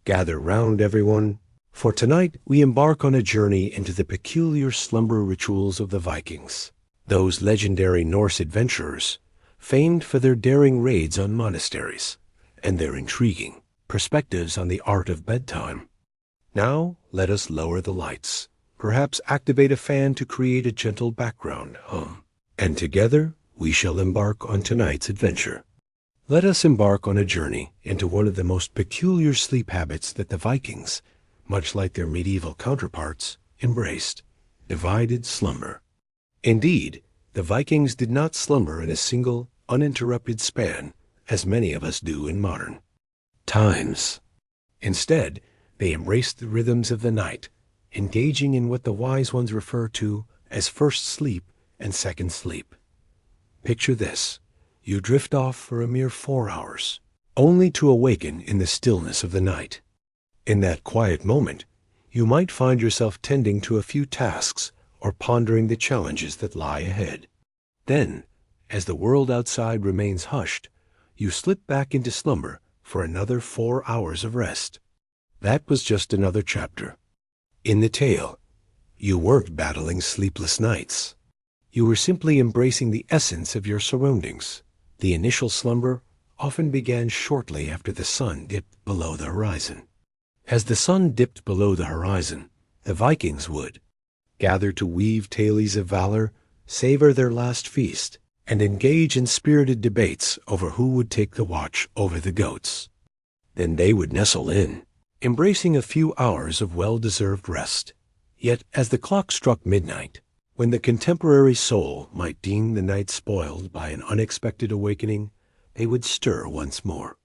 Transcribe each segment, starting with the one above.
Gather round, everyone, for tonight we embark on a journey into the peculiar slumber rituals of the Vikings, those legendary Norse adventurers, famed for their daring raids on monasteries and their intriguing perspectives on the art of bedtime. Now, let us lower the lights, perhaps activate a fan to create a gentle background hum, and together we shall embark on tonight's adventure. Let us embark on a journey into one of the most peculiar sleep habits that the Vikings, much like their medieval counterparts, embraced: divided slumber. Indeed, the Vikings did not slumber in a single, uninterrupted span, as many of us do in modern times. Instead, they embraced the rhythms of the night, engaging in what the wise ones refer to as first sleep and second sleep. Picture this. You drift off for a mere 4 hours, only to awaken in the stillness of the night. In that quiet moment, you might find yourself tending to a few tasks or pondering the challenges that lie ahead. Then, as the world outside remains hushed, you slip back into slumber for another 4 hours of rest. That was just another chapter. In the tale, you weren't battling sleepless nights. You were simply embracing the essence of your surroundings. The initial slumber often began shortly after the sun dipped below the horizon. As the sun dipped below the horizon, the Vikings would gather to weave tales of valor, savor their last feast, and engage in spirited debates over who would take the watch over the goats. Then they would nestle in, embracing a few hours of well-deserved rest. Yet as the clock struck midnight, when the contemporary soul might deem the night spoiled by an unexpected awakening, they would stir once more.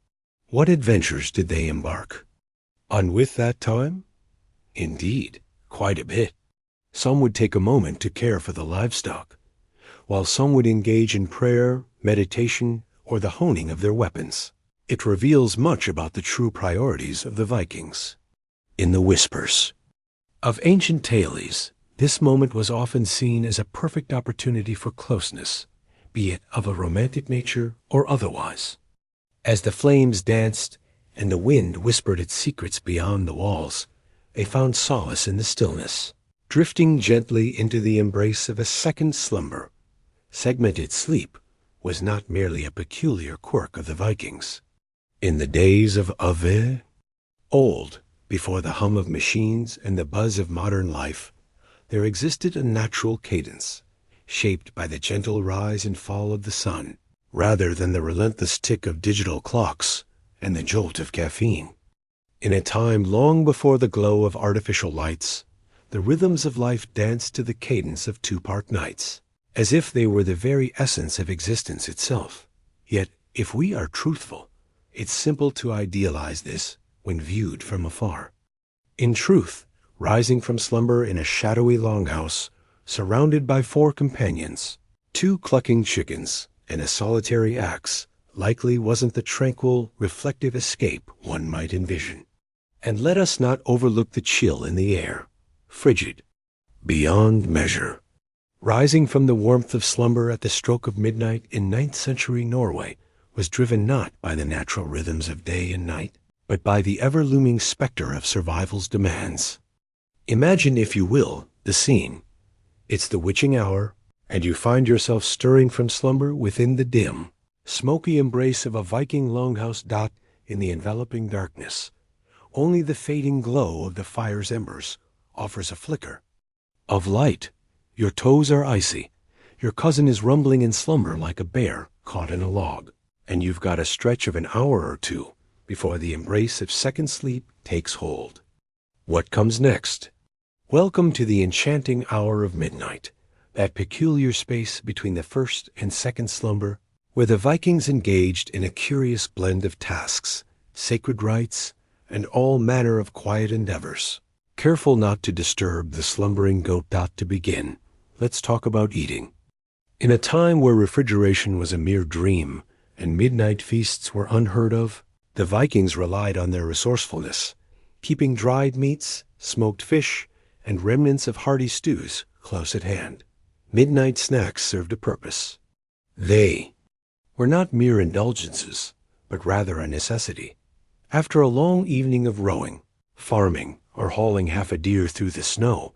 What adventures did they embark on with that time? Indeed, quite a bit. Some would take a moment to care for the livestock, while some would engage in prayer, meditation, or the honing of their weapons. It reveals much about the true priorities of the Vikings. In the whispers of ancient tales, this moment was often seen as a perfect opportunity for closeness, be it of a romantic nature or otherwise. As the flames danced and the wind whispered its secrets beyond the walls, they found solace in the stillness, drifting gently into the embrace of a second slumber. Segmented sleep was not merely a peculiar quirk of the Vikings. In the days of old, before the hum of machines and the buzz of modern life, there existed a natural cadence, shaped by the gentle rise and fall of the sun, rather than the relentless tick of digital clocks and the jolt of caffeine. In a time long before the glow of artificial lights, the rhythms of life danced to the cadence of two-part nights, as if they were the very essence of existence itself. Yet, if we are truthful, it's simple to idealize this when viewed from afar. In truth, rising from slumber in a shadowy longhouse, surrounded by 4 companions, 2 clucking chickens, and a solitary axe, likely wasn't the tranquil, reflective escape one might envision. And let us not overlook the chill in the air, frigid beyond measure. Rising from the warmth of slumber at the stroke of midnight in 9th century Norway was driven not by the natural rhythms of day and night, but by the ever-looming specter of survival's demands. Imagine, if you will, the scene. It's the witching hour, and you find yourself stirring from slumber within the dim, smoky embrace of a Viking longhouse dot in the enveloping darkness. Only the fading glow of the fire's embers offers a flicker of light. Your toes are icy. Your cousin is rumbling in slumber like a bear caught in a log, and you've got a stretch of an hour or two before the embrace of second sleep takes hold. What comes next? Welcome to the enchanting hour of midnight, that peculiar space between the first and second slumber, where the Vikings engaged in a curious blend of tasks, sacred rites, and all manner of quiet endeavors. Careful not to disturb the slumbering goat dot to begin, let's talk about eating. In a time where refrigeration was a mere dream and midnight feasts were unheard of, the Vikings relied on their resourcefulness, keeping dried meats, smoked fish, and remnants of hearty stews close at hand. Midnight snacks served a purpose. They were not mere indulgences, but rather a necessity. After a long evening of rowing, farming, or hauling half a deer through the snow,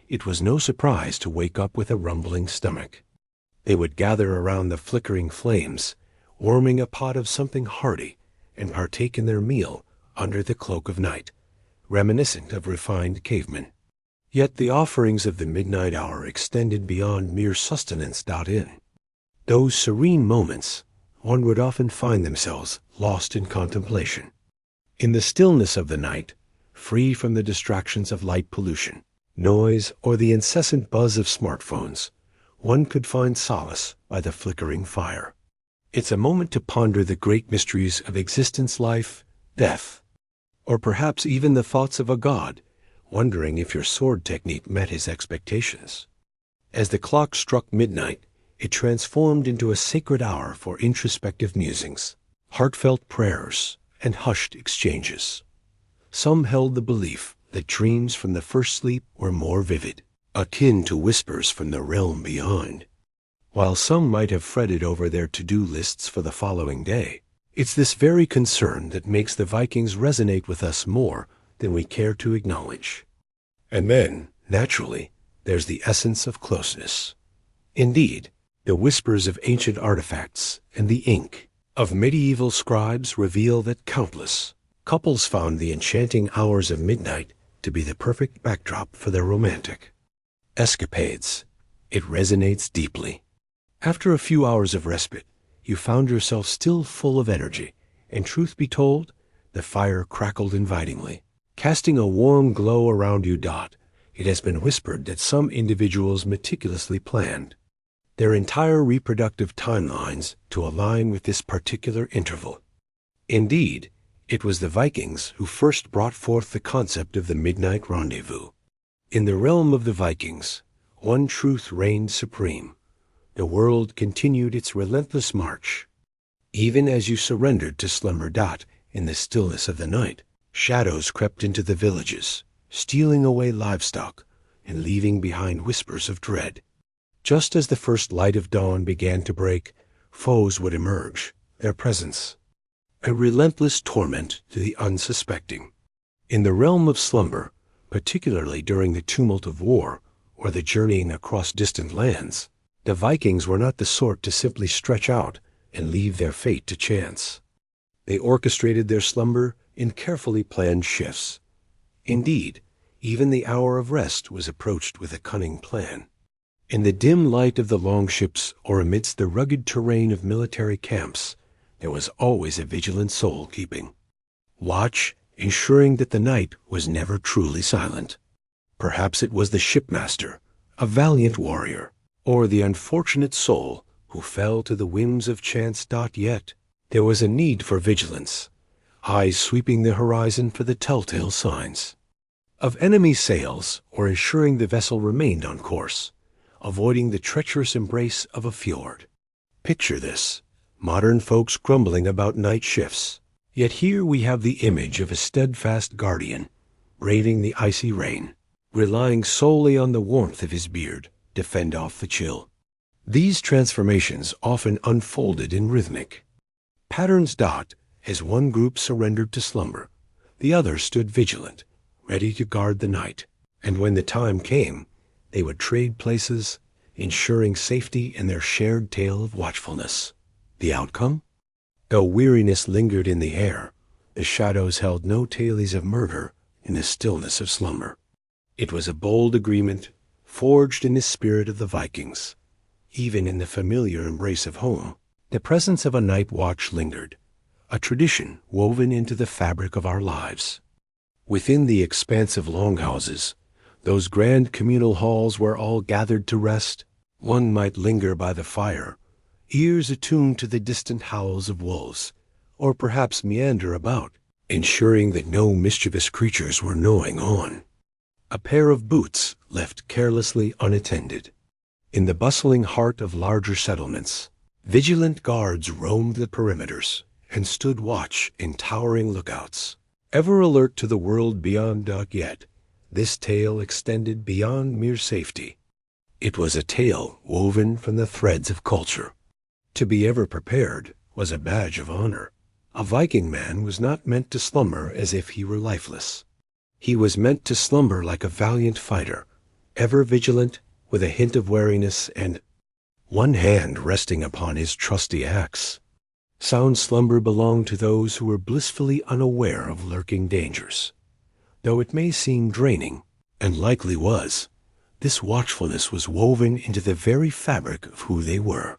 it was no surprise to wake up with a rumbling stomach. They would gather around the flickering flames, warming a pot of something hearty, and partake in their meal under the cloak of night, reminiscent of refined cavemen. Yet the offerings of the midnight hour extended beyond mere sustenance. In those serene moments, one would often find themselves lost in contemplation. In the stillness of the night, free from the distractions of light pollution, noise, or the incessant buzz of smartphones, one could find solace by the flickering fire. It's a moment to ponder the great mysteries of existence, life, death, or perhaps even the thoughts of a god, wondering if your sword technique met his expectations. As the clock struck midnight, it transformed into a sacred hour for introspective musings, heartfelt prayers, and hushed exchanges. Some held the belief that dreams from the first sleep were more vivid, akin to whispers from the realm beyond. While some might have fretted over their to-do lists for the following day, it's this very concern that makes the Vikings resonate with us more than we care to acknowledge. And then, naturally, there's the essence of closeness. Indeed, the whispers of ancient artifacts and the ink of medieval scribes reveal that countless couples found the enchanting hours of midnight to be the perfect backdrop for their romantic escapades. It resonates deeply. After a few hours of respite, you found yourself still full of energy, and truth be told, the fire crackled invitingly, casting a warm glow around you. It has been whispered that some individuals meticulously planned their entire reproductive timelines to align with this particular interval. Indeed, it was the Vikings who first brought forth the concept of the midnight rendezvous. In the realm of the Vikings, one truth reigned supreme. The world continued its relentless march. Even as you surrendered to slumber. In the stillness of the night, shadows crept into the villages, stealing away livestock and leaving behind whispers of dread. Just as the first light of dawn began to break, foes would emerge, their presence a relentless torment to the unsuspecting. In the realm of slumber, particularly during the tumult of war or the journeying across distant lands, the Vikings were not the sort to simply stretch out and leave their fate to chance. They orchestrated their slumber in carefully planned shifts. Indeed, even the hour of rest was approached with a cunning plan. In the dim light of the longships or amidst the rugged terrain of military camps, there was always a vigilant soul keeping watch, ensuring that the night was never truly silent. Perhaps it was the shipmaster, a valiant warrior, or the unfortunate soul who fell to the whims of chance. Yet there was a need for vigilance, eyes sweeping the horizon for the telltale signs of enemy sails or ensuring the vessel remained on course, avoiding the treacherous embrace of a fjord. Picture this: modern folks grumbling about night shifts, yet here we have the image of a steadfast guardian, braving the icy rain, relying solely on the warmth of his beard to fend off the chill. These transformations often unfolded in rhythmic patterns. As one group surrendered to slumber, the other stood vigilant, ready to guard the night. And when the time came, they would trade places, ensuring safety in their shared tale of watchfulness. The outcome? Though weariness lingered in the air, the shadows held no tales of murder in the stillness of slumber. It was a bold agreement, forged in the spirit of the Vikings. Even in the familiar embrace of home, the presence of a night watch lingered, a tradition woven into the fabric of our lives. Within the expansive longhouses, those grand communal halls where all gathered to rest, one might linger by the fire, ears attuned to the distant howls of wolves, or perhaps meander about, ensuring that no mischievous creatures were gnawing on a pair of boots left carelessly unattended. In the bustling heart of larger settlements, vigilant guards roamed the perimeters and stood watch in towering lookouts, ever alert to the world beyond. Yet this tale extended beyond mere safety. It was a tale woven from the threads of culture. To be ever prepared was a badge of honor, A Viking man was not meant to slumber as if he were lifeless. He was meant to slumber like a valiant fighter, ever vigilant, with a hint of wariness and one hand resting upon his trusty axe. Sound slumber belonged to those who were blissfully unaware of lurking dangers. Though it may seem draining, and likely was, this watchfulness was woven into the very fabric of who they were.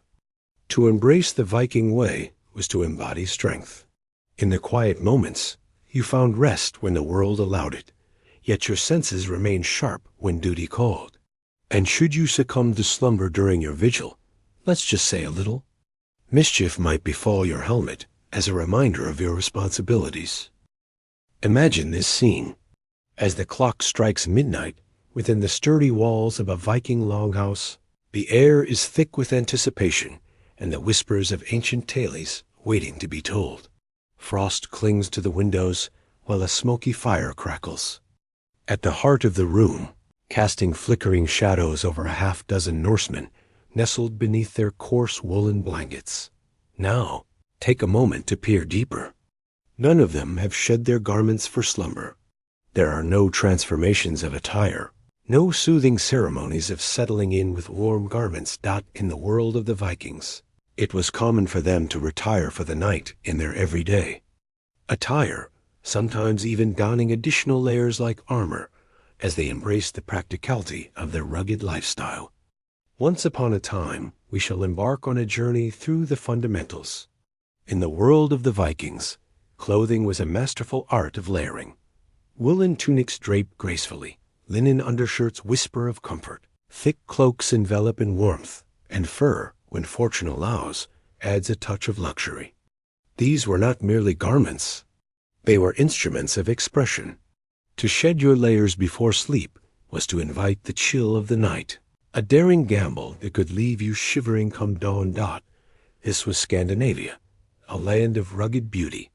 To embrace the Viking way was to embody strength. In the quiet moments, you found rest when the world allowed it, yet your senses remained sharp when duty called. And should you succumb to slumber during your vigil, let's just say a little, mischief might befall your helmet as a reminder of your responsibilities. Imagine this scene. As the clock strikes midnight, within the sturdy walls of a Viking longhouse, the air is thick with anticipation and the whispers of ancient tales waiting to be told. Frost clings to the windows while a smoky fire crackles. At the heart of the room, casting flickering shadows over a half-dozen Norsemen, nestled beneath their coarse woolen blankets. Now, take a moment to peer deeper. None of them have shed their garments for slumber. There are no transformations of attire, no soothing ceremonies of settling in with warm garments. In the world of the Vikings, it was common for them to retire for the night in their everyday attire, sometimes even donning additional layers like armor, as they embraced the practicality of their rugged lifestyle. Once upon a time, we shall embark on a journey through the fundamentals. In the world of the Vikings, clothing was a masterful art of layering. Woolen tunics drape gracefully, linen undershirts whisper of comfort, thick cloaks envelop in warmth, and fur, when fortune allows, adds a touch of luxury. These were not merely garments. They were instruments of expression. To shed your layers before sleep was to invite the chill of the night, a daring gamble that could leave you shivering come dawn. This was Scandinavia, a land of rugged beauty,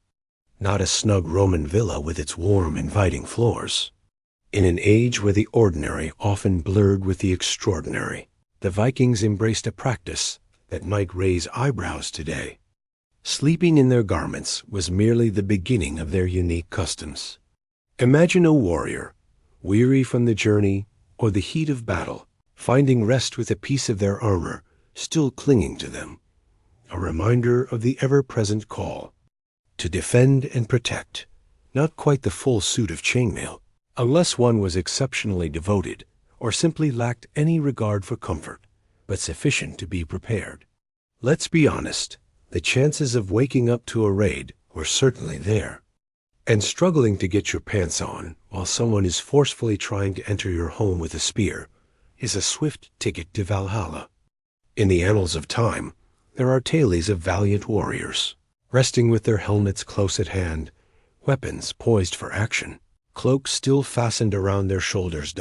not a snug Roman villa with its warm, inviting floors. In an age where the ordinary often blurred with the extraordinary, the Vikings embraced a practice that might raise eyebrows today. Sleeping in their garments was merely the beginning of their unique customs. Imagine a warrior, weary from the journey or the heat of battle, finding rest with a piece of their armor still clinging to them, a reminder of the ever-present call to defend and protect, not quite the full suit of chainmail, unless one was exceptionally devoted or simply lacked any regard for comfort, but sufficient to be prepared. Let's be honest, the chances of waking up to a raid were certainly there. And struggling to get your pants on while someone is forcefully trying to enter your home with a spear is a swift ticket to Valhalla. In the annals of time, there are tales of valiant warriors, resting with their helmets close at hand, weapons poised for action, cloaks still fastened around their shoulders.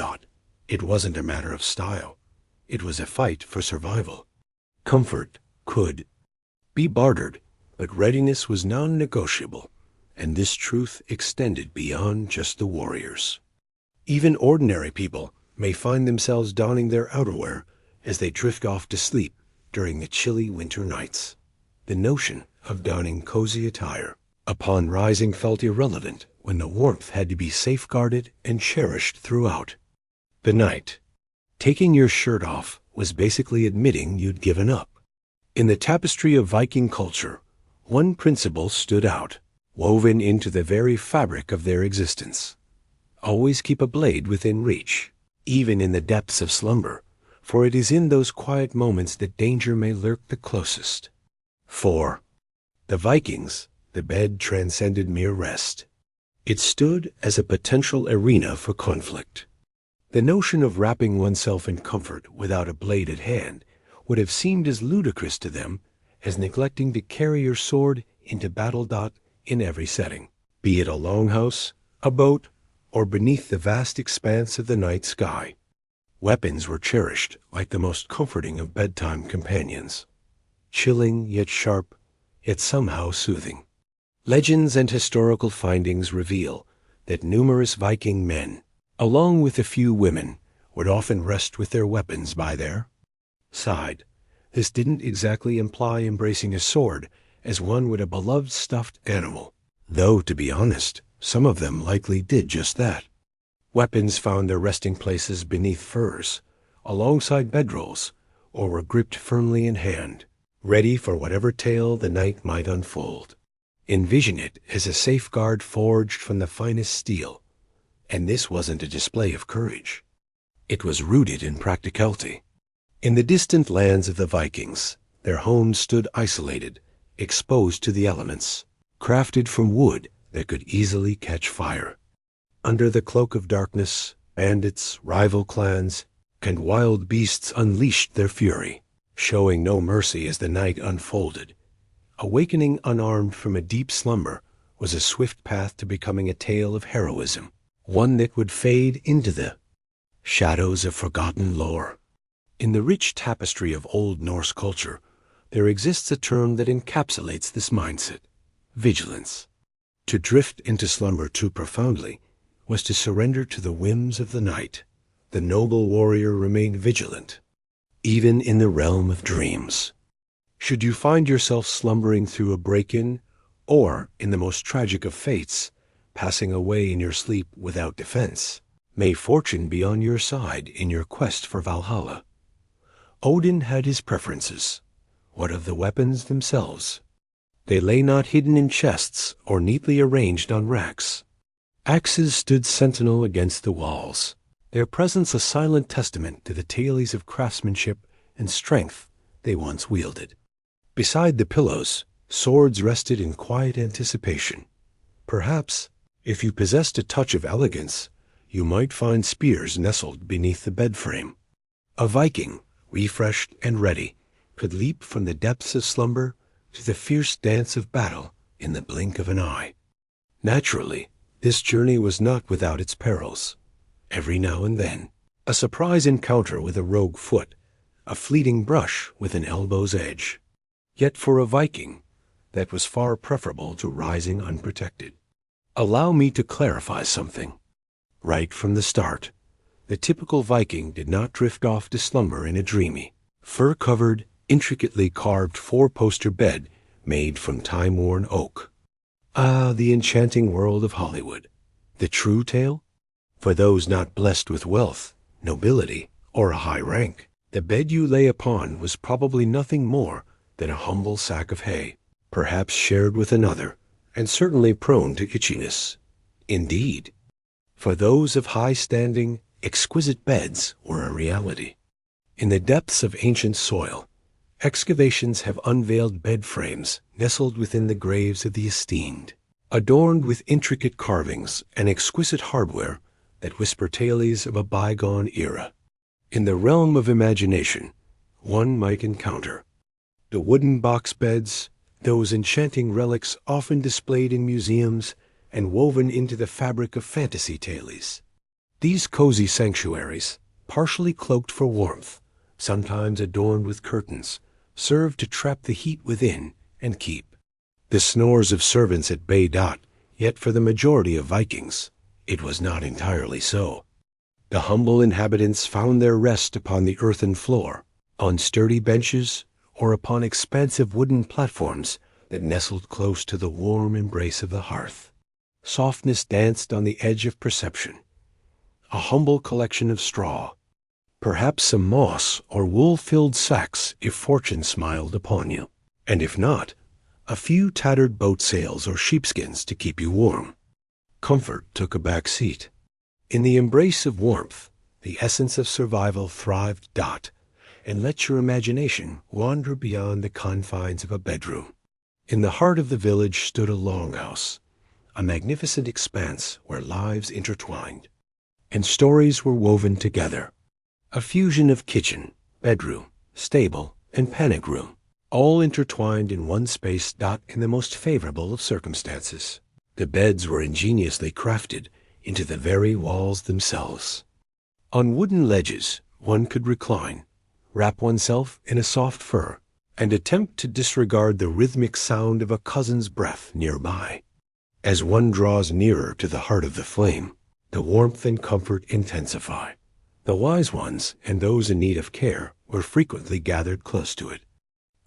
It wasn't a matter of style. It was a fight for survival. Comfort could be bartered, but readiness was non-negotiable, and this truth extended beyond just the warriors. Even ordinary people may find themselves donning their outerwear as they drift off to sleep during the chilly winter nights. The notion of donning cozy attire upon rising felt irrelevant when the warmth had to be safeguarded and cherished throughout the night. Taking your shirt off was basically admitting you'd given up. In the tapestry of Viking culture, one principle stood out, woven into the very fabric of their existence. Always keep a blade within reach, even in the depths of slumber, for it is in those quiet moments that danger may lurk the closest. For the Vikings, the bed transcended mere rest. It stood as a potential arena for conflict. The notion of wrapping oneself in comfort without a blade at hand would have seemed as ludicrous to them as neglecting to carry your sword into battle. In every setting, be it a longhouse, a boat, or beneath the vast expanse of the night sky, weapons were cherished like the most comforting of bedtime companions, chilling yet sharp, yet somehow soothing. Legends and historical findings reveal that numerous Viking men, along with a few women, would often rest with their weapons by their side. This didn't exactly imply embracing a sword as one would a beloved stuffed animal, though, to be honest, some of them likely did just that. Weapons found their resting places beneath furs, alongside bedrolls, or were gripped firmly in hand, ready for whatever tale the night might unfold. Envision it as a safeguard forged from the finest steel, and this wasn't a display of courage. It was rooted in practicality. In the distant lands of the Vikings, their homes stood isolated, exposed to the elements, crafted from wood that could easily catch fire. Under the cloak of darkness, bandits, rival clans, and wild beasts unleashed their fury, showing no mercy as the night unfolded. Awakening unarmed from a deep slumber was a swift path to becoming a tale of heroism, one that would fade into the shadows of forgotten lore. In the rich tapestry of Old Norse culture, there exists a term that encapsulates this mindset: vigilance. To drift into slumber too profoundly was to surrender to the whims of the night. The noble warrior remained vigilant, even in the realm of dreams. Should you find yourself slumbering through a break-in, or, in the most tragic of fates, passing away in your sleep without defense, may fortune be on your side in your quest for Valhalla. Odin had his preferences. What of the weapons themselves? They lay not hidden in chests or neatly arranged on racks. Axes stood sentinel against the walls, their presence a silent testament to the tales of craftsmanship and strength they once wielded. Beside the pillows, swords rested in quiet anticipation. Perhaps, if you possessed a touch of elegance, you might find spears nestled beneath the bed frame. A Viking, refreshed and ready, could leap from the depths of slumber to the fierce dance of battle in the blink of an eye. Naturally, this journey was not without its perils. Every now and then, a surprise encounter with a rogue foot, a fleeting brush with an elbow's edge. Yet for a Viking, that was far preferable to rising unprotected. Allow me to clarify something. Right from the start, the typical Viking did not drift off to slumber in a dreamy, fur-covered, intricately carved four-poster bed made from time-worn oak. Ah, the enchanting world of Hollywood. The true tale? For those not blessed with wealth, nobility, or a high rank, the bed you lay upon was probably nothing more than a humble sack of hay, perhaps shared with another, and certainly prone to itchiness. Indeed, for those of high standing, exquisite beds were a reality. In the depths of ancient soil, excavations have unveiled bed frames nestled within the graves of the esteemed, adorned with intricate carvings and exquisite hardware that whisper tales of a bygone era. In the realm of imagination, one might encounter the wooden box beds, those enchanting relics often displayed in museums and woven into the fabric of fantasy tales. These cozy sanctuaries, partially cloaked for warmth, sometimes adorned with curtains, served to trap the heat within and keep the snores of servants at bay. Yet for the majority of Vikings, it was not entirely so. The humble inhabitants found their rest upon the earthen floor, on sturdy benches, or upon expansive wooden platforms that nestled close to the warm embrace of the hearth. Softness danced on the edge of perception. A humble collection of straw, perhaps some moss or wool-filled sacks if fortune smiled upon you, and if not, a few tattered boat sails or sheepskins to keep you warm. Comfort took a back seat. In the embrace of warmth, the essence of survival thrived. And let your imagination wander beyond the confines of a bedroom. In the heart of the village stood a longhouse, a magnificent expanse where lives intertwined, and stories were woven together. A fusion of kitchen, bedroom, stable, and panic room, all intertwined in one space. In the most favorable of circumstances, the beds were ingeniously crafted into the very walls themselves. On wooden ledges, one could recline, wrap oneself in a soft fur, and attempt to disregard the rhythmic sound of a cousin's breath nearby. As one draws nearer to the heart of the flame, the warmth and comfort intensify. The wise ones and those in need of care were frequently gathered close to it.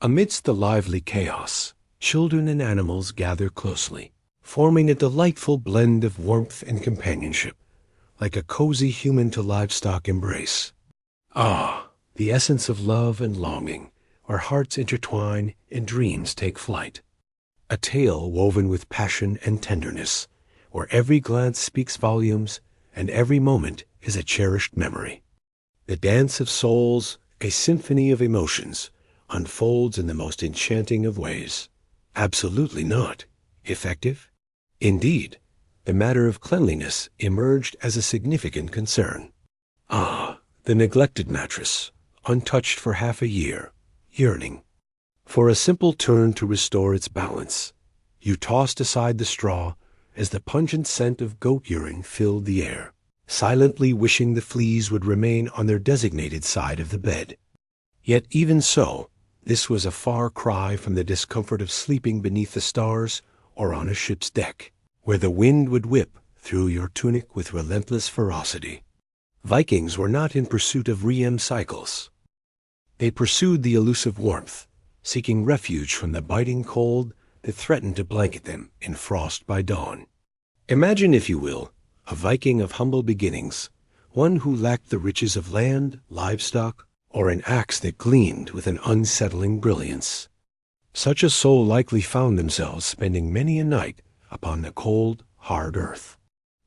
Amidst the lively chaos, children and animals gather closely, forming a delightful blend of warmth and companionship, like a cozy human-to-livestock embrace. Ah, the essence of love and longing, where hearts intertwine and dreams take flight. A tale woven with passion and tenderness, where every glance speaks volumes and every moment is a cherished memory. The dance of souls, a symphony of emotions, unfolds in the most enchanting of ways. Absolutely not. Effective? Indeed, the matter of cleanliness emerged as a significant concern. Ah, the neglected mattress, untouched for half a year, yearning for a simple turn to restore its balance. You tossed aside the straw as the pungent scent of goat urine filled the air, silently wishing the fleas would remain on their designated side of the bed. Yet even so, this was a far cry from the discomfort of sleeping beneath the stars or on a ship's deck, where the wind would whip through your tunic with relentless ferocity. Vikings were not in pursuit of REM cycles. They pursued the elusive warmth, seeking refuge from the biting cold that threatened to blanket them in frost by dawn. Imagine, if you will, a Viking of humble beginnings, one who lacked the riches of land, livestock, or an axe that gleamed with an unsettling brilliance. Such a soul likely found themselves spending many a night upon the cold, hard earth.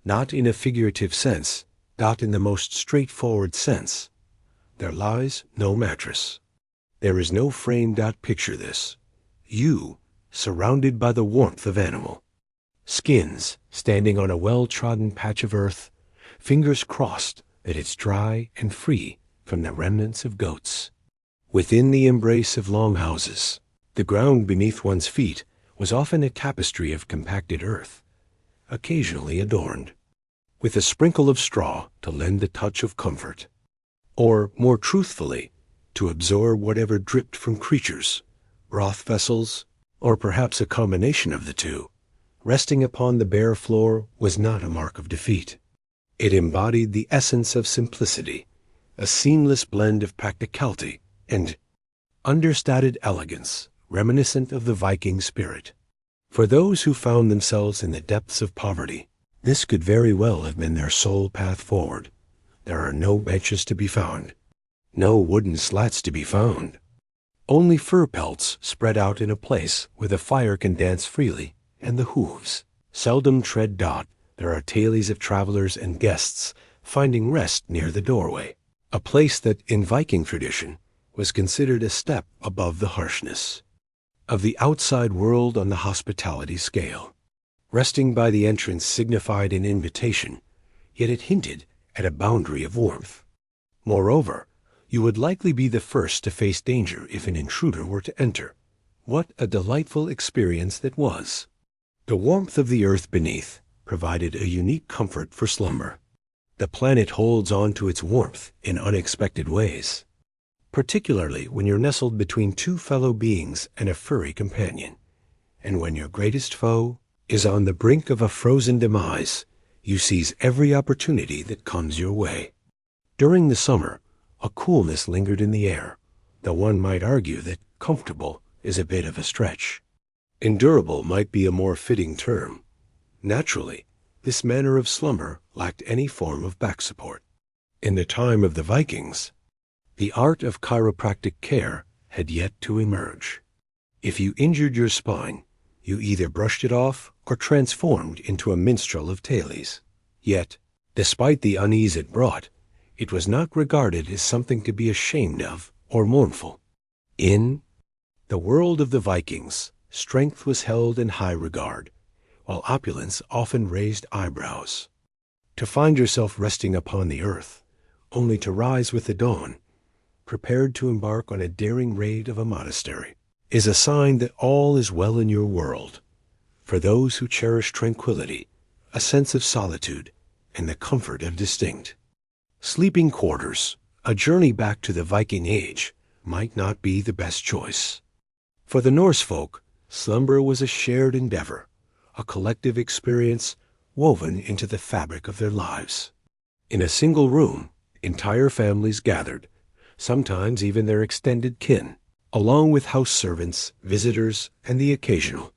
Not in a figurative sense, not in the most straightforward sense. There lies no mattress. There is no frame. Picture this. You, surrounded by the warmth of animal skins, standing on a well-trodden patch of earth, fingers crossed that it's dry and free from the remnants of goats. Within the embrace of longhouses, the ground beneath one's feet was often a tapestry of compacted earth, occasionally adorned with a sprinkle of straw to lend a touch of comfort, or, more truthfully, to absorb whatever dripped from creatures, broth vessels, or perhaps a combination of the two. Resting upon the bare floor was not a mark of defeat. It embodied the essence of simplicity, a seamless blend of practicality and understated elegance, reminiscent of the Viking spirit. For those who found themselves in the depths of poverty, this could very well have been their sole path forward. There are no benches to be found, no wooden slats to be found, only fur pelts spread out in a place where the fire can dance freely and the hooves seldom tread. There are tales of travelers and guests finding rest near the doorway, a place that, in Viking tradition, was considered a step above the harshness of the outside world on the hospitality scale. Resting by the entrance signified an invitation, yet it hinted at a boundary of warmth. Moreover, you would likely be the first to face danger if an intruder were to enter. What a delightful experience that was! The warmth of the earth beneath provided a unique comfort for slumber. The planet holds on to its warmth in unexpected ways, particularly when you're nestled between two fellow beings and a furry companion, and when your greatest foe is on the brink of a frozen demise. You seize every opportunity that comes your way. During the summer, a coolness lingered in the air, though one might argue that comfortable is a bit of a stretch. Endurable might be a more fitting term. Naturally, this manner of slumber lacked any form of back support. In the time of the Vikings, the art of chiropractic care had yet to emerge. If you injured your spine, you either brushed it off or transformed into a minstrel of tales. Yet, despite the unease it brought, it was not regarded as something to be ashamed of or mournful. In the world of the Vikings, strength was held in high regard, while opulence often raised eyebrows. To find yourself resting upon the earth, only to rise with the dawn, prepared to embark on a daring raid of a monastery, is a sign that all is well in your world. For those who cherish tranquility, a sense of solitude, and the comfort of distinct sleeping quarters, a journey back to the Viking age might not be the best choice. For the Norse folk, slumber was a shared endeavor, a collective experience woven into the fabric of their lives. In a single room, entire families gathered, sometimes even their extended kin, along with house servants, visitors, and the occasional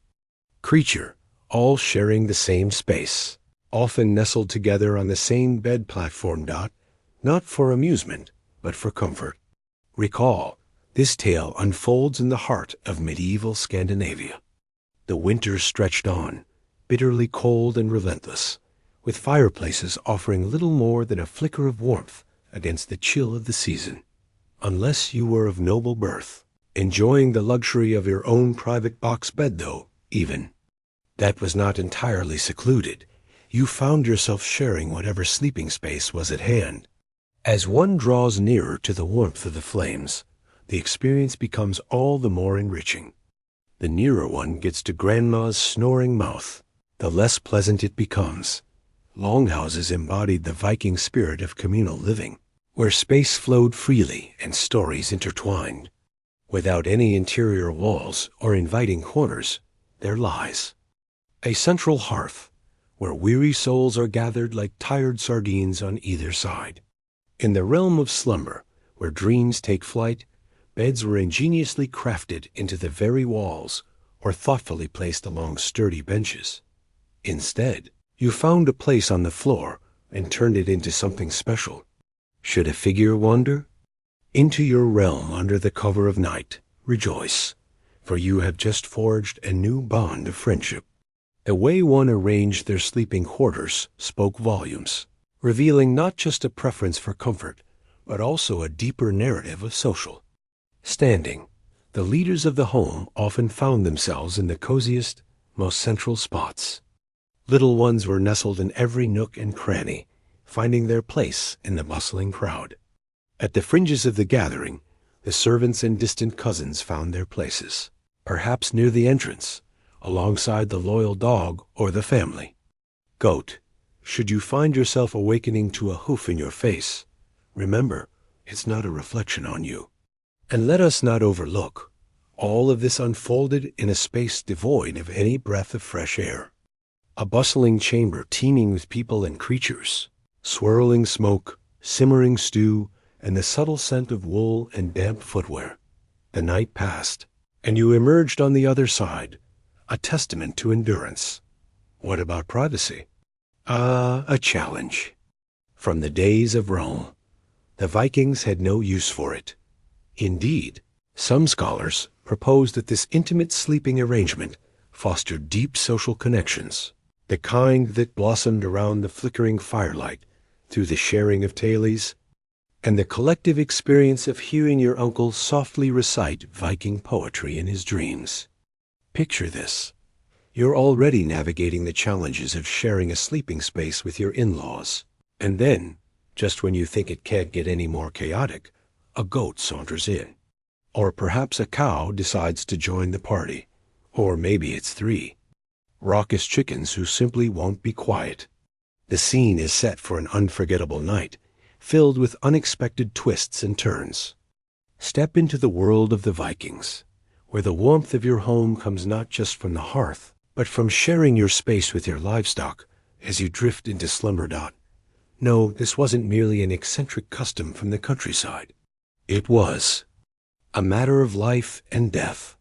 creature, all sharing the same space, often nestled together on the same bed platform. Not for amusement, but for comfort. Recall, this tale unfolds in the heart of medieval Scandinavia. The winter stretched on, bitterly cold and relentless, with fireplaces offering little more than a flicker of warmth against the chill of the season. Unless you were of noble birth, enjoying the luxury of your own private box bed, though, even that was not entirely secluded, you found yourself sharing whatever sleeping space was at hand. As one draws nearer to the warmth of the flames, the experience becomes all the more enriching. The nearer one gets to Grandma's snoring mouth, the less pleasant it becomes. Longhouses embodied the Viking spirit of communal living, where space flowed freely and stories intertwined. Without any interior walls or inviting corners, there lies a central hearth, where weary souls are gathered like tired sardines on either side. In the realm of slumber, where dreams take flight, beds were ingeniously crafted into the very walls or thoughtfully placed along sturdy benches. Instead, you found a place on the floor and turned it into something special. Should a figure wander into your realm under the cover of night, rejoice, for you have just forged a new bond of friendship. The way one arranged their sleeping quarters spoke volumes, revealing not just a preference for comfort, but also a deeper narrative of social standing. The leaders of the home often found themselves in the coziest, most central spots. Little ones were nestled in every nook and cranny, finding their place in the bustling crowd. At the fringes of the gathering, the servants and distant cousins found their places, perhaps near the entrance, alongside the loyal dog or the family goat. Should you find yourself awakening to a hoof in your face, remember, it's not a reflection on you. And let us not overlook, all of this unfolded in a space devoid of any breath of fresh air. A bustling chamber teeming with people and creatures, swirling smoke, simmering stew, and the subtle scent of wool and damp footwear. The night passed, and you emerged on the other side, a testament to endurance. What about privacy? A challenge. From the days of Rome, the Vikings had no use for it. Indeed, some scholars propose that this intimate sleeping arrangement fostered deep social connections, the kind that blossomed around the flickering firelight through the sharing of tales and the collective experience of hearing your uncle softly recite Viking poetry in his dreams. Picture this. You're already navigating the challenges of sharing a sleeping space with your in-laws. And then, just when you think it can't get any more chaotic, a goat saunters in. Or perhaps a cow decides to join the party. Or maybe it's 3 raucous chickens who simply won't be quiet. The scene is set for an unforgettable night, filled with unexpected twists and turns. Step into the world of the Vikings, where the warmth of your home comes not just from the hearth, but from sharing your space with your livestock as you drift into slumber. No, this wasn't merely an eccentric custom from the countryside. It was a matter of life and death.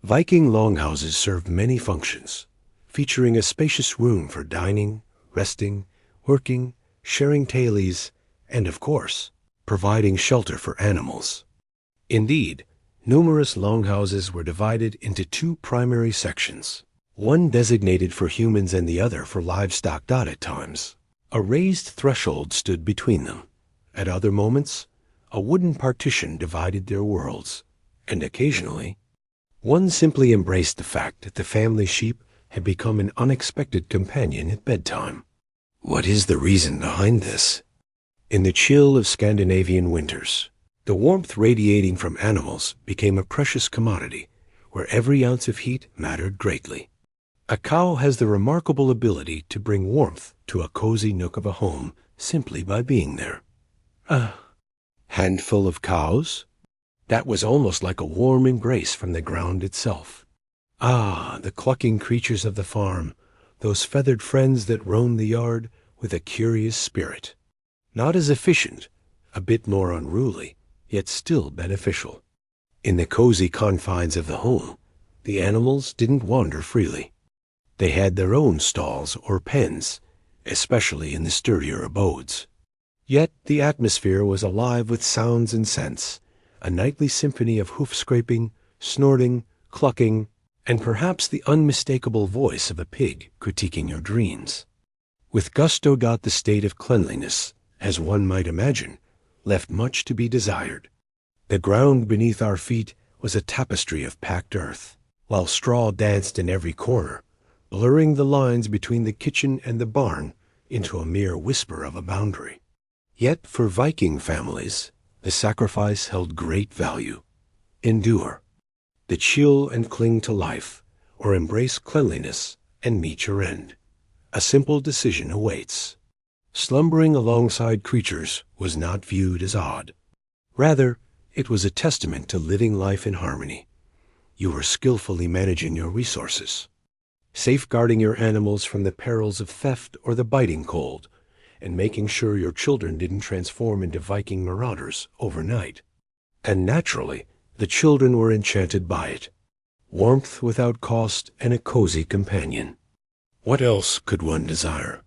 Viking longhouses served many functions, featuring a spacious room for dining, resting, working, sharing tales, and, of course, providing shelter for animals. Indeed, numerous longhouses were divided into 2 primary sections, one designated for humans and the other for livestock. At times, a raised threshold stood between them. At other moments, a wooden partition divided their worlds, and occasionally, one simply embraced the fact that the family sheep had become an unexpected companion at bedtime. What is the reason behind this? In the chill of Scandinavian winters, the warmth radiating from animals became a precious commodity, where every ounce of heat mattered greatly. A cow has the remarkable ability to bring warmth to a cozy nook of a home simply by being there. A handful of cows? That was almost like a warm embrace from the ground itself. Ah, the clucking creatures of the farm, those feathered friends that roamed the yard with a curious spirit. Not as efficient, a bit more unruly, yet still beneficial. In the cozy confines of the home, the animals didn't wander freely. They had their own stalls or pens, especially in the sturdier abodes. Yet the atmosphere was alive with sounds and scents, a nightly symphony of hoof-scraping, snorting, clucking, and perhaps the unmistakable voice of a pig critiquing your dreams. With gusto, the state of cleanliness, as one might imagine, left much to be desired. The ground beneath our feet was a tapestry of packed earth, while straw danced in every corner, blurring the lines between the kitchen and the barn into a mere whisper of a boundary. Yet for Viking families, the sacrifice held great value. Endure. The chill and cling to life, or embrace cleanliness and meet your end. A simple decision awaits. Slumbering alongside creatures was not viewed as odd. Rather, it was a testament to living life in harmony. You were skillfully managing your resources, safeguarding your animals from the perils of theft or the biting cold, and making sure your children didn't transform into Viking marauders overnight. And naturally, the children were enchanted by it. Warmth without cost and a cozy companion. What else could one desire?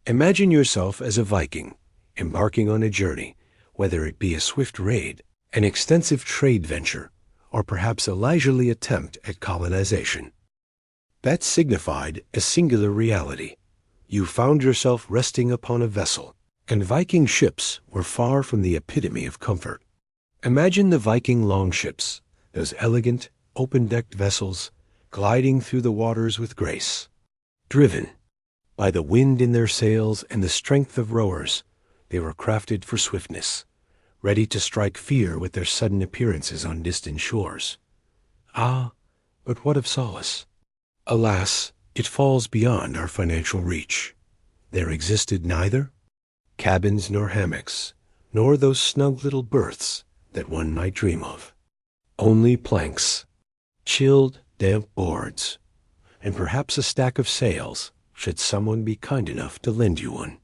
Imagine yourself as a Viking, embarking on a journey, whether it be a swift raid, an extensive trade venture, or perhaps a leisurely attempt at colonization. That signified a singular reality. You found yourself resting upon a vessel, and Viking ships were far from the epitome of comfort. Imagine the Viking longships, those elegant, open-decked vessels, gliding through the waters with grace. Driven by the wind in their sails and the strength of rowers, they were crafted for swiftness, ready to strike fear with their sudden appearances on distant shores. Ah, but what of solace? Alas, it falls beyond our financial reach. There existed neither cabins nor hammocks, nor those snug little berths that one might dream of. Only planks, chilled, damp boards, and perhaps a stack of sails, should someone be kind enough to lend you one.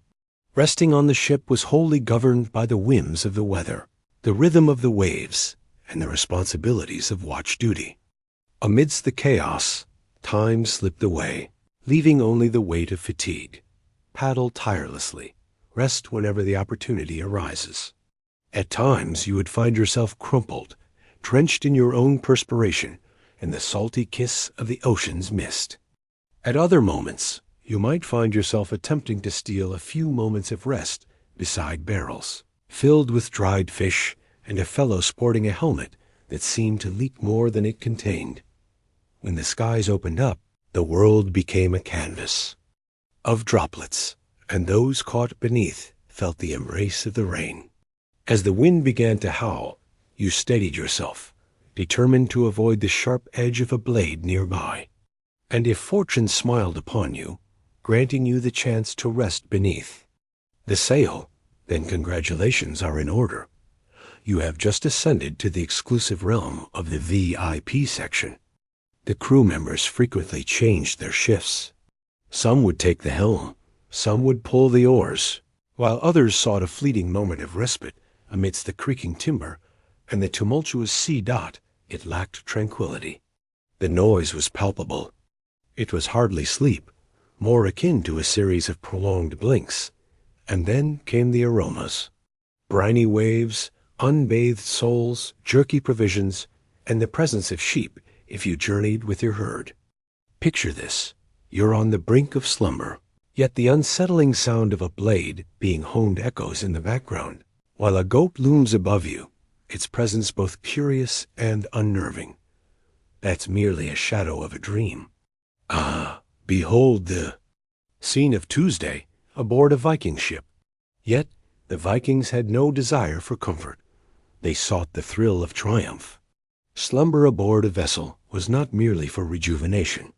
Resting on the ship was wholly governed by the whims of the weather, the rhythm of the waves, and the responsibilities of watch duty. Amidst the chaos, time slipped away, leaving only the weight of fatigue. Paddle tirelessly, rest whenever the opportunity arises. At times you would find yourself crumpled, drenched in your own perspiration and the salty kiss of the ocean's mist. At other moments, you might find yourself attempting to steal a few moments of rest beside barrels, filled with dried fish, and a fellow sporting a helmet that seemed to leak more than it contained. When the skies opened up, the world became a canvas of droplets, and those caught beneath felt the embrace of the rain. As the wind began to howl, you steadied yourself, determined to avoid the sharp edge of a blade nearby. And if fortune smiled upon you, granting you the chance to rest beneath the sail, then congratulations are in order. You have just ascended to the exclusive realm of the VIP section. The crew members frequently changed their shifts. Some would take the helm, some would pull the oars, while others sought a fleeting moment of respite amidst the creaking timber and the tumultuous sea. It lacked tranquility. The noise was palpable. It was hardly sleep, more akin to a series of prolonged blinks. And then came the aromas. Briny waves, unbathed souls, jerky provisions, and the presence of sheep if you journeyed with your herd. Picture this. You're on the brink of slumber, yet the unsettling sound of a blade being honed echoes in the background, while a goat looms above you, its presence both curious and unnerving. That's merely a shadow of a dream. Ah, behold the scene of Tuesday aboard a Viking ship. Yet the Vikings had no desire for comfort. They sought the thrill of triumph. Slumber aboard a vessel was not merely for rejuvenation.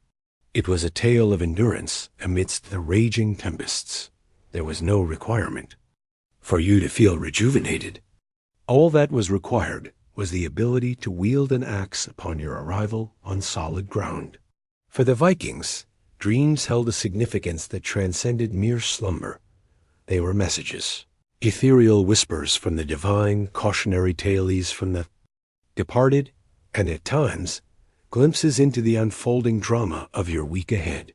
It was a tale of endurance amidst the raging tempests. There was no requirement for you to feel rejuvenated. All that was required was the ability to wield an axe upon your arrival on solid ground. For the Vikings, dreams held a significance that transcended mere slumber. They were messages, ethereal whispers from the divine, cautionary tales from the departed, and at times, glimpses into the unfolding drama of your week ahead.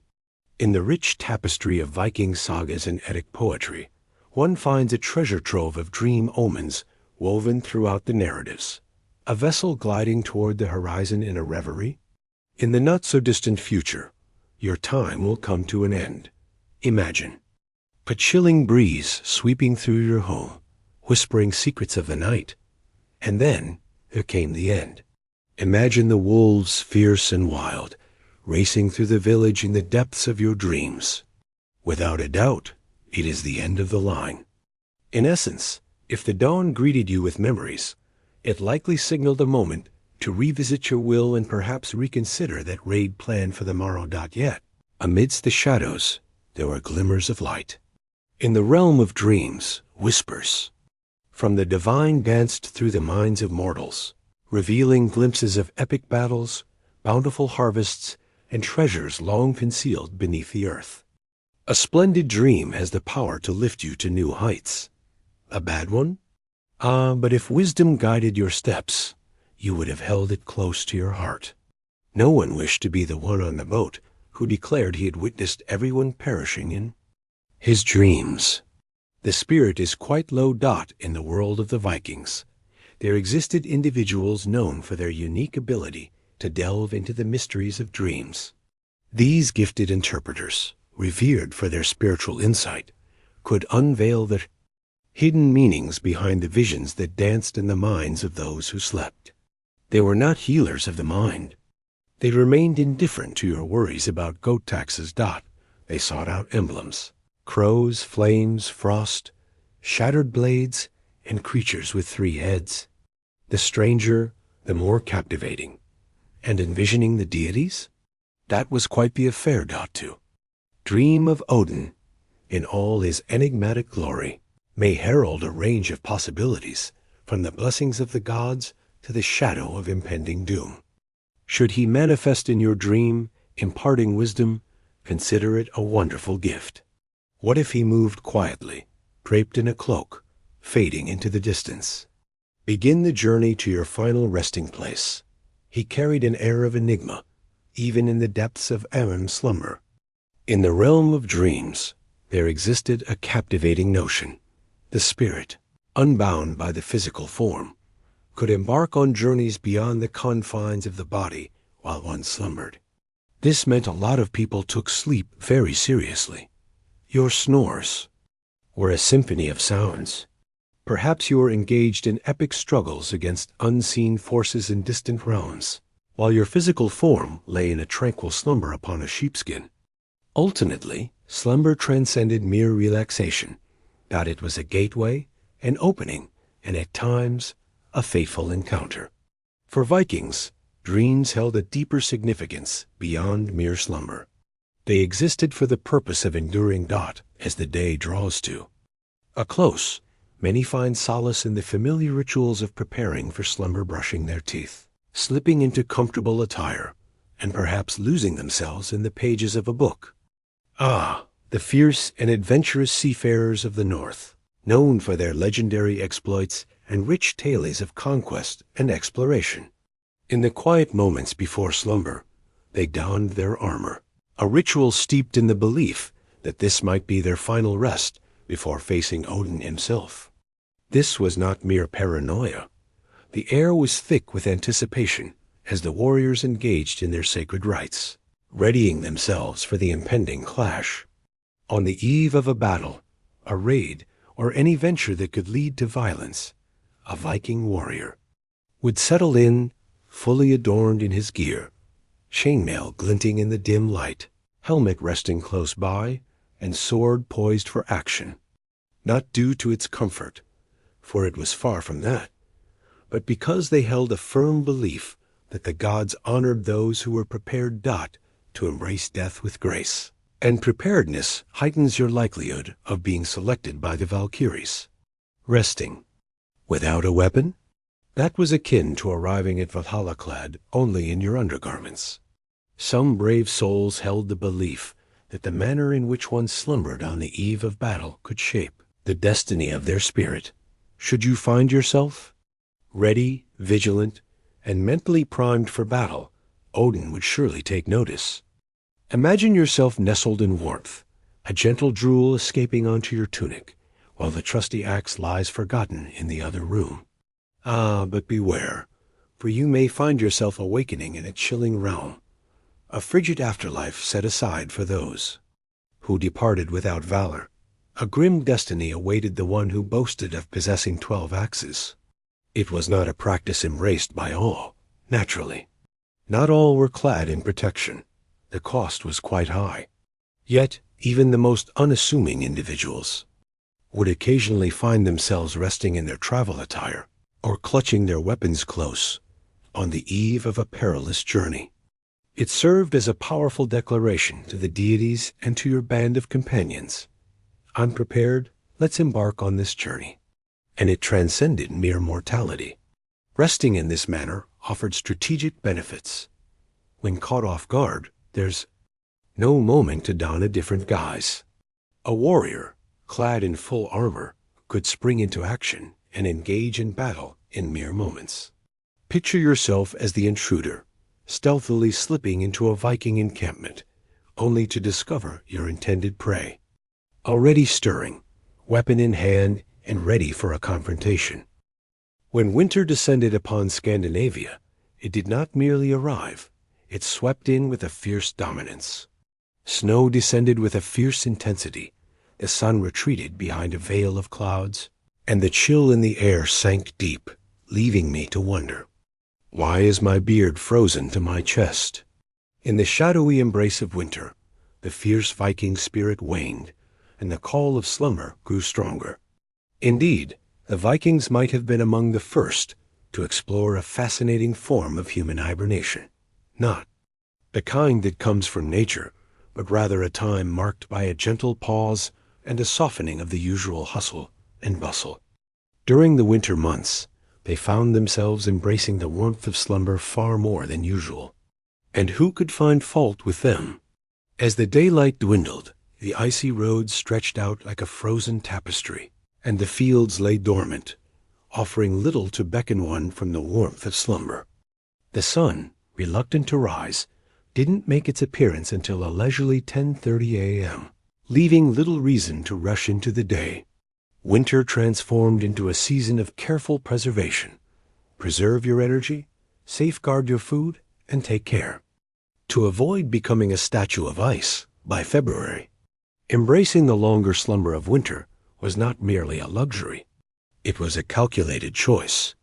In the rich tapestry of Viking sagas and Eddic poetry, one finds a treasure trove of dream omens woven throughout the narratives. A vessel gliding toward the horizon in a reverie? In the not-so-distant future, your time will come to an end. Imagine a chilling breeze sweeping through your home, whispering secrets of the night. And then there came the end. Imagine the wolves, fierce and wild, racing through the village in the depths of your dreams. Without a doubt, it is the end of the line. In essence, if the dawn greeted you with memories, it likely signaled a moment to revisit your will and perhaps reconsider that raid plan for the morrow. Yet, amidst the shadows, there were glimmers of light. In the realm of dreams, whispers from the divine danced through the minds of mortals, revealing glimpses of epic battles, bountiful harvests, and treasures long concealed beneath the earth. A splendid dream has the power to lift you to new heights. A bad one? But if wisdom guided your steps, you would have held it close to your heart. No one wished to be the one on the boat who declared he had witnessed everyone perishing in his dreams. The spirit is quite low. In the world of the Vikings, there existed individuals known for their unique ability to delve into the mysteries of dreams. These gifted interpreters, revered for their spiritual insight, could unveil the hidden meanings behind the visions that danced in the minds of those who slept. They were not healers of the mind. They remained indifferent to your worries about goat taxes. They sought out emblems: crows, flames, frost, shattered blades, and creatures with 3 heads. The stranger, the more captivating. And envisioning the deities? That was quite the affair. To dream of Odin, in all his enigmatic glory, may herald a range of possibilities, from the blessings of the gods to the shadow of impending doom. Should he manifest in your dream, imparting wisdom, consider it a wonderful gift. What if he moved quietly, draped in a cloak, fading into the distance? Begin the journey to your final resting place. He carried an air of enigma, even in the depths of Ammon slumber. In the realm of dreams, there existed a captivating notion. The spirit, unbound by the physical form, could embark on journeys beyond the confines of the body while one slumbered. This meant a lot of people took sleep very seriously. Your snores were a symphony of sounds. Perhaps you were engaged in epic struggles against unseen forces in distant realms, while your physical form lay in a tranquil slumber upon a sheepskin. Ultimately, slumber transcended mere relaxation. It was a gateway, an opening, and at times, a fateful encounter. For Vikings, dreams held a deeper significance beyond mere slumber. They existed for the purpose of enduring as the day draws to a close. Many find solace in the familiar rituals of preparing for slumber, brushing their teeth, slipping into comfortable attire, and perhaps losing themselves in the pages of a book. The fierce and adventurous seafarers of the North, known for their legendary exploits and rich tales of conquest and exploration. In the quiet moments before slumber, they donned their armor, a ritual steeped in the belief that this might be their final rest before facing Odin himself. This was not mere paranoia. The air was thick with anticipation as the warriors engaged in their sacred rites, readying themselves for the impending clash. On the eve of a battle, a raid, or any venture that could lead to violence, a Viking warrior would settle in, fully adorned in his gear, chainmail glinting in the dim light, helmet resting close by, and sword poised for action. Not due to its comfort, for it was far from that, but because they held a firm belief that the gods honored those who were prepared to embrace death with grace. And preparedness heightens your likelihood of being selected by the Valkyries. Resting without a weapon? That was akin to arriving at Valhalla clad only in your undergarments. Some brave souls held the belief that the manner in which one slumbered on the eve of battle could shape the destiny of their spirit. Should you find yourself ready, vigilant, and mentally primed for battle, Odin would surely take notice. Imagine yourself nestled in warmth, a gentle drool escaping onto your tunic, while the trusty axe lies forgotten in the other room. Ah, but beware, for you may find yourself awakening in a chilling realm, a frigid afterlife set aside for those who departed without valor. A grim destiny awaited the one who boasted of possessing 12 axes. It was not a practice embraced by all, naturally. Not all were clad in protection. The cost was quite high. Yet, even the most unassuming individuals would occasionally find themselves resting in their travel attire or clutching their weapons close on the eve of a perilous journey. It served as a powerful declaration to the deities and to your band of companions. Unprepared, let's embark on this journey. And it transcended mere mortality. Resting in this manner offered strategic benefits. When caught off guard, there's no moment to don a different guise. A warrior, clad in full armor, could spring into action and engage in battle in mere moments. Picture yourself as the intruder, stealthily slipping into a Viking encampment, only to discover your intended prey already stirring, weapon in hand and ready for a confrontation. When winter descended upon Scandinavia, it did not merely arrive, it swept in with a fierce dominance. Snow descended with a fierce intensity, the sun retreated behind a veil of clouds, and the chill in the air sank deep, leaving me to wonder, why is my beard frozen to my chest? In the shadowy embrace of winter, the fierce Viking spirit waned, and the call of slumber grew stronger. Indeed, the Vikings might have been among the first to explore a fascinating form of human hibernation. Not the kind that comes from nature, but rather a time marked by a gentle pause and a softening of the usual hustle and bustle. During the winter months, they found themselves embracing the warmth of slumber far more than usual. And who could find fault with them? As the daylight dwindled, the icy roads stretched out like a frozen tapestry, and the fields lay dormant, offering little to beckon one from the warmth of slumber. The sun, reluctant to rise, didn't make its appearance until a leisurely 10:30 a.m., leaving little reason to rush into the day. Winter transformed into a season of careful preservation. Preserve your energy, safeguard your food, and take care to avoid becoming a statue of ice by February. Embracing the longer slumber of winter was not merely a luxury. It was a calculated choice.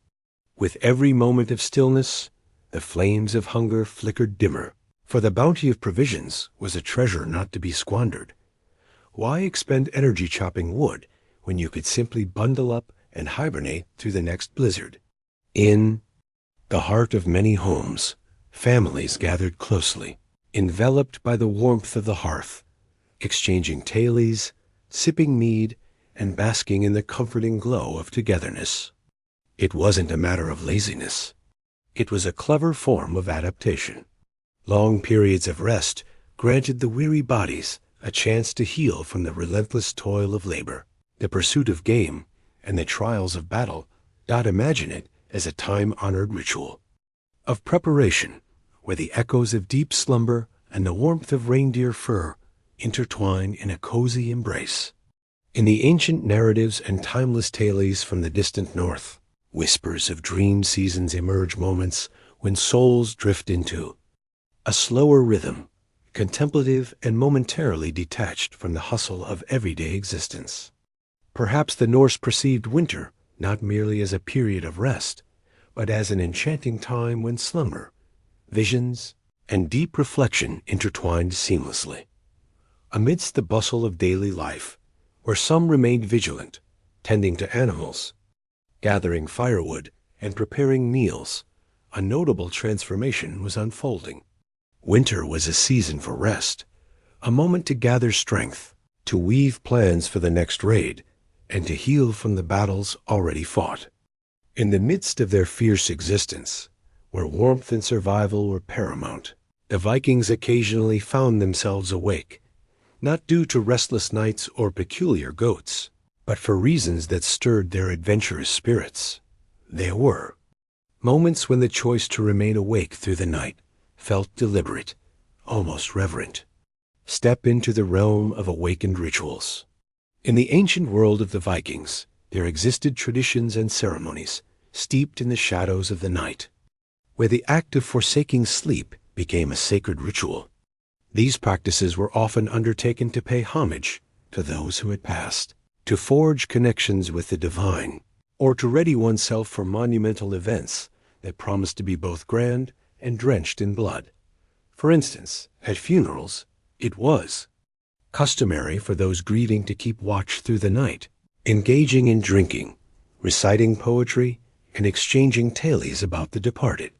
With every moment of stillness, the flames of hunger flickered dimmer, for the bounty of provisions was a treasure not to be squandered. Why expend energy chopping wood when you could simply bundle up and hibernate through the next blizzard? In the heart of many homes, families gathered closely, enveloped by the warmth of the hearth, exchanging tales, sipping mead, and basking in the comforting glow of togetherness. It wasn't a matter of laziness. It was a clever form of adaptation. Long periods of rest granted the weary bodies a chance to heal from the relentless toil of labor, the pursuit of game, and the trials of battle. Imagine it as a time-honored ritual of preparation, where the echoes of deep slumber and the warmth of reindeer fur intertwine in a cozy embrace. In the ancient narratives and timeless tales from the distant north, whispers of dream seasons emerge, moments when souls drift into a slower rhythm, contemplative and momentarily detached from the hustle of everyday existence. Perhaps the Norse perceived winter not merely as a period of rest, but as an enchanting time when slumber, visions, and deep reflection intertwined seamlessly. Amidst the bustle of daily life, where some remained vigilant, tending to animals, gathering firewood, and preparing meals, a notable transformation was unfolding. Winter was a season for rest, a moment to gather strength, to weave plans for the next raid, and to heal from the battles already fought. In the midst of their fierce existence, where warmth and survival were paramount, the Vikings occasionally found themselves awake, not due to restless nights or peculiar goats, but for reasons that stirred their adventurous spirits. There were Moments when the choice to remain awake through the night felt deliberate, almost reverent. Step into the realm of awakened rituals. In the ancient world of the Vikings, there existed traditions and ceremonies steeped in the shadows of the night, where the act of forsaking sleep became a sacred ritual. These practices were often undertaken to pay homage to those who had passed, to forge connections with the divine, or to ready oneself for monumental events that promised to be both grand and drenched in blood. For instance, at funerals, it was customary for those grieving to keep watch through the night, engaging in drinking, reciting poetry, and exchanging tales about the departed.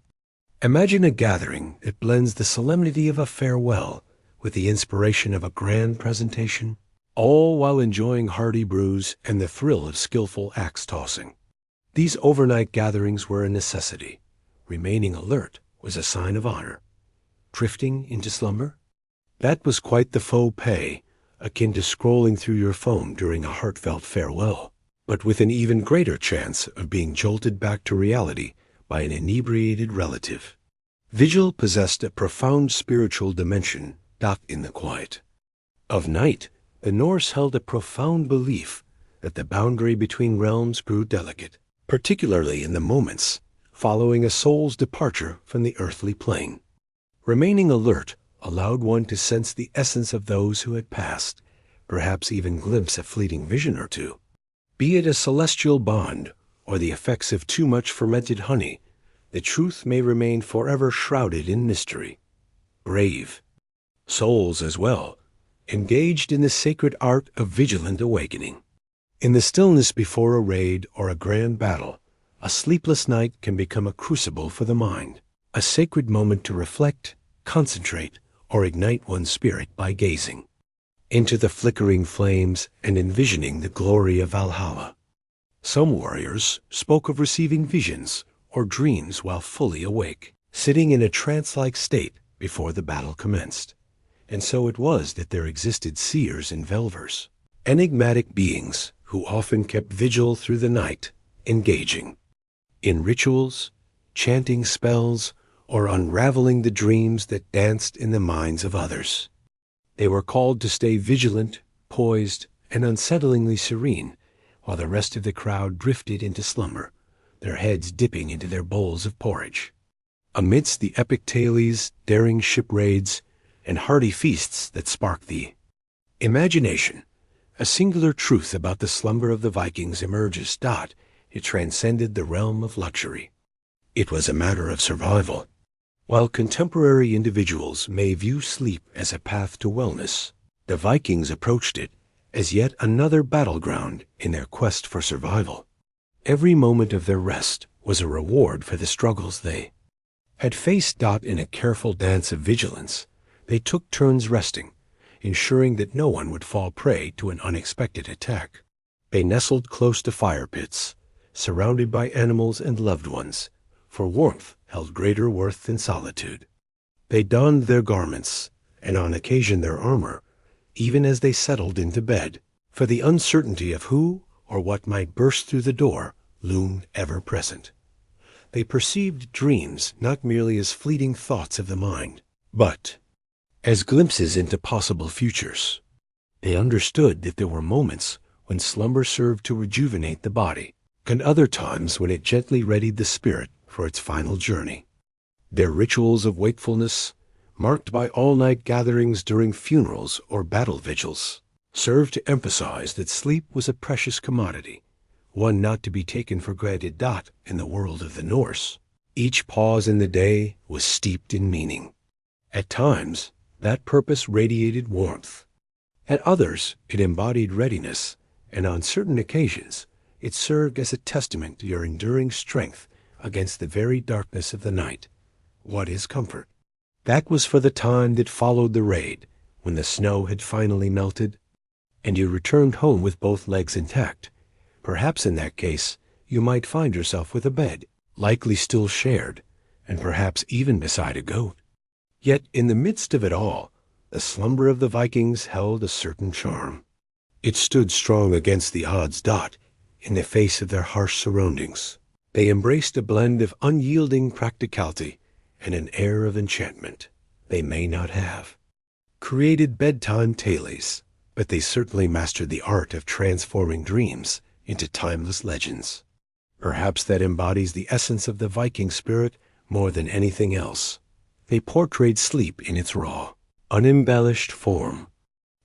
Imagine a gathering that blends the solemnity of a farewell with the inspiration of a grand presentation, all while enjoying hearty brews and the thrill of skillful axe tossing. These overnight gatherings were a necessity. Remaining alert was a sign of honor. Drifting into slumber? That was quite the faux pas, akin to scrolling through your phone during a heartfelt farewell, but with an even greater chance of being jolted back to reality by an inebriated relative. Vigil possessed a profound spiritual dimension docked in the quiet. Of night, the Norse held a profound belief that the boundary between realms grew delicate, particularly in the moments following a soul's departure from the earthly plane. Remaining alert allowed one to sense the essence of those who had passed, perhaps even glimpse a fleeting vision or two. Be it a celestial bond or the effects of too much fermented honey, the truth may remain forever shrouded in mystery. Brave souls as well, engaged in the sacred art of vigilant awakening. In the stillness before a raid or a grand battle, a sleepless night can become a crucible for the mind, a sacred moment to reflect, concentrate, or ignite one's spirit by gazing into the flickering flames and envisioning the glory of Valhalla. Some warriors spoke of receiving visions or dreams while fully awake, sitting in a trance-like state before the battle commenced. And so it was that there existed seers and velvers, enigmatic beings who often kept vigil through the night, engaging in rituals, chanting spells, or unraveling the dreams that danced in the minds of others. They were called to stay vigilant, poised, and unsettlingly serene, while the rest of the crowd drifted into slumber, their heads dipping into their bowls of porridge. Amidst the epic tales, daring ship raids, and hearty feasts that sparked the imagination, a singular truth about the slumber of the Vikings emerges. It transcended the realm of luxury. It was a matter of survival. While contemporary individuals may view sleep as a path to wellness, the Vikings approached it as yet another battleground in their quest for survival. Every moment of their rest was a reward for the struggles they had faced. In a careful dance of vigilance, they took turns resting, ensuring that no one would fall prey to an unexpected attack. They nestled close to fire pits, surrounded by animals and loved ones, for warmth held greater worth than solitude. They donned their garments, and on occasion their armor, even as they settled into bed, for the uncertainty of who or what might burst through the door loomed ever present. They perceived dreams not merely as fleeting thoughts of the mind, but as glimpses into possible futures. They understood that there were moments when slumber served to rejuvenate the body, and other times when it gently readied the spirit for its final journey. Their rituals of wakefulness, marked by all-night gatherings during funerals or battle vigils, served to emphasize that sleep was a precious commodity, one not to be taken for granted. In the world of the Norse, each pause in the day was steeped in meaning. At times, that purpose radiated warmth. At others, it embodied readiness, and on certain occasions, it served as a testament to your enduring strength against the very darkness of the night. What is comfort? That was for the time that followed the raid, when the snow had finally melted, and you returned home with both legs intact. Perhaps in that case, you might find yourself with a bed, likely still shared, and perhaps even beside a goat. Yet in the midst of it all, the slumber of the Vikings held a certain charm. It stood strong against the odds. In the face of their harsh surroundings. They embraced a blend of unyielding practicality and an air of enchantment they may not have. Created bedtime tales, but they certainly mastered the art of transforming dreams into timeless legends. Perhaps that embodies the essence of the Viking spirit more than anything else. They portrayed sleep in its raw, unembellished form.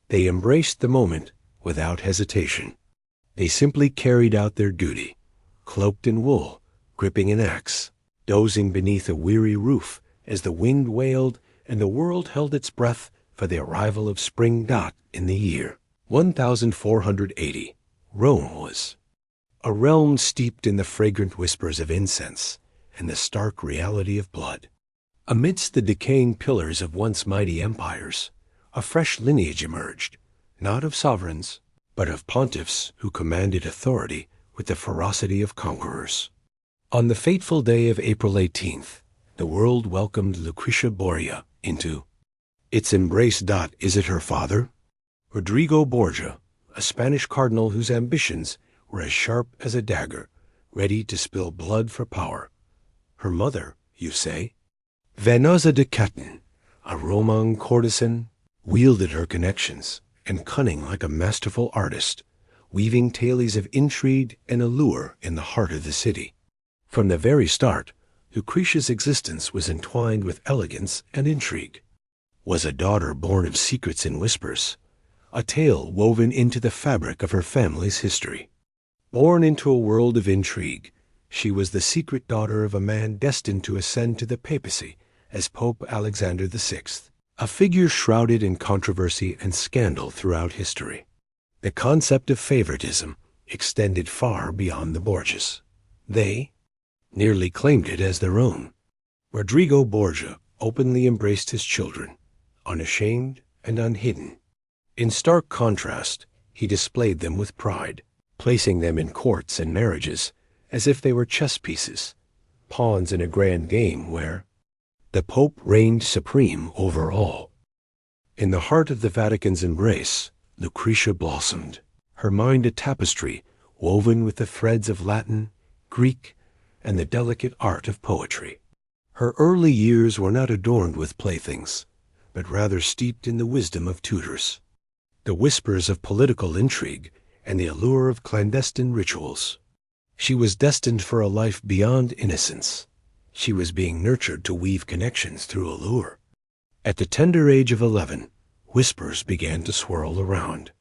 They embraced the moment without hesitation. They simply carried out their duty, cloaked in wool, gripping an axe, dozing beneath a weary roof as the wind wailed and the world held its breath for the arrival of spring. In the year 1480, Rome was a realm steeped in the fragrant whispers of incense and the stark reality of blood. Amidst the decaying pillars of once mighty empires, a fresh lineage emerged, not of sovereigns, but of pontiffs who commanded authority with the ferocity of conquerors. On the fateful day of April 18th, the world welcomed Lucretia Borgia into its embrace. Is it her father? Rodrigo Borgia, a Spanish cardinal whose ambitions were as sharp as a dagger, ready to spill blood for power. Her mother, you say? Vanosa de Caton, a Roman courtesan, wielded her connections and cunning like a masterful artist, weaving tales of intrigue and allure in the heart of the city. From the very start, Lucretia's existence was entwined with elegance and intrigue. Was a daughter born of secrets and whispers, a tale woven into the fabric of her family's history. Born into a world of intrigue, she was the secret daughter of a man destined to ascend to the papacy as Pope Alexander VI, a figure shrouded in controversy and scandal throughout history. The concept of favoritism extended far beyond the Borgias. They nearly claimed it as their own. Rodrigo Borgia openly embraced his children, unashamed and unhidden. In stark contrast, he displayed them with pride, placing them in courts and marriages as if they were chess pieces, pawns in a grand game where the Pope reigned supreme over all. In the heart of the Vatican's embrace, Lucretia blossomed, her mind a tapestry woven with the threads of Latin, Greek, and the delicate art of poetry. Her early years were not adorned with playthings, but rather steeped in the wisdom of tutors, the whispers of political intrigue, and the allure of clandestine rituals. She was destined for a life beyond innocence. She was being nurtured to weave connections through allure. At the tender age of 11, whispers began to swirl around.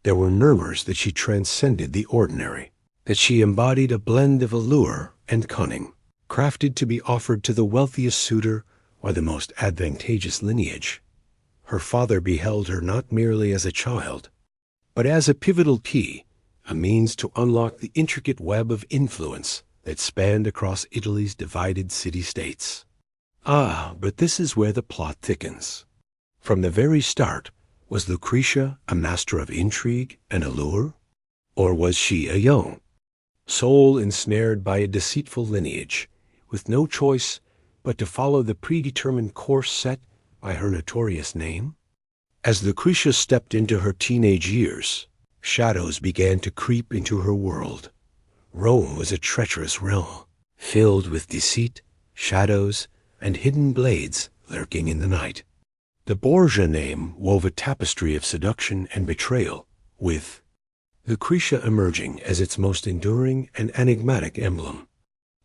There were murmurs that she transcended the ordinary, that she embodied a blend of allure and cunning, crafted to be offered to the wealthiest suitor or the most advantageous lineage. Her father beheld her not merely as a child, but as a pivotal key, a means to unlock the intricate web of influence that spanned across Italy's divided city-states. But this is where the plot thickens. From the very start, was Lucretia a master of intrigue and allure? Or was she a young soul ensnared by a deceitful lineage, with no choice but to follow the predetermined course set by her notorious name? As Lucretia stepped into her teenage years, shadows began to creep into her world. Rome was a treacherous realm, filled with deceit, shadows, and hidden blades lurking in the night. The Borgia name wove a tapestry of seduction and betrayal, with Lucretia emerging as its most enduring and enigmatic emblem.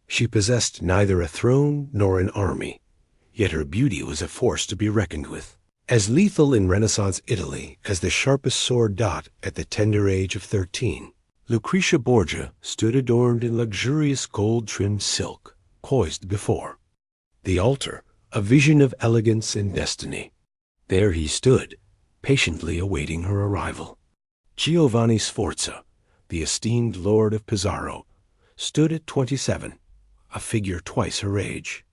She possessed neither a throne nor an army, yet her beauty was a force to be reckoned with. As lethal in Renaissance Italy as the sharpest sword. At the tender age of 13, Lucretia Borgia stood adorned in luxurious gold-trimmed silk, poised before the altar, a vision of elegance and destiny. There he stood, patiently awaiting her arrival. Giovanni Sforza, the esteemed lord of Pizarro, stood at 27, a figure twice her age.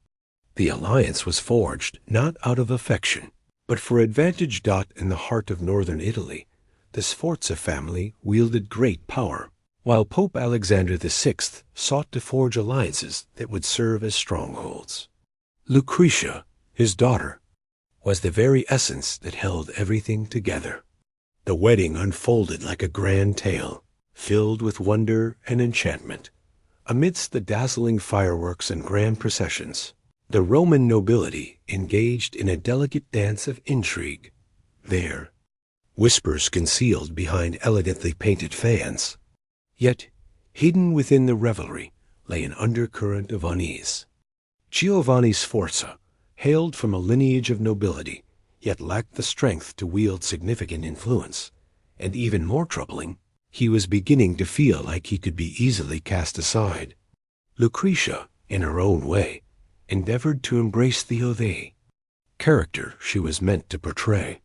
The alliance was forged not out of affection, but for advantage. In the heart of northern Italy, the Sforza family wielded great power, while Pope Alexander VI sought to forge alliances that would serve as strongholds. Lucretia, his daughter, was the very essence that held everything together. The wedding unfolded like a grand tale, filled with wonder and enchantment, Amidst the dazzling fireworks and grand processions, the Roman nobility engaged in a delicate dance of intrigue. There, whispers concealed behind elegantly painted fans. Yet, hidden within the revelry lay an undercurrent of unease. Giovanni Sforza hailed from a lineage of nobility, yet lacked the strength to wield significant influence. And even more troubling, he was beginning to feel like he could be easily cast aside. Lucretia, in her own way, endeavored to embrace the Ode, character she was meant to portray.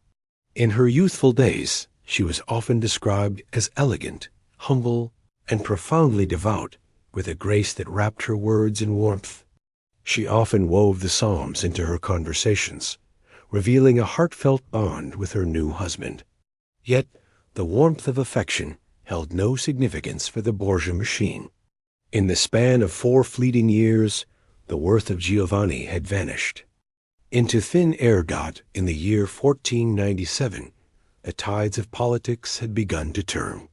In her youthful days, she was often described as elegant, humble, and profoundly devout, with a grace that wrapped her words in warmth. She often wove the Psalms into her conversations, revealing a heartfelt bond with her new husband. Yet, the warmth of affection held no significance for the Borgia machine. In the span of 4 fleeting years, the worth of Giovanni had vanished. Into thin air dot in the year 1497, the tides of politics had begun to turn.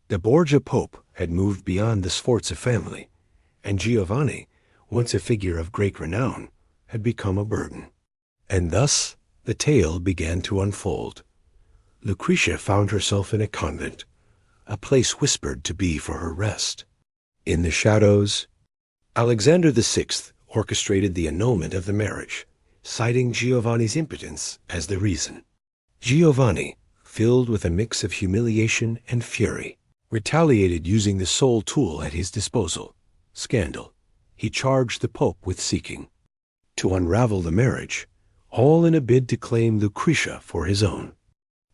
The Borgia Pope had moved beyond the Sforza family, and Giovanni, once a figure of great renown, had become a burden. And thus the tale began to unfold. Lucretia found herself in a convent, a place whispered to be for her rest. In the shadows, Alexander VI orchestrated the annulment of the marriage, citing Giovanni's impotence as the reason. Giovanni, filled with a mix of humiliation and fury, retaliated using the sole tool at his disposal, scandal. He charged the Pope with seeking to unravel the marriage, all in a bid to claim Lucretia for his own.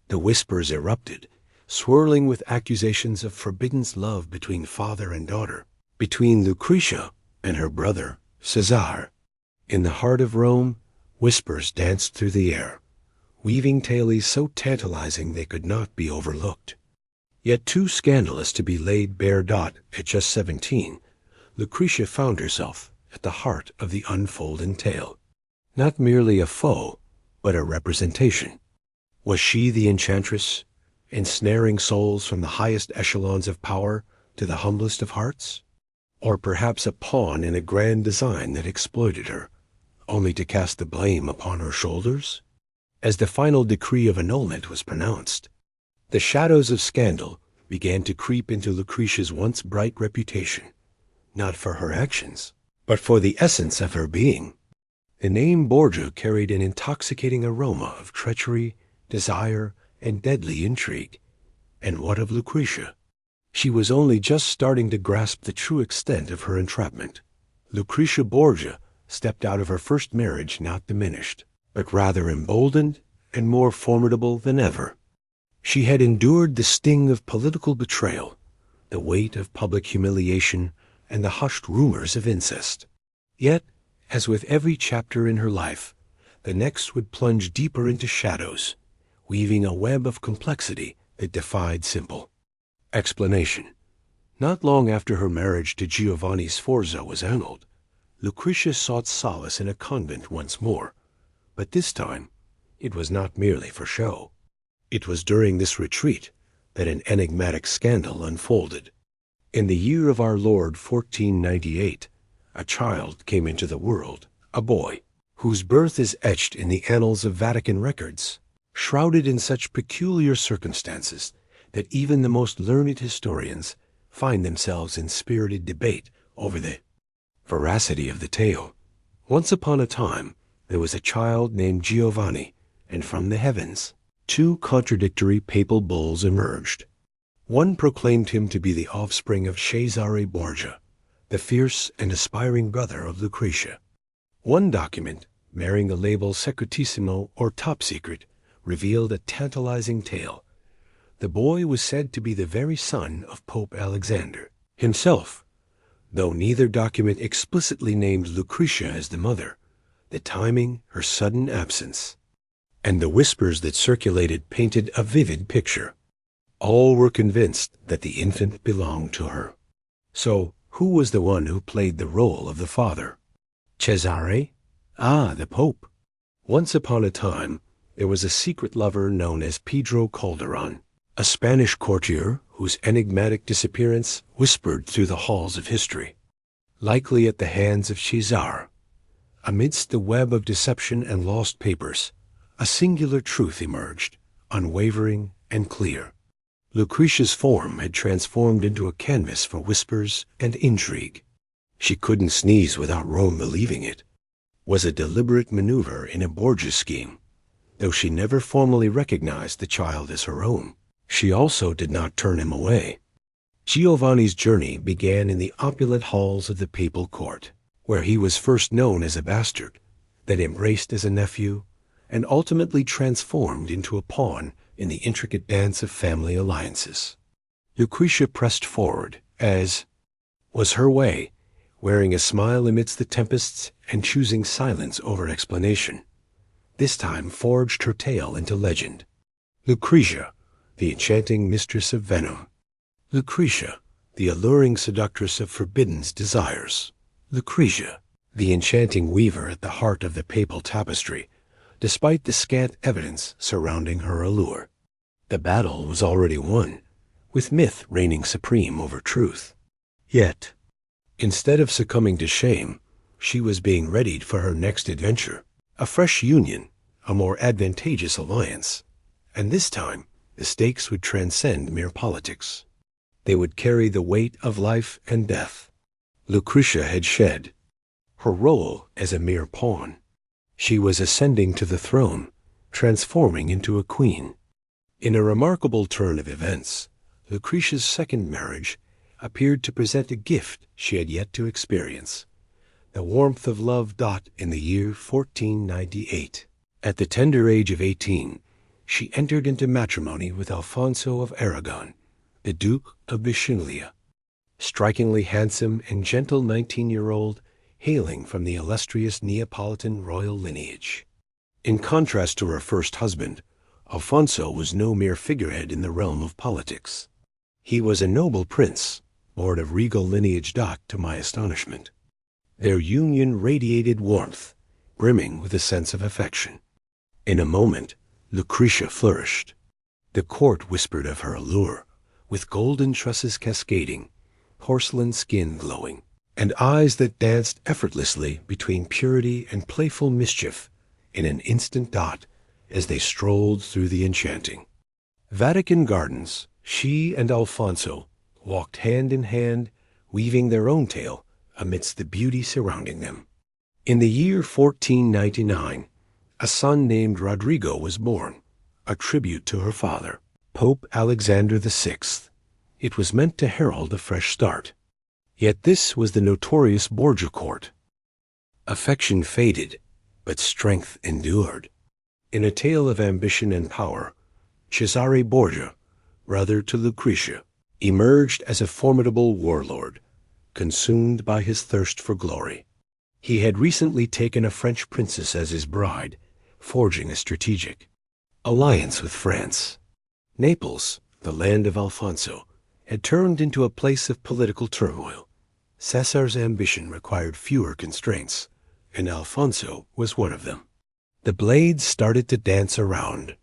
The whispers erupted, swirling with accusations of forbidden love between father and daughter, between Lucretia and her brother, Cesare. In the heart of Rome, whispers danced through the air, weaving tales so tantalizing they could not be overlooked. Yet too scandalous to be laid bare at just 17, Lucretia found herself at the heart of the unfolding tale. Not merely a foe, but a representation. Was she the enchantress, ensnaring souls from the highest echelons of power to the humblest of hearts? Or perhaps a pawn in a grand design that exploited her, only to cast the blame upon her shoulders? As the final decree of annulment was pronounced, the shadows of scandal began to creep into Lucretia's once bright reputation, not for her actions, but for the essence of her being. The name Borgia carried an intoxicating aroma of treachery, desire, and deadly intrigue. And what of Lucretia? She was only just starting to grasp the true extent of her entrapment. Lucretia Borgia stepped out of her first marriage not diminished, but rather emboldened and more formidable than ever. She had endured the sting of political betrayal, the weight of public humiliation, and the hushed rumors of incest. Yet, as with every chapter in her life, the next would plunge deeper into shadows, weaving a web of complexity that defied simple explanation. Not long after her marriage to Giovanni Sforza was annulled, Lucretia sought solace in a convent once more, but this time it was not merely for show. It was during this retreat that an enigmatic scandal unfolded. In the year of our Lord 1498, a child came into the world, a boy, whose birth is etched in the annals of Vatican records, shrouded in such peculiar circumstances that even the most learned historians find themselves in spirited debate over the veracity of the tale. Once upon a time, there was a child named Giovanni, and from the heavens, 2 contradictory papal bulls emerged. One proclaimed him to be the offspring of Cesare Borgia, the fierce and aspiring brother of Lucretia. One document, bearing the label Secretissimo or Top Secret, revealed a tantalizing tale. The boy was said to be the very son of Pope Alexander himself, though neither document explicitly named Lucretia as the mother. The timing, her sudden absence, and the whispers that circulated painted a vivid picture. All were convinced that the infant belonged to her. So, who was the one who played the role of the father? Cesare? Ah, the Pope. Once upon a time, there was a secret lover known as Pedro Calderon, a Spanish courtier whose enigmatic disappearance whispered through the halls of history. likely at the hands of Cesare. Amidst the web of deception and lost papers, a singular truth emerged, unwavering and clear. Lucretia's form had transformed into a canvas for whispers and intrigue. She couldn't sneeze without Rome believing it. Was a deliberate maneuver in a Borgia scheme. Though she never formally recognized the child as her own, she also did not turn him away. Giovanni's journey began in the opulent halls of the papal court, where he was first known as a bastard, then embraced as a nephew, and ultimately transformed into a pawn in the intricate dance of family alliances. Lucretia pressed forward, as was her way, wearing a smile amidst the tempests and choosing silence over explanation. This time forged her tale into legend. Lucretia, the enchanting mistress of venom. Lucretia, the alluring seductress of forbidden desires. Lucretia, the enchanting weaver at the heart of the papal tapestry, despite the scant evidence surrounding her allure. The battle was already won, with myth reigning supreme over truth. Yet, instead of succumbing to shame, she was being readied for her next adventure, a fresh union, a more advantageous alliance, and this time the stakes would transcend mere politics. They would carry the weight of life and death. Lucretia had shed her role as a mere pawn. She was ascending to the throne, transforming into a queen. In a remarkable turn of events, Lucretia's second marriage appeared to present a gift she had yet to experience. The warmth of love. In the year 1498. At the tender age of 18, she entered into matrimony with Alfonso of Aragon, the Duke of Bisceglie, strikingly handsome and gentle 19-year-old, hailing from the illustrious Neapolitan royal lineage. In contrast to her first husband, Alfonso was no mere figurehead in the realm of politics. He was a noble prince, born of regal lineage. To my astonishment, their union radiated warmth, brimming with a sense of affection. In a moment, Lucretia flourished. The court whispered of her allure, with golden tresses cascading, porcelain skin glowing, and eyes that danced effortlessly between purity and playful mischief in an instant. As they strolled through the enchanting Vatican gardens, she and Alfonso walked hand in hand, weaving their own tale amidst the beauty surrounding them. In the year 1499, a son named Rodrigo was born, a tribute to her father, Pope Alexander VI. It was meant to herald a fresh start. Yet this was the notorious Borgia court. Affection faded, but strength endured. In a tale of ambition and power, Cesare Borgia, brother to Lucretia, emerged as a formidable warlord, consumed by his thirst for glory. He had recently taken a French princess as his bride, forging a strategic alliance with France. Naples, the land of Alfonso, had turned into a place of political turmoil. Caesar's ambition required fewer constraints, and Alfonso was one of them. The blades started to dance around.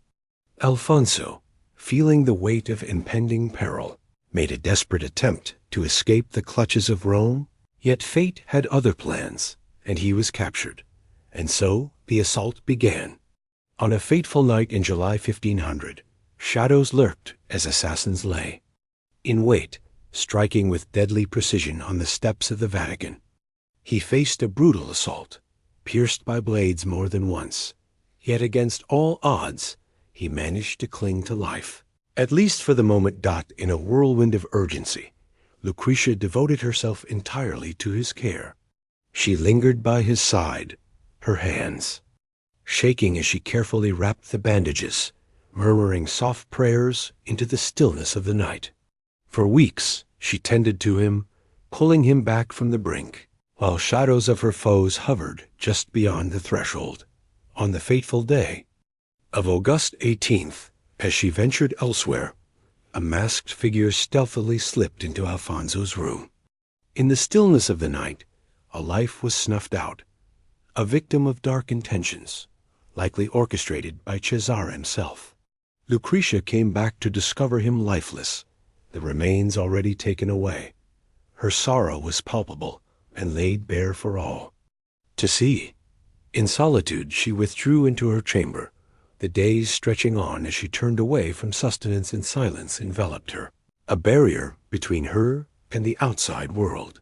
Alfonso, feeling the weight of impending peril, made a desperate attempt to escape the clutches of Rome, yet fate had other plans, and he was captured, and so the assault began. On a fateful night in July 1500, shadows lurked as assassins lay in wait, striking with deadly precision on the steps of the Vatican. He faced a brutal assault, pierced by blades more than once, yet against all odds, he managed to cling to life. At least for the moment. In a whirlwind of urgency, Lucretia devoted herself entirely to his care. She lingered by his side, her hands shaking as she carefully wrapped the bandages, murmuring soft prayers into the stillness of the night. For weeks she tended to him, pulling him back from the brink, while shadows of her foes hovered just beyond the threshold. On the fateful day of August 18th, as she ventured elsewhere, a masked figure stealthily slipped into Alfonso's room. In the stillness of the night, a life was snuffed out, a victim of dark intentions, likely orchestrated by Cesare himself. Lucretia came back to discover him lifeless, the remains already taken away. Her sorrow was palpable, and laid bare for all to see. In solitude she withdrew into her chamber. The days stretching on as she turned away from sustenance and silence enveloped her, a barrier between her and the outside world.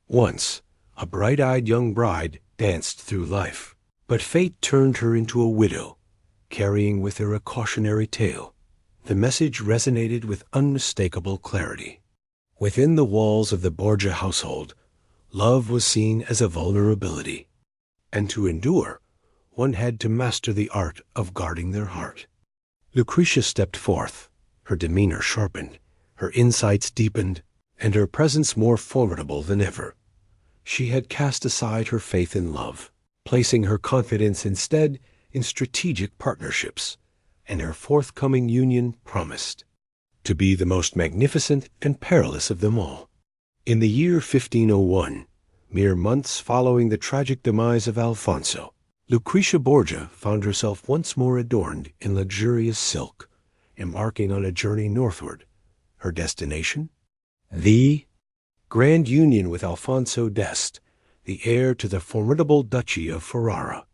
Once, a bright-eyed young bride danced through life, but fate turned her into a widow, carrying with her a cautionary tale. The message resonated with unmistakable clarity. Within the walls of the Borgia household, love was seen as a vulnerability, and to endure, one had to master the art of guarding their heart. Lucretia stepped forth, her demeanor sharpened, her insights deepened, and her presence more formidable than ever. She had cast aside her faith in love, placing her confidence instead in strategic partnerships, and her forthcoming union promised to be the most magnificent and perilous of them all. In the year 1501, mere months following the tragic demise of Alfonso, Lucretia Borgia found herself once more adorned in luxurious silk, embarking on a journey northward. Her destination? The grand union with Alfonso d'Este, the heir to the formidable Duchy of Ferrara.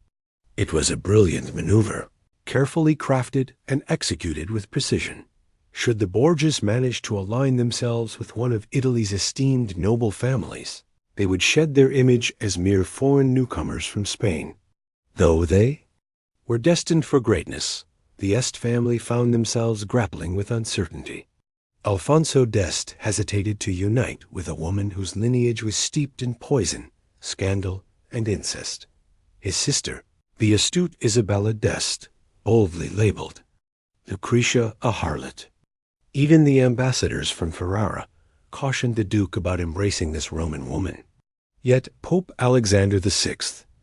It was a brilliant maneuver, carefully crafted and executed with precision. Should the Borgias manage to align themselves with one of Italy's esteemed noble families, they would shed their image as mere foreign newcomers from Spain. Though they were destined for greatness, the Este family found themselves grappling with uncertainty. Alfonso d'Este hesitated to unite with a woman whose lineage was steeped in poison, scandal, and incest. His sister, the astute Isabella d'Este, boldly labeled Lucretia a harlot. Even the ambassadors from Ferrara cautioned the Duke about embracing this Roman woman. Yet Pope Alexander VI,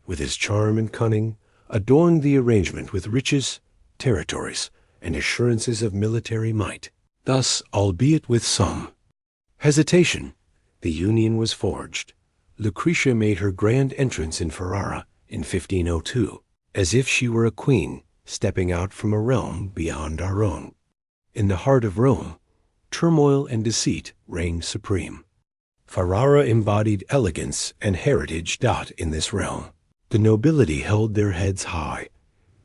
with his charm and cunning, adorned the arrangement with riches, territories, and assurances of military might. Thus, albeit with some hesitation, the union was forged. Lucretia made her grand entrance in Ferrara in 1502, as if she were a queen stepping out from a realm beyond our own. In the heart of Rome, turmoil and deceit reigned supreme. Ferrara embodied elegance and heritage. In this realm, the nobility held their heads high,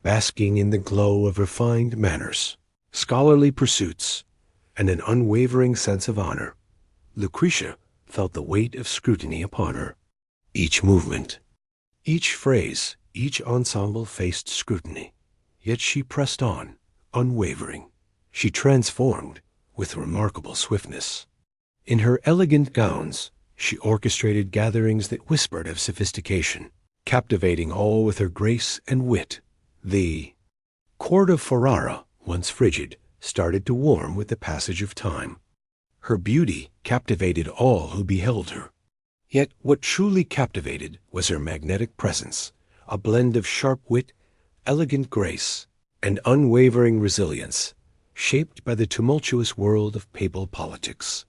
basking in the glow of refined manners, scholarly pursuits, and an unwavering sense of honor. Lucretia felt the weight of scrutiny upon her. Each movement, each phrase, each ensemble faced scrutiny. Yet she pressed on, unwavering. She transformed with remarkable swiftness. In her elegant gowns, she orchestrated gatherings that whispered of sophistication, captivating all with her grace and wit. The court of Ferrara, once frigid, started to warm with the passage of time. Her beauty captivated all who beheld her. Yet what truly captivated was her magnetic presence, a blend of sharp wit, elegant grace, and unwavering resilience, shaped by the tumultuous world of papal politics.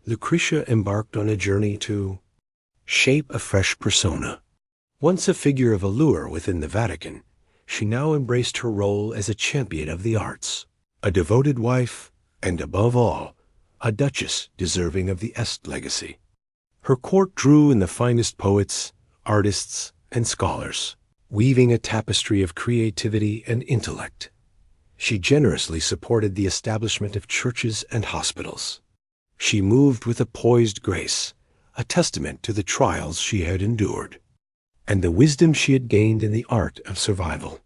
Lucretia embarked on a journey to shape a fresh persona. Once a figure of allure within the Vatican, she now embraced her role as a champion of the arts, a devoted wife, and above all, a duchess deserving of the Este legacy. Her court drew in the finest poets, artists, and scholars, weaving a tapestry of creativity and intellect. She generously supported the establishment of churches and hospitals. She moved with a poised grace, a testament to the trials she had endured, and the wisdom she had gained in the art of survival.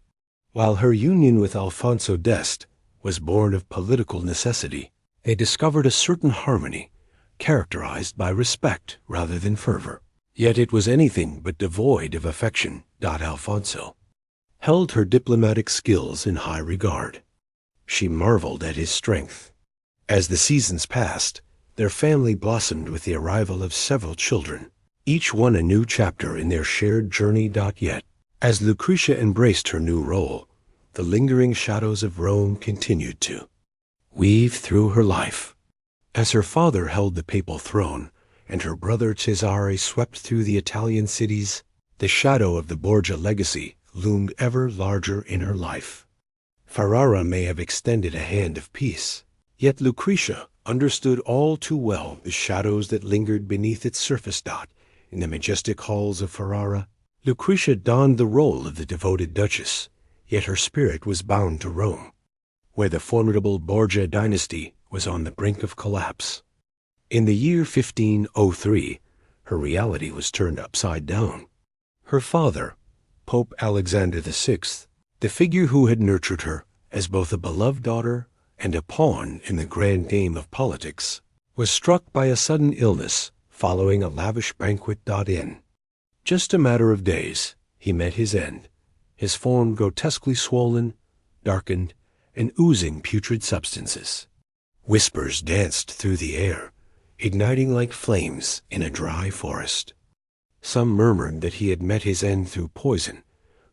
While her union with Alfonso d'Este was born of political necessity, they discovered a certain harmony, characterized by respect rather than fervor. Yet it was anything but devoid of affection. Alfonso held her diplomatic skills in high regard. She marveled at his strength. As the seasons passed, their family blossomed with the arrival of several children, each one a new chapter in their shared journey. Yet, as Lucretia embraced her new role, the lingering shadows of Rome continued to weave through her life. As her father held the papal throne, and her brother Cesare swept through the Italian cities, the shadow of the Borgia legacy loomed ever larger in her life. Ferrara may have extended a hand of peace, yet Lucretia understood all too well the shadows that lingered beneath its surface. in the majestic halls of Ferrara, Lucretia donned the role of the devoted duchess, yet her spirit was bound to Rome, where the formidable Borgia dynasty was on the brink of collapse. In the year 1503, her reality was turned upside down. Her father, Pope Alexander VI, the figure who had nurtured her as both a beloved daughter and a pawn in the grand game of politics, was struck by a sudden illness following a lavish banquet. In just a matter of days, he met his end, his form grotesquely swollen, darkened, and oozing putrid substances. Whispers danced through the air, igniting like flames in a dry forest. Some murmured that he had met his end through poison,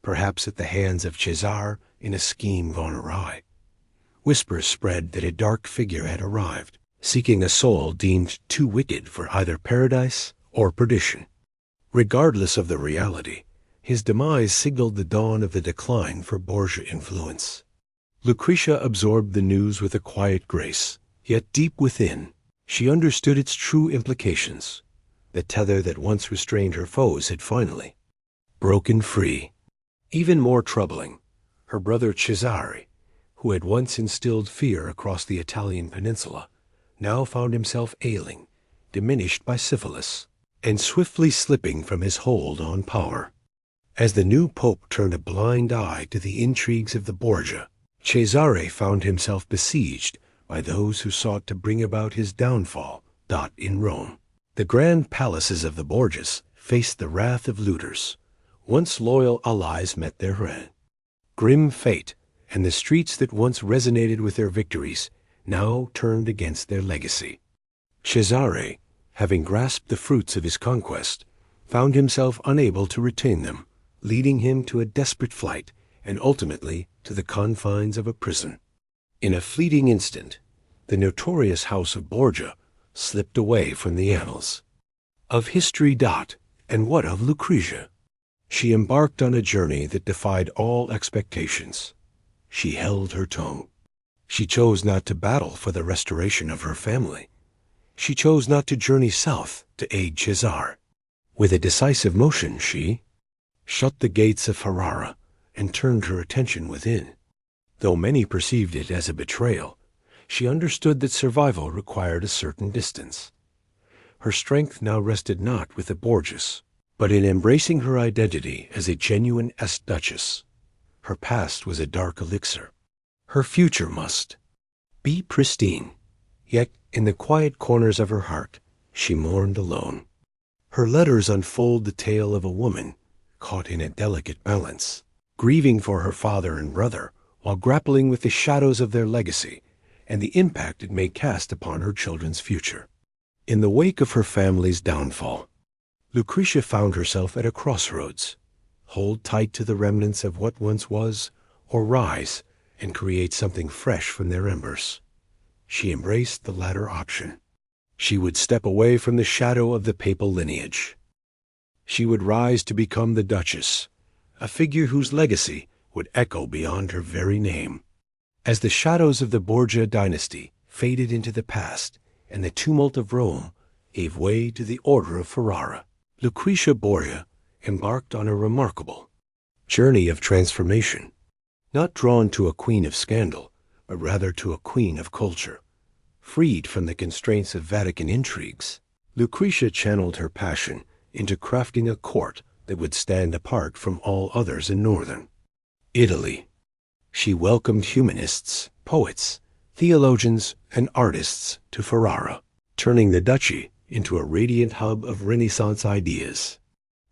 perhaps at the hands of Cesare in a scheme gone awry. Whispers spread that a dark figure had arrived, seeking a soul deemed too wicked for either paradise or perdition. Regardless of the reality, his demise signaled the dawn of the decline for Borgia influence. Lucretia absorbed the news with a quiet grace, yet deep within, she understood its true implications. The tether that once restrained her foes had finally broken free. Even more troubling, her brother Cesare, who had once instilled fear across the Italian peninsula, now found himself ailing, diminished by syphilis, and swiftly slipping from his hold on power. As the new pope turned a blind eye to the intrigues of the Borgia, Cesare found himself besieged by those who sought to bring about his downfall. In Rome, the grand palaces of the Borgias faced the wrath of looters. Once loyal allies met their end. Grim fate, and the streets that once resonated with their victories now turned against their legacy. Cesare, having grasped the fruits of his conquest, found himself unable to retain them, leading him to a desperate flight and ultimately to the confines of a prison. In a fleeting instant, the notorious house of Borgia slipped away from the annals of history. And what of Lucretia? She embarked on a journey that defied all expectations. She held her tongue. She chose not to battle for the restoration of her family. She chose not to journey south to aid Cesare. With a decisive motion, she shut the gates of Ferrara and turned her attention within. Though many perceived it as a betrayal, she understood that survival required a certain distance. Her strength now rested not with the Borgias, but in embracing her identity as a genuine duchess. Her past was a dark elixir. Her future must be pristine. Yet, in the quiet corners of her heart, she mourned alone. Her letters unfold the tale of a woman caught in a delicate balance, grieving for her father and brother while grappling with the shadows of their legacy and the impact it may cast upon her children's future. In the wake of her family's downfall, Lucretia found herself at a crossroads. Hold tight to the remnants of what once was, or rise and create something fresh from their embers. She embraced the latter option. She would step away from the shadow of the papal lineage. She would rise to become the Duchess, a figure whose legacy would echo beyond her very name. As the shadows of the Borgia dynasty faded into the past and the tumult of Rome gave way to the order of Ferrara, Lucretia Borgia embarked on a remarkable journey of transformation, not drawn to a queen of scandal, but rather to a queen of culture. Freed from the constraints of Vatican intrigues, Lucretia channeled her passion into crafting a court that would stand apart from all others in northern Italy. She welcomed humanists, poets, theologians, and artists to Ferrara, turning the duchy into a radiant hub of Renaissance ideas.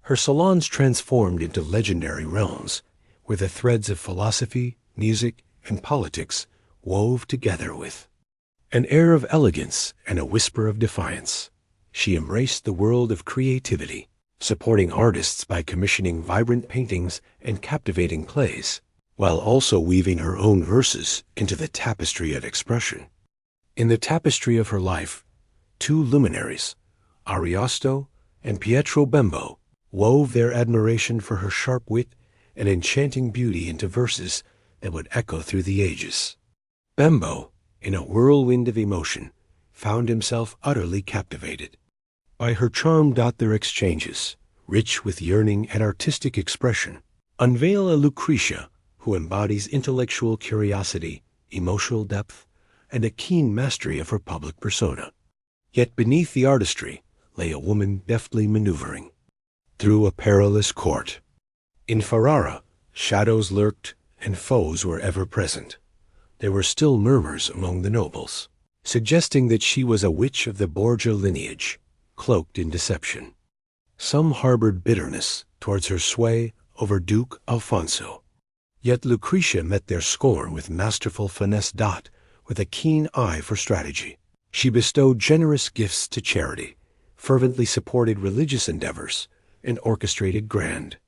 Her salons transformed into legendary realms where the threads of philosophy, music, and politics wove together with an air of elegance and a whisper of defiance. She embraced the world of creativity, supporting artists by commissioning vibrant paintings and captivating plays, while also weaving her own verses into the tapestry of expression. In the tapestry of her life, two luminaries, Ariosto and Pietro Bembo, wove their admiration for her sharp wit and enchanting beauty into verses that would echo through the ages. Bembo, in a whirlwind of emotion, found himself utterly captivated. By her charm, their exchanges, rich with yearning and artistic expression, unveil a Lucretia who embodies intellectual curiosity, emotional depth, and a keen mastery of her public persona. Yet beneath the artistry lay a woman deftly maneuvering through a perilous court. In Ferrara, shadows lurked and foes were ever present. There were still murmurs among the nobles, suggesting that she was a witch of the Borgia lineage, cloaked in deception. Some harbored bitterness towards her sway over Duke Alfonso. Yet Lucretia met their scorn with masterful finesse. With a keen eye for strategy, she bestowed generous gifts to charity, fervently supported religious endeavors, and orchestrated grand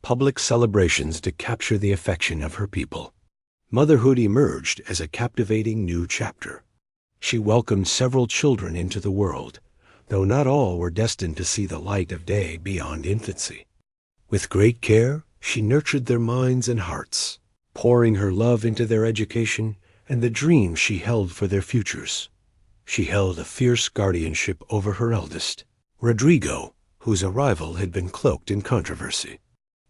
public celebrations to capture the affection of her people. Motherhood emerged as a captivating new chapter. She welcomed several children into the world, though not all were destined to see the light of day beyond infancy. With great care, she nurtured their minds and hearts, pouring her love into their education and the dreams she held for their futures. She held a fierce guardianship over her eldest, Rodrigo, whose arrival had been cloaked in controversy.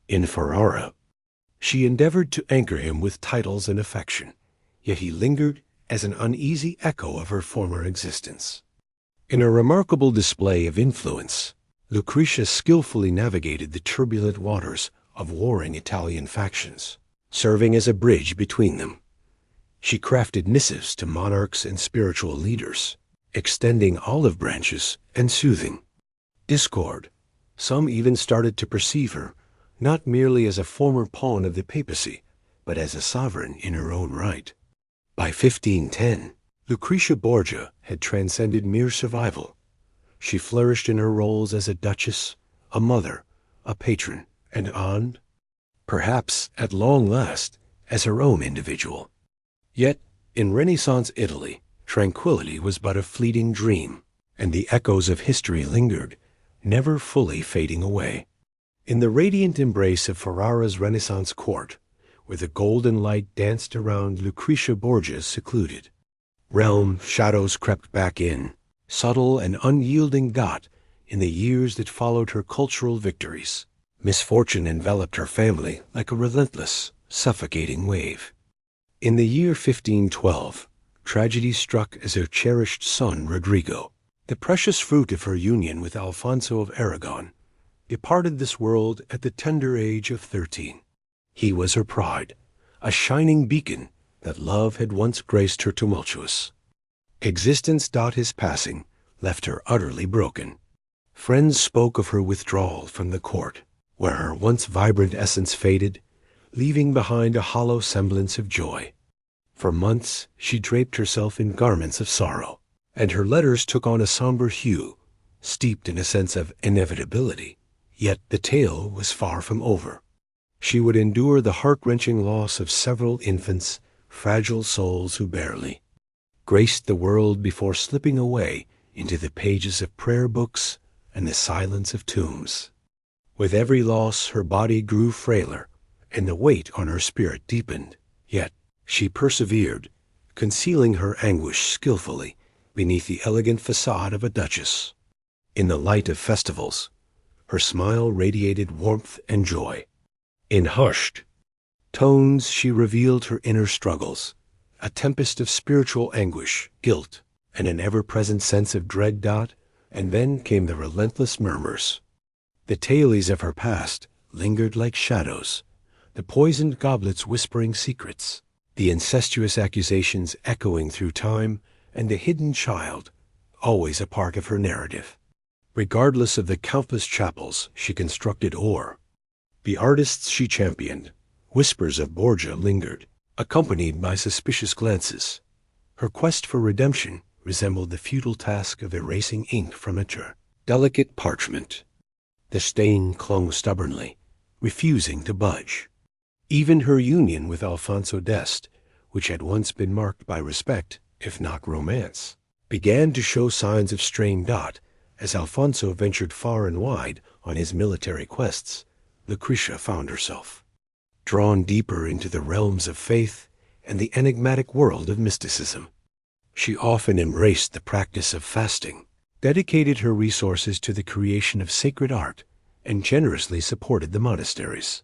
In Ferrara, she endeavored to anchor him with titles and affection, yet he lingered as an uneasy echo of her former existence. In a remarkable display of influence, Lucretia skillfully navigated the turbulent waters of warring Italian factions, serving as a bridge between them. She crafted missives to monarchs and spiritual leaders, extending olive branches and soothing discord. Some even started to perceive her not merely as a former pawn of the papacy, but as a sovereign in her own right. By 1510, Lucretia Borgia had transcended mere survival. She flourished in her roles as a duchess, a mother, a patron, and aunt, perhaps at long last as her own individual. Yet, in Renaissance Italy, tranquility was but a fleeting dream, and the echoes of history lingered, never fully fading away. In the radiant embrace of Ferrara's Renaissance court, where the golden light danced around Lucretia Borgia's secluded realm, shadows crept back in, subtle and unyielding. In the years that followed her cultural victories, misfortune enveloped her family like a relentless, suffocating wave. In the year 1512, tragedy struck as her cherished son Rodrigo, the precious fruit of her union with Alfonso of Aragon, departed this world at the tender age of 13. He was her pride, a shining beacon that love had once graced her tumultuous existence. His passing left her utterly broken. Friends spoke of her withdrawal from the court, where her once vibrant essence faded, leaving behind a hollow semblance of joy. For months she draped herself in garments of sorrow, and her letters took on a somber hue, steeped in a sense of inevitability. Yet the tale was far from over. She would endure the heart-wrenching loss of several infants, fragile souls who barely graced the world before slipping away into the pages of prayer books and the silence of tombs. With every loss her body grew frailer, and the weight on her spirit deepened. Yet she persevered, concealing her anguish skillfully beneath the elegant facade of a duchess. In the light of festivals, her smile radiated warmth and joy. In hushed tones she revealed her inner struggles, a tempest of spiritual anguish, guilt, and an ever-present sense of dread. And then came the relentless murmurs. The tales of her past lingered like shadows, the poisoned goblets whispering secrets, the incestuous accusations echoing through time, and the hidden child, always a part of her narrative. Regardless of the countless chapels she constructed or the artists she championed, whispers of Borgia lingered, accompanied by suspicious glances. Her quest for redemption resembled the futile task of erasing ink from a delicate parchment. The stain clung stubbornly, refusing to budge. Even her union with Alfonso d'Este, which had once been marked by respect, if not romance, began to show signs of strain. As Alfonso ventured far and wide on his military quests, Lucretia found herself drawn deeper into the realms of faith and the enigmatic world of mysticism. She often embraced the practice of fasting, dedicated her resources to the creation of sacred art, and generously supported the monasteries.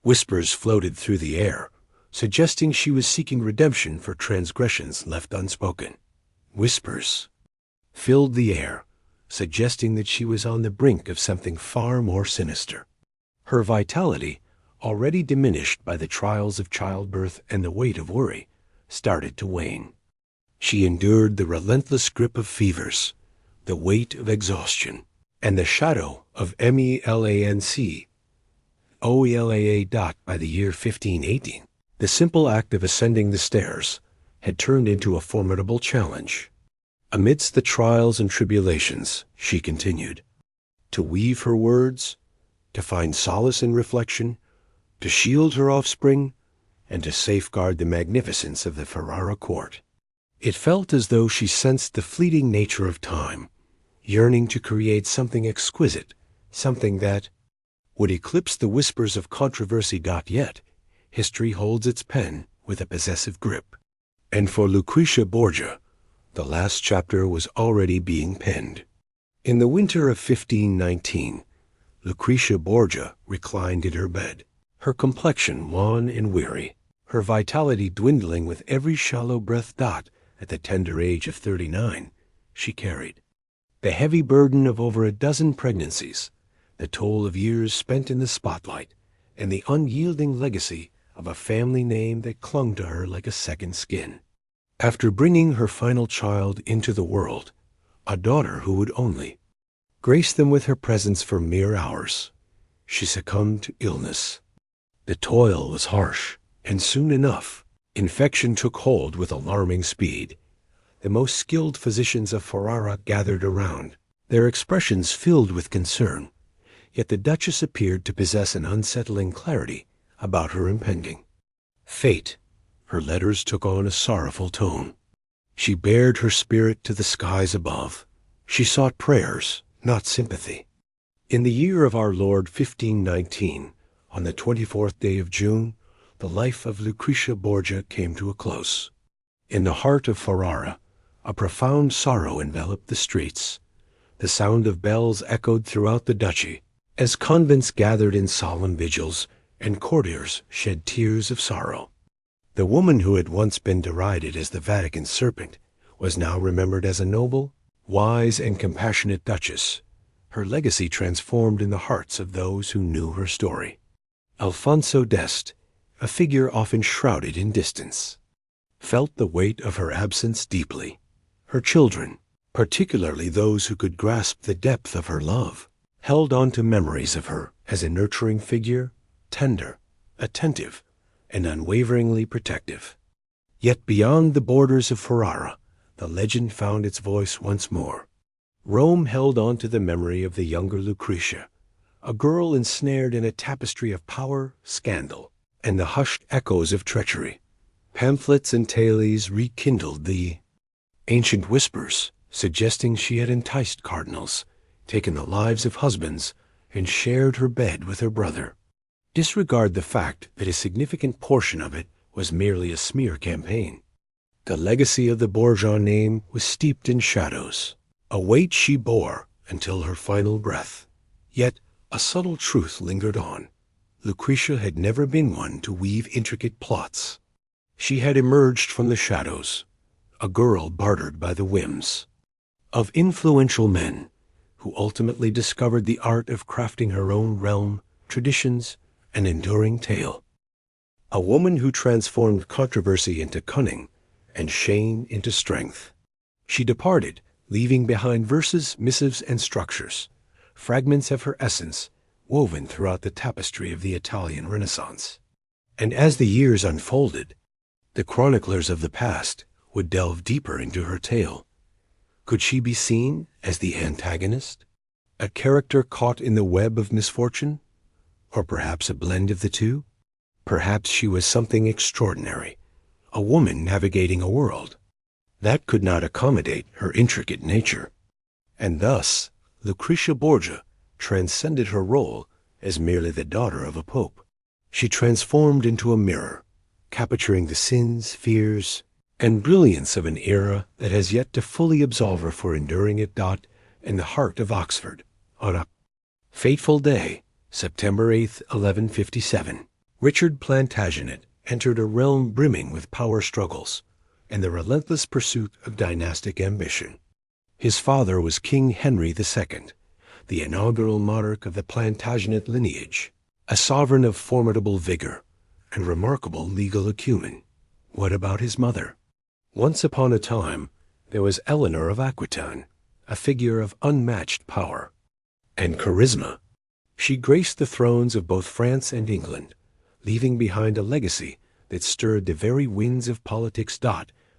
Whispers floated through the air, suggesting she was seeking redemption for transgressions left unspoken. Whispers filled the air, suggesting that she was on the brink of something far more sinister. Her vitality, already diminished by the trials of childbirth and the weight of worry, started to wane. She endured the relentless grip of fevers, the weight of exhaustion, and the shadow of MELANC OELAA. By the year 1518, the simple act of ascending the stairs had turned into a formidable challenge. Amidst the trials and tribulations, she continued to weave her words, to find solace in reflection, to shield her offspring, and to safeguard the magnificence of the Ferrara court. It felt as though she sensed the fleeting nature of time, yearning to create something exquisite, something that would eclipse the whispers of controversy. Yet, history holds its pen with a possessive grip. And for Lucretia Borgia, the last chapter was already being penned. In the winter of 1519, Lucretia Borgia reclined in her bed, her complexion wan and weary, her vitality dwindling with every shallow breath. At the tender age of 39, she carried the heavy burden of over a dozen pregnancies, the toll of years spent in the spotlight, and the unyielding legacy of a family name that clung to her like a second skin. After bringing her final child into the world, a daughter who would only grace them with her presence for mere hours, she succumbed to illness. The toil was harsh, and soon enough, infection took hold with alarming speed. The most skilled physicians of Ferrara gathered around, their expressions filled with concern, yet the Duchess appeared to possess an unsettling clarity about her impending fate. Her letters took on a sorrowful tone. She bared her spirit to the skies above. She sought prayers, not sympathy. In the year of our Lord 1519, on the 24th day of June, the life of Lucretia Borgia came to a close. In the heart of Ferrara, a profound sorrow enveloped the streets. The sound of bells echoed throughout the duchy, as convents gathered in solemn vigils and courtiers shed tears of sorrow. The woman who had once been derided as the Vatican serpent was now remembered as a noble, wise, and compassionate duchess, her legacy transformed in the hearts of those who knew her story. Alfonso d'Este, a figure often shrouded in distance, felt the weight of her absence deeply. Her children, particularly those who could grasp the depth of her love, held on to memories of her as a nurturing figure, tender, attentive, and unwaveringly protective. Yet beyond the borders of Ferrara, the legend found its voice once more. Rome held on to the memory of the younger Lucretia, a girl ensnared in a tapestry of power, scandal, and the hushed echoes of treachery. Pamphlets and tales rekindled the ancient whispers, suggesting she had enticed cardinals, taken the lives of husbands, and shared her bed with her brother. Disregard the fact that a significant portion of it was merely a smear campaign. The legacy of the Borgia name was steeped in shadows, a weight she bore until her final breath. Yet a subtle truth lingered on. Lucretia had never been one to weave intricate plots. She had emerged from the shadows, a girl bartered by the whims of influential men who ultimately discovered the art of crafting her own realm, traditions, and enduring tale. A woman who transformed controversy into cunning and shame into strength. She departed, leaving behind verses, missives, and structures, fragments of her essence woven throughout the tapestry of the Italian Renaissance. And as the years unfolded, the chroniclers of the past would delve deeper into her tale. Could she be seen as the antagonist, a character caught in the web of misfortune, or perhaps a blend of the two? Perhaps she was something extraordinary, a woman navigating a world that could not accommodate her intricate nature. And thus, Lucretia Borgia transcended her role as merely the daughter of a pope. She transformed into a mirror, capturing the sins, fears, and brilliance of an era that has yet to fully absolve her for enduring it. in the heart of Oxford, on a fateful day, September 8th, 1157. Richard Plantagenet entered a realm brimming with power struggles and the relentless pursuit of dynastic ambition. His father was King Henry II, the inaugural monarch of the Plantagenet lineage, a sovereign of formidable vigor and remarkable legal acumen. What about his mother? Once upon a time, there was Eleanor of Aquitaine, a figure of unmatched power and charisma. She graced the thrones of both France and England, leaving behind a legacy that stirred the very winds of politics.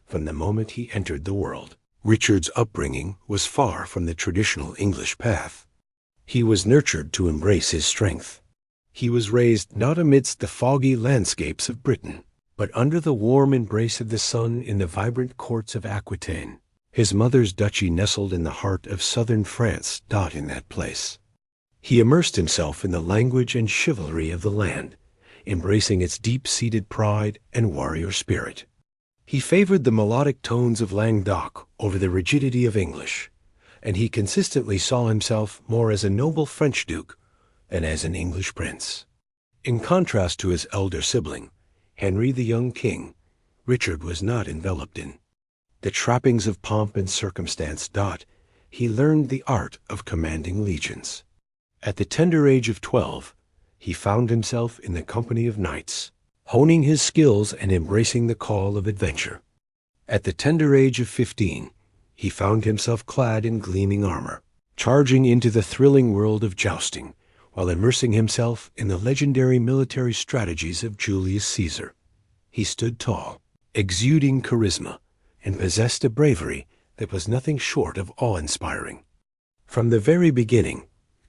From the moment he entered the world, Richard's upbringing was far from the traditional English path. He was nurtured to embrace his strength. He was raised not amidst the foggy landscapes of Britain, but under the warm embrace of the sun in the vibrant courts of Aquitaine. His mother's duchy nestled in the heart of southern France. In that place, he immersed himself in the language and chivalry of the land, embracing its deep-seated pride and warrior spirit. He favored the melodic tones of Languedoc over the rigidity of English, and he consistently saw himself more as a noble French duke than as an English prince. In contrast to his elder sibling, Henry the young king, Richard was not enveloped in the trappings of pomp and circumstance. He learned the art of commanding legions. At the tender age of 12, he found himself in the company of knights, honing his skills and embracing the call of adventure. At the tender age of 15, he found himself clad in gleaming armor, charging into the thrilling world of jousting, while immersing himself in the legendary military strategies of Julius Caesar. He stood tall, exuding charisma, and possessed a bravery that was nothing short of awe-inspiring. From the very beginning,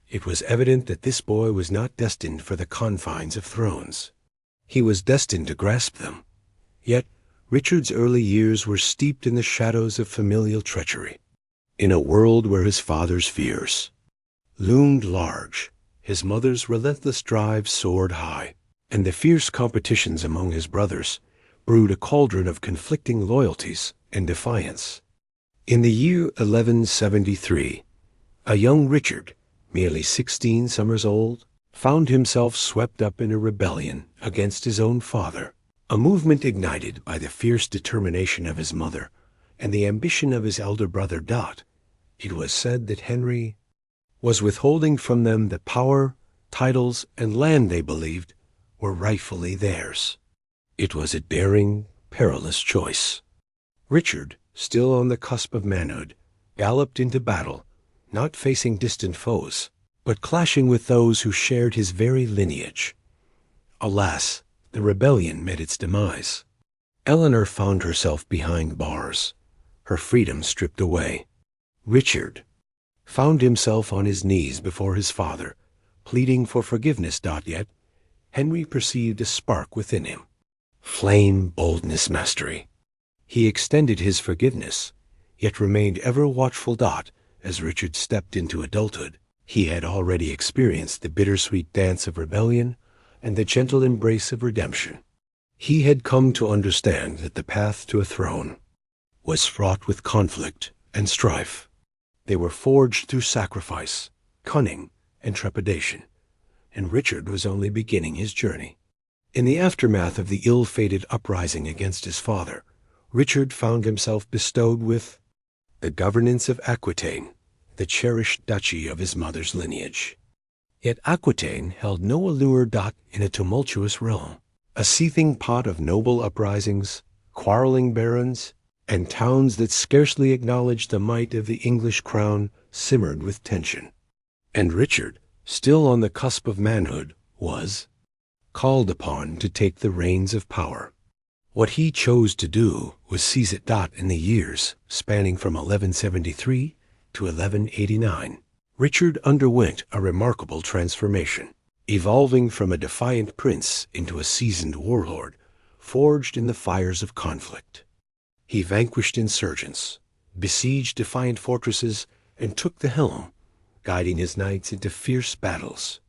it was evident that this boy was not destined for the confines of thrones. He was destined to grasp them. Yet, Richard's early years were steeped in the shadows of familial treachery. In a world where his father's fears loomed large, his mother's relentless drive soared high, and the fierce competitions among his brothers brewed a cauldron of conflicting loyalties and defiance. In the year 1173, a young Richard, merely 16 summers old, found himself swept up in a rebellion against his own father, a movement ignited by the fierce determination of his mother and the ambition of his elder brother. It was said that Henry was withholding from them the power, titles, and land they believed were rightfully theirs. It was a daring, perilous choice. Richard, still on the cusp of manhood, galloped into battle, not facing distant foes, but clashing with those who shared his very lineage. Alas, the rebellion met its demise. Eleanor found herself behind bars, her freedom stripped away. Richard found himself on his knees before his father, pleading for forgiveness. Yet Henry perceived a spark within him. Flame, boldness, mastery. He extended his forgiveness, yet remained ever watchful. As Richard stepped into adulthood, he had already experienced the bittersweet dance of rebellion and the gentle embrace of redemption. He had come to understand that the path to a throne was fraught with conflict and strife. They were forged through sacrifice, cunning, and trepidation, and Richard was only beginning his journey. In the aftermath of the ill-fated uprising against his father, Richard found himself bestowed with the governance of Aquitaine, the cherished duchy of his mother's lineage. Yet Aquitaine held no allure. In a tumultuous realm, a seething pot of noble uprisings, quarreling barons, and towns that scarcely acknowledged the might of the English crown simmered with tension. And Richard, still on the cusp of manhood, was called upon to take the reins of power. What he chose to do was seize it. In the years spanning from 1173 to 1189, Richard underwent a remarkable transformation, evolving from a defiant prince into a seasoned warlord, forged in the fires of conflict. He vanquished insurgents, besieged defiant fortresses, and took the helm, guiding his knights into fierce battles.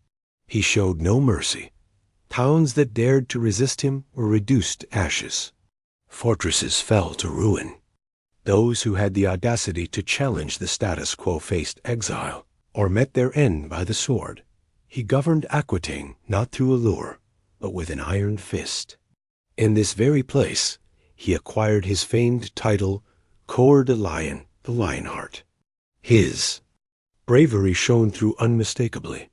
He showed no mercy. Towns that dared to resist him were reduced to ashes. Fortresses fell to ruin. Those who had the audacity to challenge the status quo faced exile, or met their end by the sword. He governed Aquitaine not through allure, but with an iron fist. In this very place, he acquired his famed title, Coeur de Lion, the Lionheart. His bravery shone through unmistakably.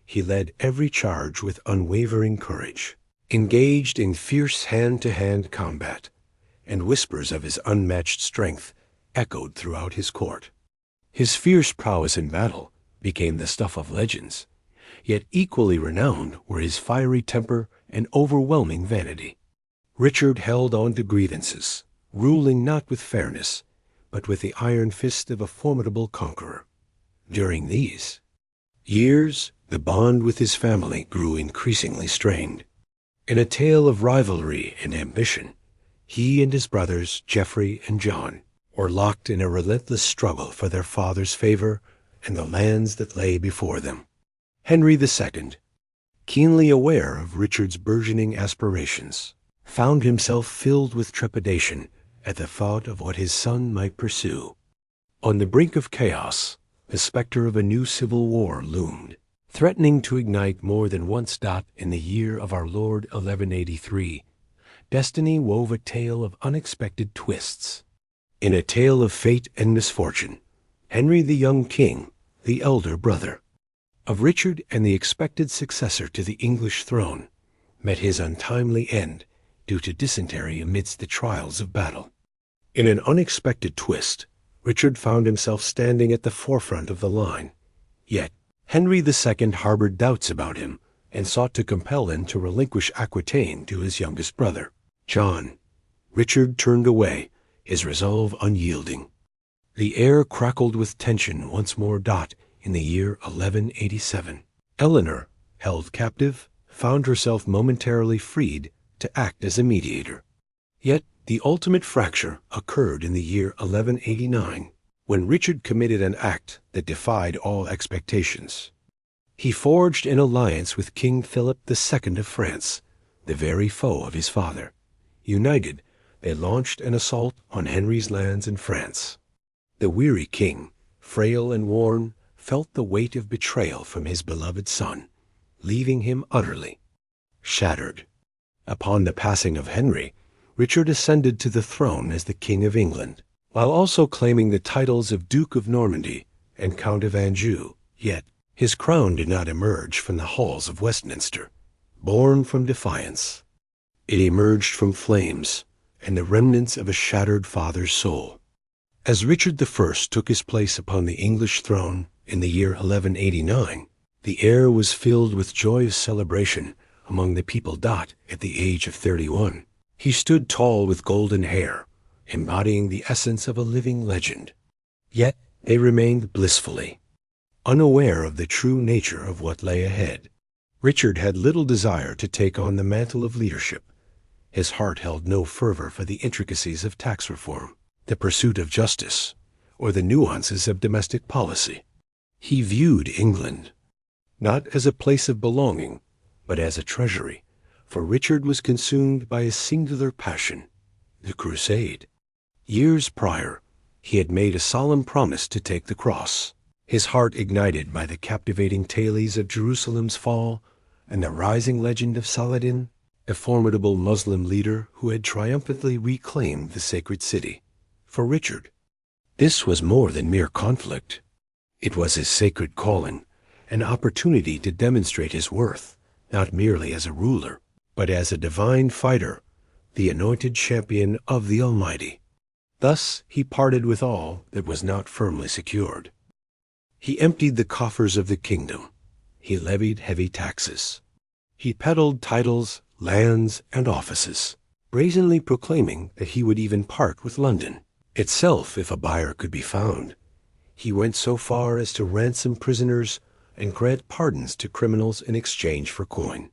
He led every charge with unwavering courage, engaged in fierce hand-to-hand combat, and whispers of his unmatched strength echoed throughout his court. His fierce prowess in battle became the stuff of legends, yet equally renowned were his fiery temper and overwhelming vanity. Richard held on to grievances, ruling not with fairness, but with the iron fist of a formidable conqueror. During these years, the bond with his family grew increasingly strained. In a tale of rivalry and ambition, he and his brothers, Geoffrey and John, were locked in a relentless struggle for their father's favor and the lands that lay before them. Henry II, keenly aware of Richard's burgeoning aspirations, found himself filled with trepidation at the thought of what his son might pursue. On the brink of chaos, the specter of a new civil war loomed, threatening to ignite more than once. In the year of our Lord 1183, destiny wove a tale of unexpected twists. In a tale of fate and misfortune, Henry the young king, the elder brother of Richard and the expected successor to the English throne, met his untimely end due to dysentery amidst the trials of battle. In an unexpected twist, Richard found himself standing at the forefront of the line. Yet, Henry II harbored doubts about him and sought to compel him to relinquish Aquitaine to his youngest brother, John. Richard turned away, his resolve unyielding. The air crackled with tension once more. In the year 1187, Eleanor, held captive, found herself momentarily freed to act as a mediator. Yet the ultimate fracture occurred in the year 1189, when Richard committed an act that defied all expectations. He forged an alliance with King Philip II of France, the very foe of his father. United, they launched an assault on Henry's lands in France. The weary king, frail and worn, felt the weight of betrayal from his beloved son, leaving him utterly shattered. Upon the passing of Henry, Richard ascended to the throne as the King of England, while also claiming the titles of Duke of Normandy and Count of Anjou. Yet his crown did not emerge from the halls of Westminster, born from defiance. It emerged from flames and the remnants of a shattered father's soul. As Richard I took his place upon the English throne in the year 1189, the air was filled with joyous celebration among the people. At the age of 31, he stood tall with golden hair, embodying the essence of a living legend. Yet they remained blissfully unaware of the true nature of what lay ahead. Richard had little desire to take on the mantle of leadership. His heart held no fervor for the intricacies of tax reform, the pursuit of justice, or the nuances of domestic policy. He viewed England not as a place of belonging, but as a treasury, for Richard was consumed by a singular passion, the Crusade. Years prior, he had made a solemn promise to take the cross, his heart ignited by the captivating tales of Jerusalem's fall and the rising legend of Saladin, a formidable Muslim leader who had triumphantly reclaimed the sacred city. For Richard, this was more than mere conflict. It was his sacred calling, an opportunity to demonstrate his worth, not merely as a ruler, but as a divine fighter, the anointed champion of the Almighty. Thus he parted with all that was not firmly secured. He emptied the coffers of the kingdom. He levied heavy taxes. He peddled titles, lands, and offices, brazenly proclaiming that he would even part with London itself if a buyer could be found. He went so far as to ransom prisoners and grant pardons to criminals in exchange for coin.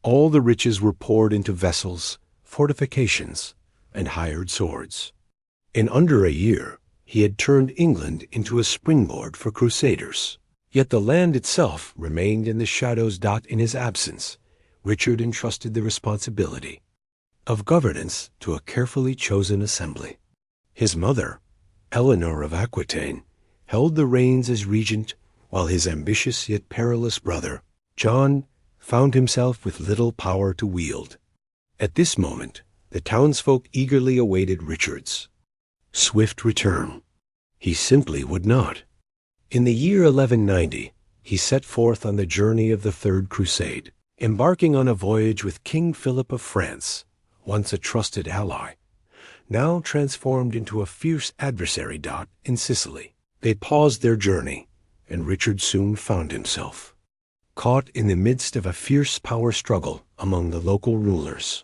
All the riches were poured into vessels, fortifications, and hired swords. In under a year, he had turned England into a springboard for crusaders. Yet the land itself remained in the shadows. In his absence, Richard entrusted the responsibility of governance to a carefully chosen assembly. His mother, Eleanor of Aquitaine, held the reins as regent, while his ambitious yet perilous brother, John, found himself with little power to wield. At this moment, the townsfolk eagerly awaited Richard's swift return. He simply would not. In the year 1190, he set forth on the journey of the Third Crusade, embarking on a voyage with King Philip of France, once a trusted ally, now transformed into a fierce adversary in Sicily. They paused their journey, and Richard soon found himself caught in the midst of a fierce power struggle among the local rulers.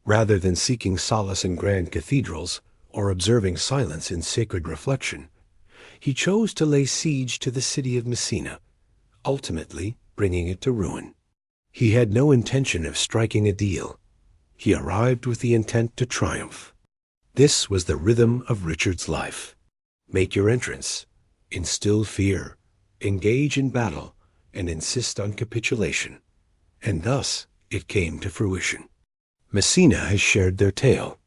Rather than seeking solace in grand cathedrals or observing silence in sacred reflection, he chose to lay siege to the city of Messina, ultimately bringing it to ruin. He had no intention of striking a deal. He arrived with the intent to triumph. This was the rhythm of Richard's life. Make your entrance, instill fear, engage in battle, and insist on capitulation. And thus it came to fruition. Messina has shared their tale.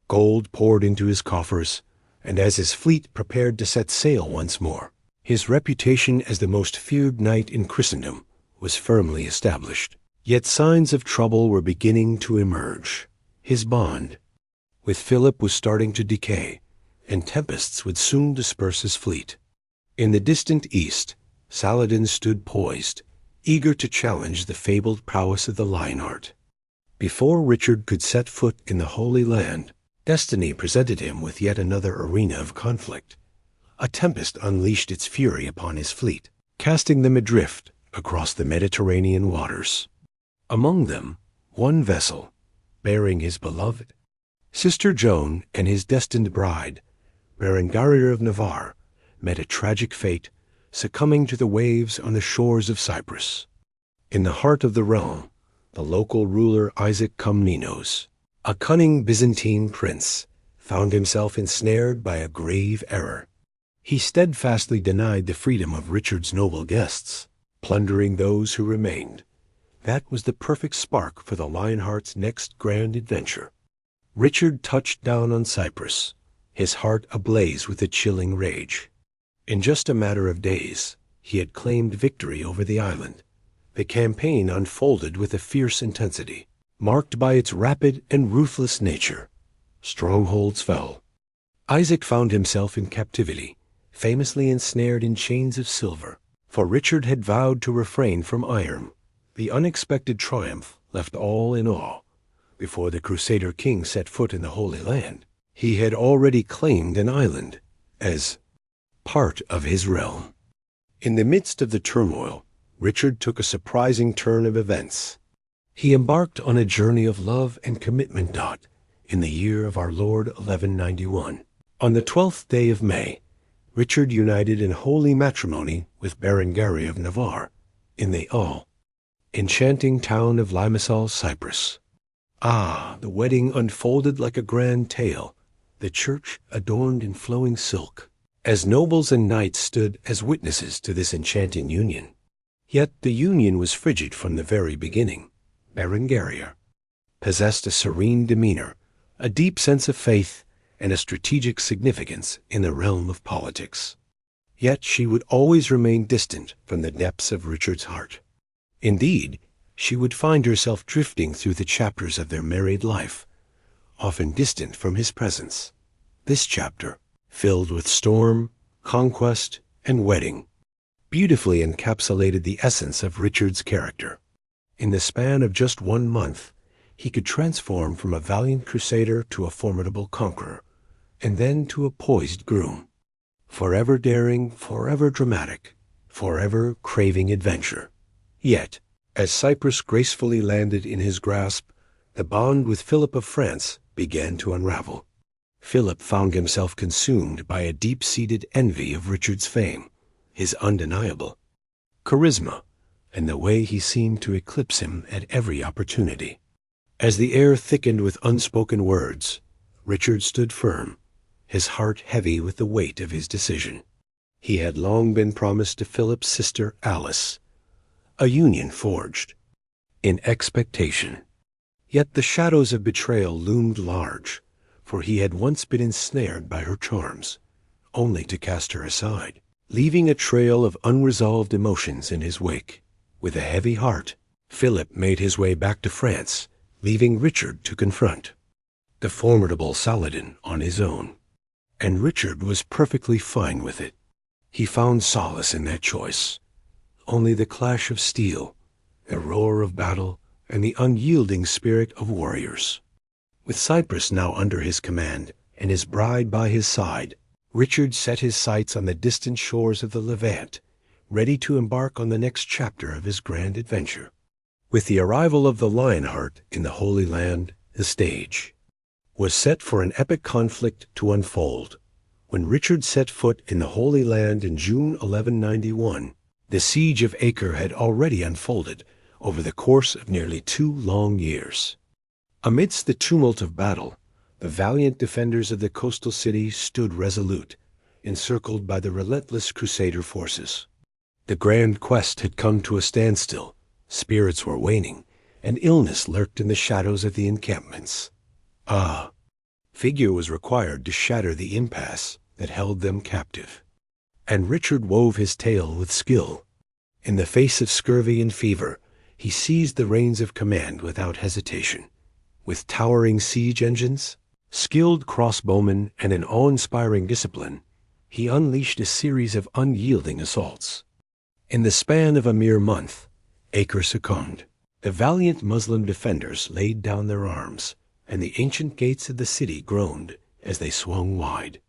Gold poured into his coffers, and as his fleet prepared to set sail once more, his reputation as the most feared knight in Christendom was firmly established. Yet signs of trouble were beginning to emerge. His bond with Philip was starting to decay, and tempests would soon disperse his fleet. In the distant east, Saladin stood poised, eager to challenge the fabled prowess of the Lionheart. Before Richard could set foot in the Holy Land, destiny presented him with yet another arena of conflict. A tempest unleashed its fury upon his fleet, casting them adrift across the Mediterranean waters. Among them, one vessel, bearing his beloved Sister Joan and his destined bride, Berengaria of Navarre, met a tragic fate, succumbing to the waves on the shores of Cyprus. In the heart of the realm, the local ruler Isaac Comnenos, a cunning Byzantine prince, found himself ensnared by a grave error. He steadfastly denied the freedom of Richard's noble guests, plundering those who remained. That was the perfect spark for the Lionheart's next grand adventure. Richard touched down on Cyprus, his heart ablaze with a chilling rage. In just a matter of days, he had claimed victory over the island. The campaign unfolded with a fierce intensity, marked by its rapid and ruthless nature. Strongholds fell. Isaac found himself in captivity, famously ensnared in chains of silver, for Richard had vowed to refrain from iron. The unexpected triumph left all in awe. Before the Crusader king set foot in the Holy Land, he had already claimed an island as part of his realm. In the midst of the turmoil, Richard took a surprising turn of events. He embarked on a journey of love and commitment in the year of our Lord 1191. On the 12th day of May, Richard united in holy matrimony with Berengaria of Navarre in the enchanting town of Limassol, Cyprus. The wedding unfolded like a grand tale, the church adorned in flowing silk, as nobles and knights stood as witnesses to this enchanting union. Yet the union was frigid from the very beginning. Berengaria possessed a serene demeanor, a deep sense of faith, and a strategic significance in the realm of politics. Yet she would always remain distant from the depths of Richard's heart. Indeed, she would find herself drifting through the chapters of their married life, often distant from his presence. This chapter, filled with storm, conquest, and wedding, beautifully encapsulated the essence of Richard's character. In the span of just 1 month, he could transform from a valiant crusader to a formidable conqueror, and then to a poised groom. Forever daring, forever dramatic, forever craving adventure. Yet, as Cyprus gracefully landed in his grasp, the bond with Philip of France began to unravel. Philip found himself consumed by a deep-seated envy of Richard's fame, his undeniable charisma, and the way he seemed to eclipse him at every opportunity. As the air thickened with unspoken words, Richard stood firm, his heart heavy with the weight of his decision. He had long been promised to Philip's sister Alice, a union forged in expectation. Yet the shadows of betrayal loomed large, for he had once been ensnared by her charms, only to cast her aside, leaving a trail of unresolved emotions in his wake. With a heavy heart, Philip made his way back to France, leaving Richard to confront the formidable Saladin on his own. And Richard was perfectly fine with it. He found solace in that choice. Only the clash of steel, the roar of battle, and the unyielding spirit of warriors. With Cyprus now under his command, and his bride by his side, Richard set his sights on the distant shores of the Levant, ready to embark on the next chapter of his grand adventure. With the arrival of the Lionheart in the Holy Land, the stage was set for an epic conflict to unfold. When Richard set foot in the Holy Land in June 1191, the siege of Acre had already unfolded over the course of nearly 2 long years. Amidst the tumult of battle, the valiant defenders of the coastal city stood resolute, encircled by the relentless Crusader forces. The grand quest had come to a standstill, spirits were waning, and illness lurked in the shadows of the encampments. Figure was required to shatter the impasse that held them captive. And Richard wove his tale with skill. In the face of scurvy and fever, he seized the reins of command without hesitation. With towering siege engines, skilled crossbowmen, and an awe-inspiring discipline, he unleashed a series of unyielding assaults. In the span of a mere month, Acre succumbed. The valiant Muslim defenders laid down their arms, and the ancient gates of the city groaned as they swung wide.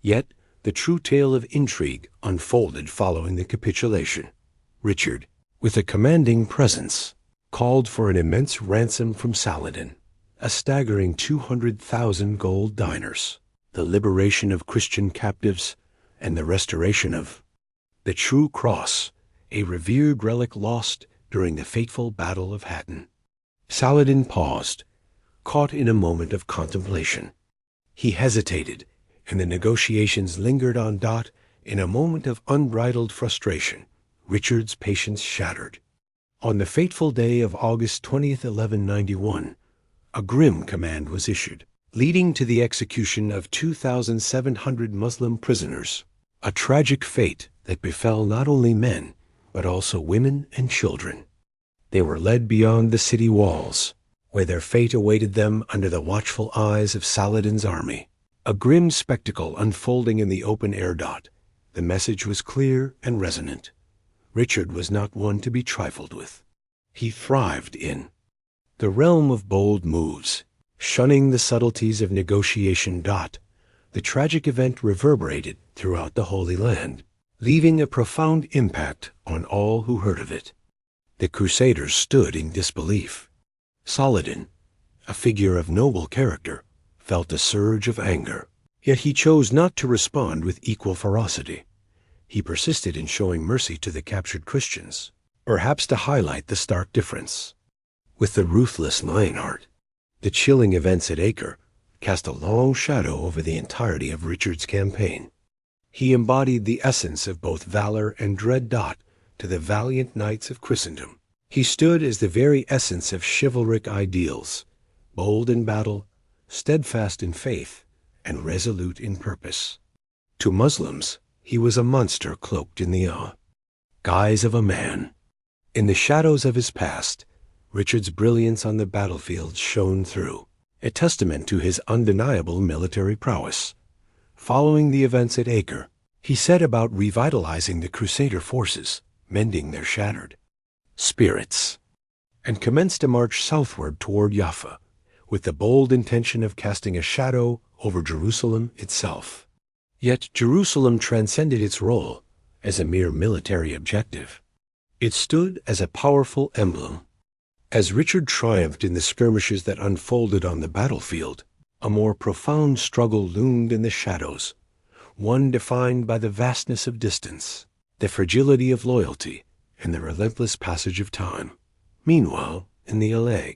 Yet the true tale of intrigue unfolded following the capitulation. Richard, with a commanding presence, called for an immense ransom from Saladin, a staggering 200,000 gold dinars, the liberation of Christian captives, and the restoration of the True Cross, a revered relic lost during the fateful Battle of Hattin. Saladin paused, caught in a moment of contemplation. He hesitated, and the negotiations lingered on. In a moment of unbridled frustration, Richard's patience shattered. On the fateful day of August 20th, 1191, a grim command was issued, leading to the execution of 2,700 Muslim prisoners, a tragic fate that befell not only men, but also women and children. They were led beyond the city walls, where their fate awaited them under the watchful eyes of Saladin's army. A grim spectacle unfolding in the open air. The message was clear and resonant. Richard was not one to be trifled with. He thrived in the realm of bold moves, shunning the subtleties of negotiation. The tragic event reverberated throughout the Holy Land, leaving a profound impact on all who heard of it. The Crusaders stood in disbelief. Saladin, a figure of noble character, felt a surge of anger. Yet he chose not to respond with equal ferocity. He persisted in showing mercy to the captured Christians, perhaps to highlight the stark difference. With the ruthless Lionheart, the chilling events at Acre cast a long shadow over the entirety of Richard's campaign. He embodied the essence of both valor and dread. To the valiant knights of Christendom, he stood as the very essence of chivalric ideals, bold in battle, steadfast in faith, and resolute in purpose. To Muslims, he was a monster cloaked in the guise of a man. In the shadows of his past, Richard's brilliance on the battlefield shone through, a testament to his undeniable military prowess. Following the events at Acre, he set about revitalizing the Crusader forces, mending their shattered spirits, and commenced a march southward toward Jaffa, with the bold intention of casting a shadow over Jerusalem itself. Yet Jerusalem transcended its role as a mere military objective. It stood as a powerful emblem. As Richard triumphed in the skirmishes that unfolded on the battlefield, a more profound struggle loomed in the shadows, one defined by the vastness of distance, the fragility of loyalty, and the relentless passage of time. Meanwhile, in the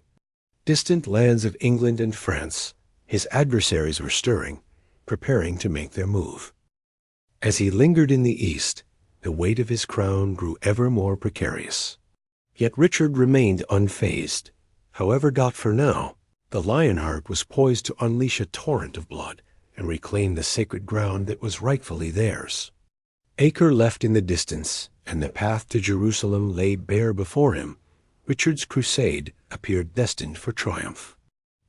distant lands of England and France, his adversaries were stirring, preparing to make their move. As he lingered in the east, the weight of his crown grew ever more precarious. Yet Richard remained unfazed. However, for now, The Lionheart was poised to unleash a torrent of blood and reclaim the sacred ground that was rightfully theirs. Acre left in the distance, and the path to Jerusalem lay bare before him. Richard's crusade appeared destined for triumph.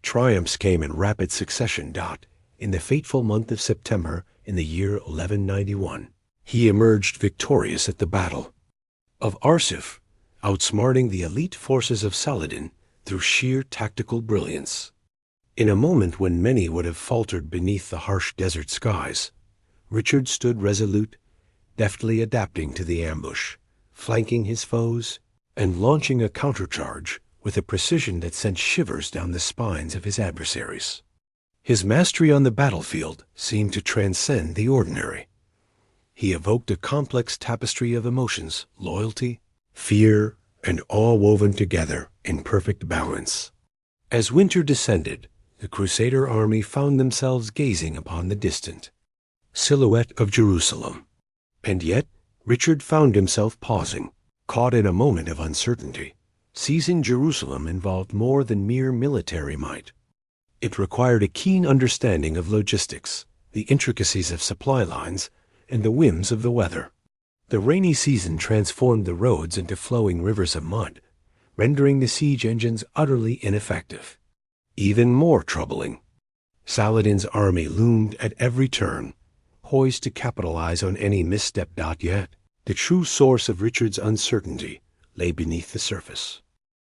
Triumphs came in rapid succession. In the fateful month of September in the year 1191, he emerged victorious at the battle of Arsuf, outsmarting the elite forces of Saladin through sheer tactical brilliance. In a moment when many would have faltered beneath the harsh desert skies, Richard stood resolute, deftly adapting to the ambush, flanking his foes, and launching a countercharge with a precision that sent shivers down the spines of his adversaries. His mastery on the battlefield seemed to transcend the ordinary. He evoked a complex tapestry of emotions, loyalty, fear, and awe woven together in perfect balance. As winter descended, the Crusader army found themselves gazing upon the distant silhouette of Jerusalem. And yet, Richard found himself pausing, caught in a moment of uncertainty. Seizing Jerusalem involved more than mere military might. It required a keen understanding of logistics, the intricacies of supply lines, and the whims of the weather. The rainy season transformed the roads into flowing rivers of mud, rendering the siege engines utterly ineffective. Even more troubling, Saladin's army loomed at every turn, poised to capitalize on any misstep. Yet, the true source of Richard's uncertainty lay beneath the surface.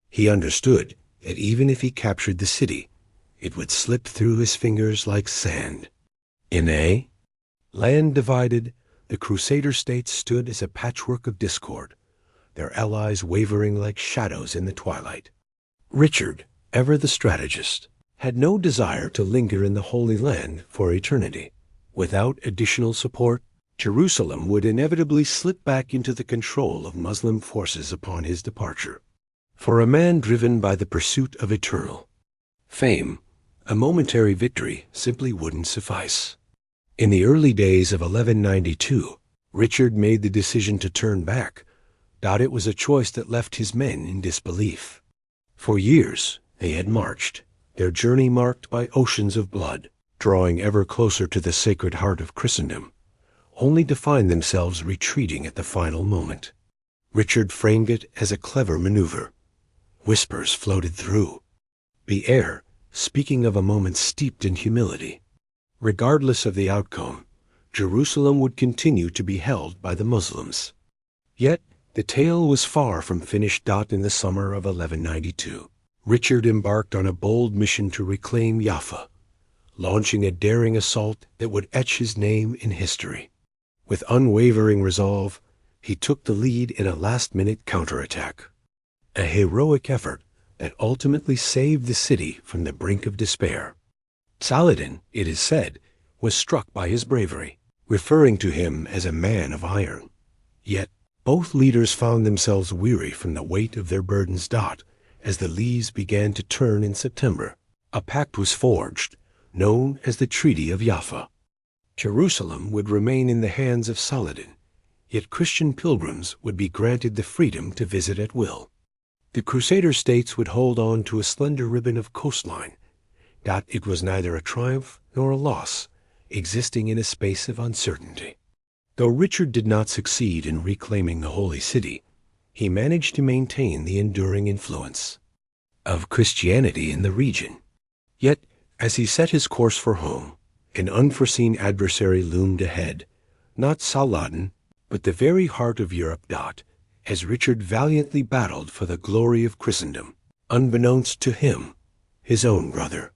He understood that even if he captured the city, it would slip through his fingers like sand. In a land divided, the Crusader states stood as a patchwork of discord, their allies wavering like shadows in the twilight. Richard, ever the strategist, had no desire to linger in the Holy Land for eternity. Without additional support, Jerusalem would inevitably slip back into the control of Muslim forces upon his departure. For a man driven by the pursuit of eternal fame, a momentary victory simply wouldn't suffice. In the early days of 1192, Richard made the decision to turn back. It was a choice that left his men in disbelief. For years, they had marched, their journey marked by oceans of blood, drawing ever closer to the Sacred Heart of Christendom, only to find themselves retreating at the final moment. Richard framed it as a clever maneuver. Whispers floated through the air, speaking of a moment steeped in humility. Regardless of the outcome, Jerusalem would continue to be held by the Muslims. Yet, the tale was far from finished. In the summer of 1192, Richard embarked on a bold mission to reclaim Jaffa, launching a daring assault that would etch his name in history. With unwavering resolve, he took the lead in a last-minute counterattack, a heroic effort that ultimately saved the city from the brink of despair. Saladin, it is said, was struck by his bravery, referring to him as a man of iron. Yet, both leaders found themselves weary from the weight of their burdens. As the leaves began to turn in September, a pact was forged, known as the Treaty of Jaffa. Jerusalem would remain in the hands of Saladin, yet Christian pilgrims would be granted the freedom to visit at will. The Crusader states would hold on to a slender ribbon of coastline. It was neither a triumph nor a loss, existing in a space of uncertainty. Though Richard did not succeed in reclaiming the Holy City, he managed to maintain the enduring influence of Christianity in the region. Yet, as he set his course for home, an unforeseen adversary loomed ahead, not Saladin, but the very heart of Europe. As Richard valiantly battled for the glory of Christendom, unbeknownst to him, his own brother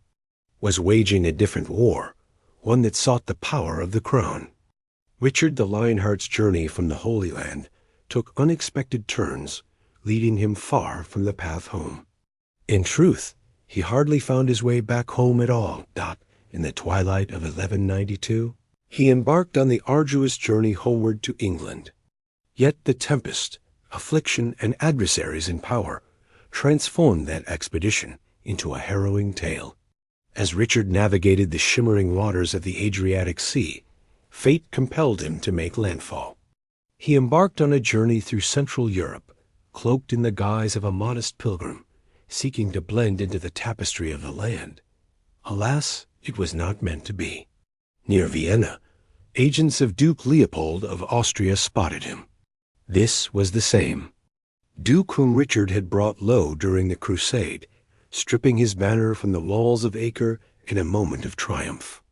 was waging a different war, one that sought the power of the crown. Richard the Lionheart's journey from the Holy Land took unexpected turns, leading him far from the path home. In truth, he hardly found his way back home at all. In the twilight of 1192, he embarked on the arduous journey homeward to England. Yet the tempest, affliction, and adversaries in power transformed that expedition into a harrowing tale. As Richard navigated the shimmering waters of the Adriatic Sea, fate compelled him to make landfall. He embarked on a journey through Central Europe, cloaked in the guise of a modest pilgrim, seeking to blend into the tapestry of the land. Alas, it was not meant to be. Near Vienna, agents of Duke Leopold of Austria spotted him. This was the same Duke whom Richard had brought low during the Crusade, stripping his banner from the walls of Acre in a moment of triumph.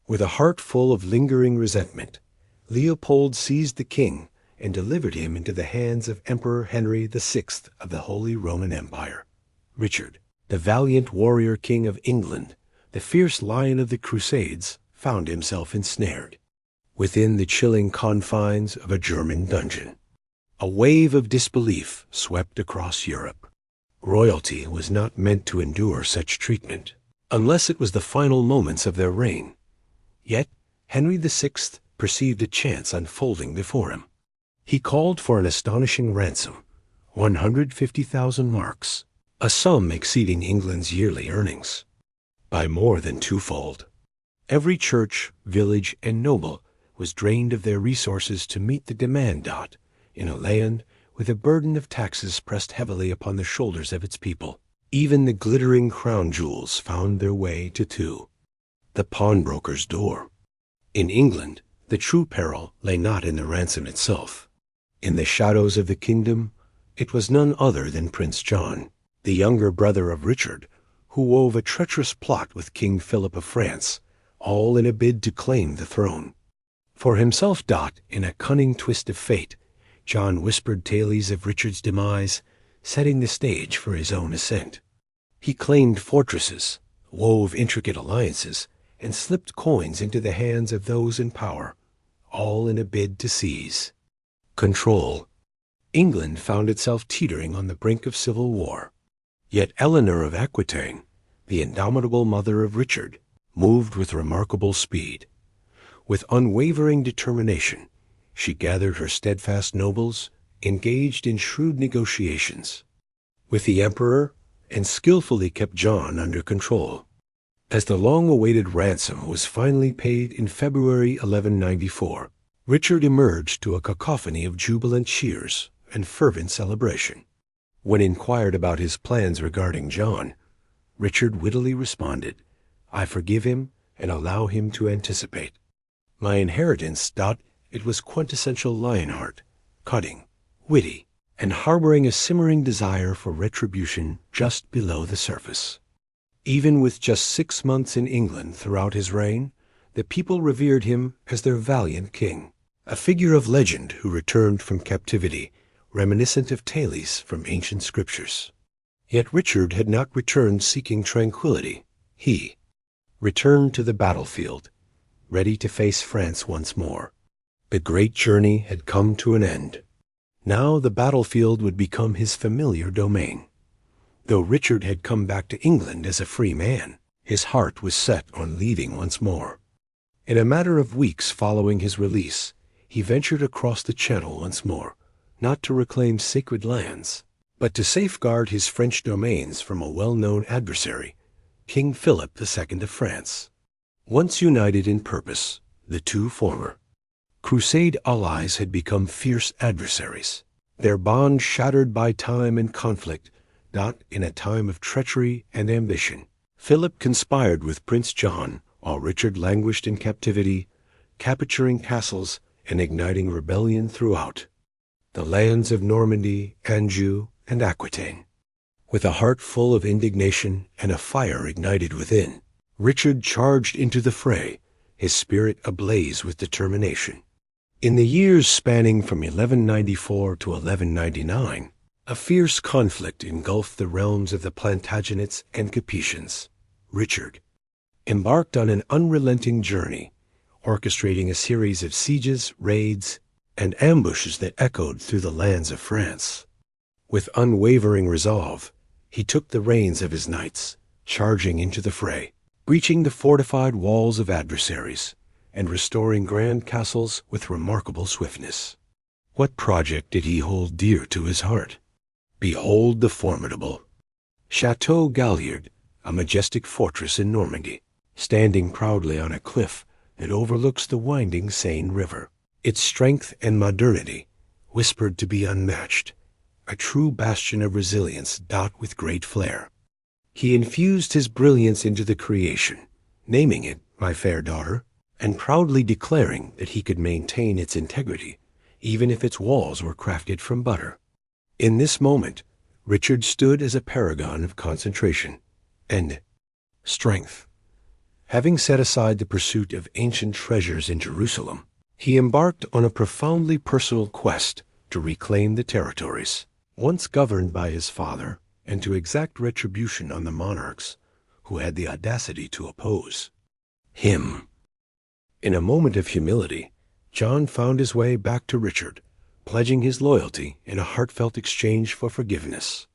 With a heart full of lingering resentment, Leopold seized the king and delivered him into the hands of Emperor Henry VI of the Holy Roman Empire. Richard, the valiant warrior king of England, the fierce lion of the Crusades, found himself ensnared within the chilling confines of a German dungeon. A wave of disbelief swept across Europe. Royalty was not meant to endure such treatment, unless it was the final moments of their reign. Yet Henry VI perceived a chance unfolding before him. He called for an astonishing ransom, 150,000 marks, a sum exceeding England's yearly earnings by more than twofold. Every church, village, and noble was drained of their resources to meet the demand. In a land with a burden of taxes pressed heavily upon the shoulders of its people, even the glittering crown jewels found their way to the pawnbroker's door. In England, the true peril lay not in the ransom itself. In the shadows of the kingdom, it was none other than Prince John, the younger brother of Richard, who wove a treacherous plot with King Philip of France, all in a bid to claim the throne. For himself, in a cunning twist of fate, John whispered tales of Richard's demise, setting the stage for his own ascent. He claimed fortresses, wove intricate alliances, and slipped coins into the hands of those in power, all in a bid to seize control. England found itself teetering on the brink of civil war. Yet Eleanor of Aquitaine, the indomitable mother of Richard, moved with remarkable speed. With unwavering determination, she gathered her steadfast nobles, engaged in shrewd negotiations with the emperor, and skillfully kept John under control. As the long-awaited ransom was finally paid in February 1194, Richard emerged to a cacophony of jubilant cheers and fervent celebration. When inquired about his plans regarding John, Richard wittily responded, "I forgive him and allow him to anticipate. My inheritance, it was quintessential Lionheart, cutting, witty, and harboring a simmering desire for retribution just below the surface." Even with just 6 months in England throughout his reign, the people revered him as their valiant king, a figure of legend who returned from captivity, reminiscent of tales from ancient scriptures. Yet Richard had not returned seeking tranquility. He returned to the battlefield, ready to face France once more. The great journey had come to an end. Now the battlefield would become his familiar domain. Though Richard had come back to England as a free man, his heart was set on leaving once more. In a matter of weeks following his release, he ventured across the Channel once more, not to reclaim sacred lands, but to safeguard his French domains from a well-known adversary, King Philip II of France. Once united in purpose, the two former Crusade allies had become fierce adversaries, their bond shattered by time and conflict. In a time of treachery and ambition, Philip conspired with Prince John while Richard languished in captivity, capturing castles and igniting rebellion throughout the lands of Normandy, Anjou, and Aquitaine. With a heart full of indignation and a fire ignited within, Richard charged into the fray, his spirit ablaze with determination. In the years spanning from 1194 to 1199, a fierce conflict engulfed the realms of the Plantagenets and Capetians. Richard embarked on an unrelenting journey, orchestrating a series of sieges, raids, and ambushes that echoed through the lands of France. With unwavering resolve, he took the reins of his knights, charging into the fray, breaching the fortified walls of adversaries, and restoring grand castles with remarkable swiftness. What project did he hold dear to his heart? Behold the formidable Chateau Galliard, a majestic fortress in Normandy, standing proudly on a cliff that overlooks the winding Seine River. Its strength and modernity, whispered to be unmatched, a true bastion of resilience. With great flair, he infused his brilliance into the creation, naming it My Fair Daughter, and proudly declaring that he could maintain its integrity, even if its walls were crafted from butter. In this moment, Richard stood as a paragon of concentration and strength. Having set aside the pursuit of ancient treasures in Jerusalem, he embarked on a profoundly personal quest to reclaim the territories once governed by his father, and to exact retribution on the monarchs who had the audacity to oppose him. In a moment of humility, John found his way back to Richard, pledging his loyalty in a heartfelt exchange for forgiveness.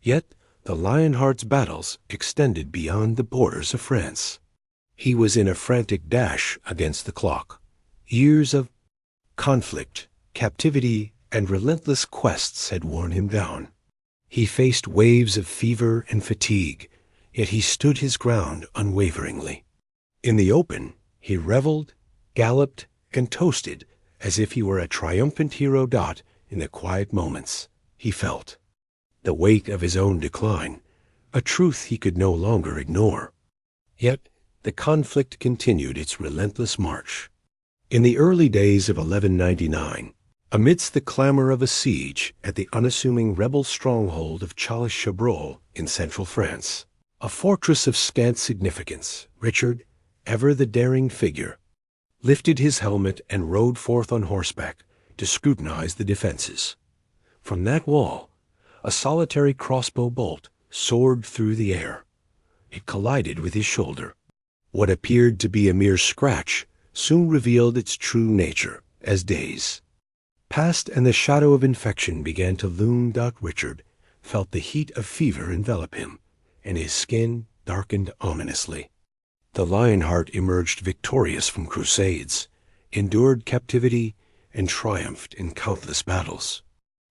Yet the Lionheart's battles extended beyond the borders of France. He was in a frantic dash against the clock. Years of conflict, captivity, and relentless quests had worn him down. He faced waves of fever and fatigue, yet he stood his ground unwaveringly. In the open, he reveled, galloped, and toasted as if he were a triumphant hero. In the quiet moments, he felt the weight of his own decline, a truth he could no longer ignore. Yet the conflict continued its relentless march. In the early days of 1199, amidst the clamor of a siege at the unassuming rebel stronghold of Chalais-Chabrol in central France, a fortress of scant significance, Richard, ever the daring figure, lifted his helmet and rode forth on horseback to scrutinize the defenses. From that wall, a solitary crossbow bolt soared through the air. It collided with his shoulder. What appeared to be a mere scratch soon revealed its true nature as days passed and the shadow of infection began to loom. Richard felt the heat of fever envelop him, and his skin darkened ominously. The Lionheart emerged victorious from crusades, endured captivity, and triumphed in countless battles.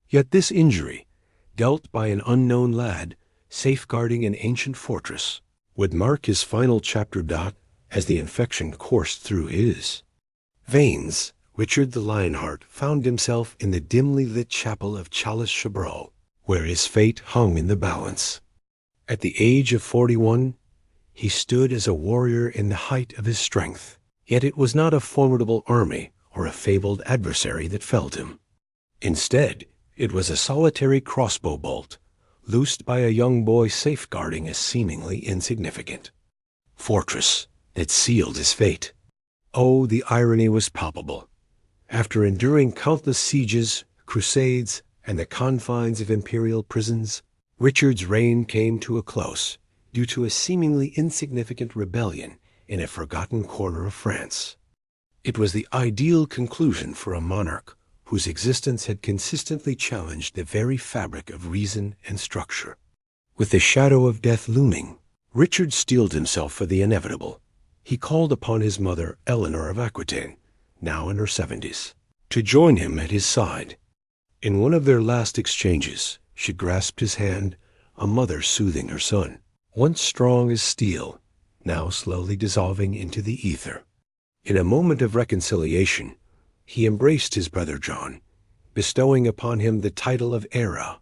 Yet this injury, dealt by an unknown lad safeguarding an ancient fortress, would mark his final chapter. As the infection coursed through his veins, Richard the Lionheart found himself in the dimly lit chapel of Chalais-Chabrol, where his fate hung in the balance. At the age of 41, he stood as a warrior in the height of his strength. Yet it was not a formidable army or a fabled adversary that felled him. Instead, it was a solitary crossbow bolt, loosed by a young boy safeguarding a seemingly insignificant fortress that sealed his fate. Oh, the irony was palpable. After enduring countless sieges, crusades, and the confines of imperial prisons, Richard's reign came to a close due to a seemingly insignificant rebellion in a forgotten corner of France. It was the ideal conclusion for a monarch whose existence had consistently challenged the very fabric of reason and structure. With the shadow of death looming, Richard steeled himself for the inevitable. He called upon his mother, Eleanor of Aquitaine, now in her 70s, to join him at his side. In one of their last exchanges, she grasped his hand, a mother soothing her son, once strong as steel, now slowly dissolving into the ether. In a moment of reconciliation, he embraced his brother John, bestowing upon him the title of Era,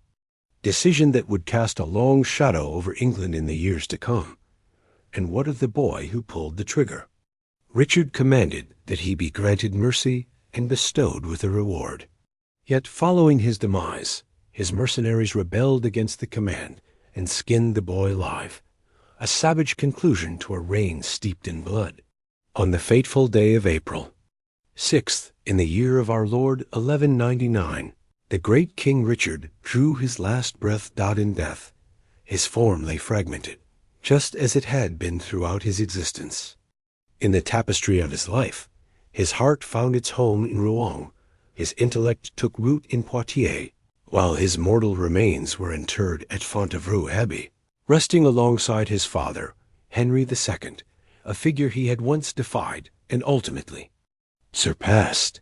decision that would cast a long shadow over England in the years to come. And what of the boy who pulled the trigger? Richard commanded that he be granted mercy and bestowed with a reward. Yet following his demise, his mercenaries rebelled against the command and skinned the boy alive, a savage conclusion to a reign steeped in blood. On the fateful day of April 6th, in the year of our Lord 1199, the great King Richard drew his last breath. In death, his form lay fragmented, just as it had been throughout his existence. In the tapestry of his life, his heart found its home in Rouen, his intellect took root in Poitiers, while his mortal remains were interred at Fontevraud Abbey, resting alongside his father, Henry II, a figure he had once defied and ultimately surpassed.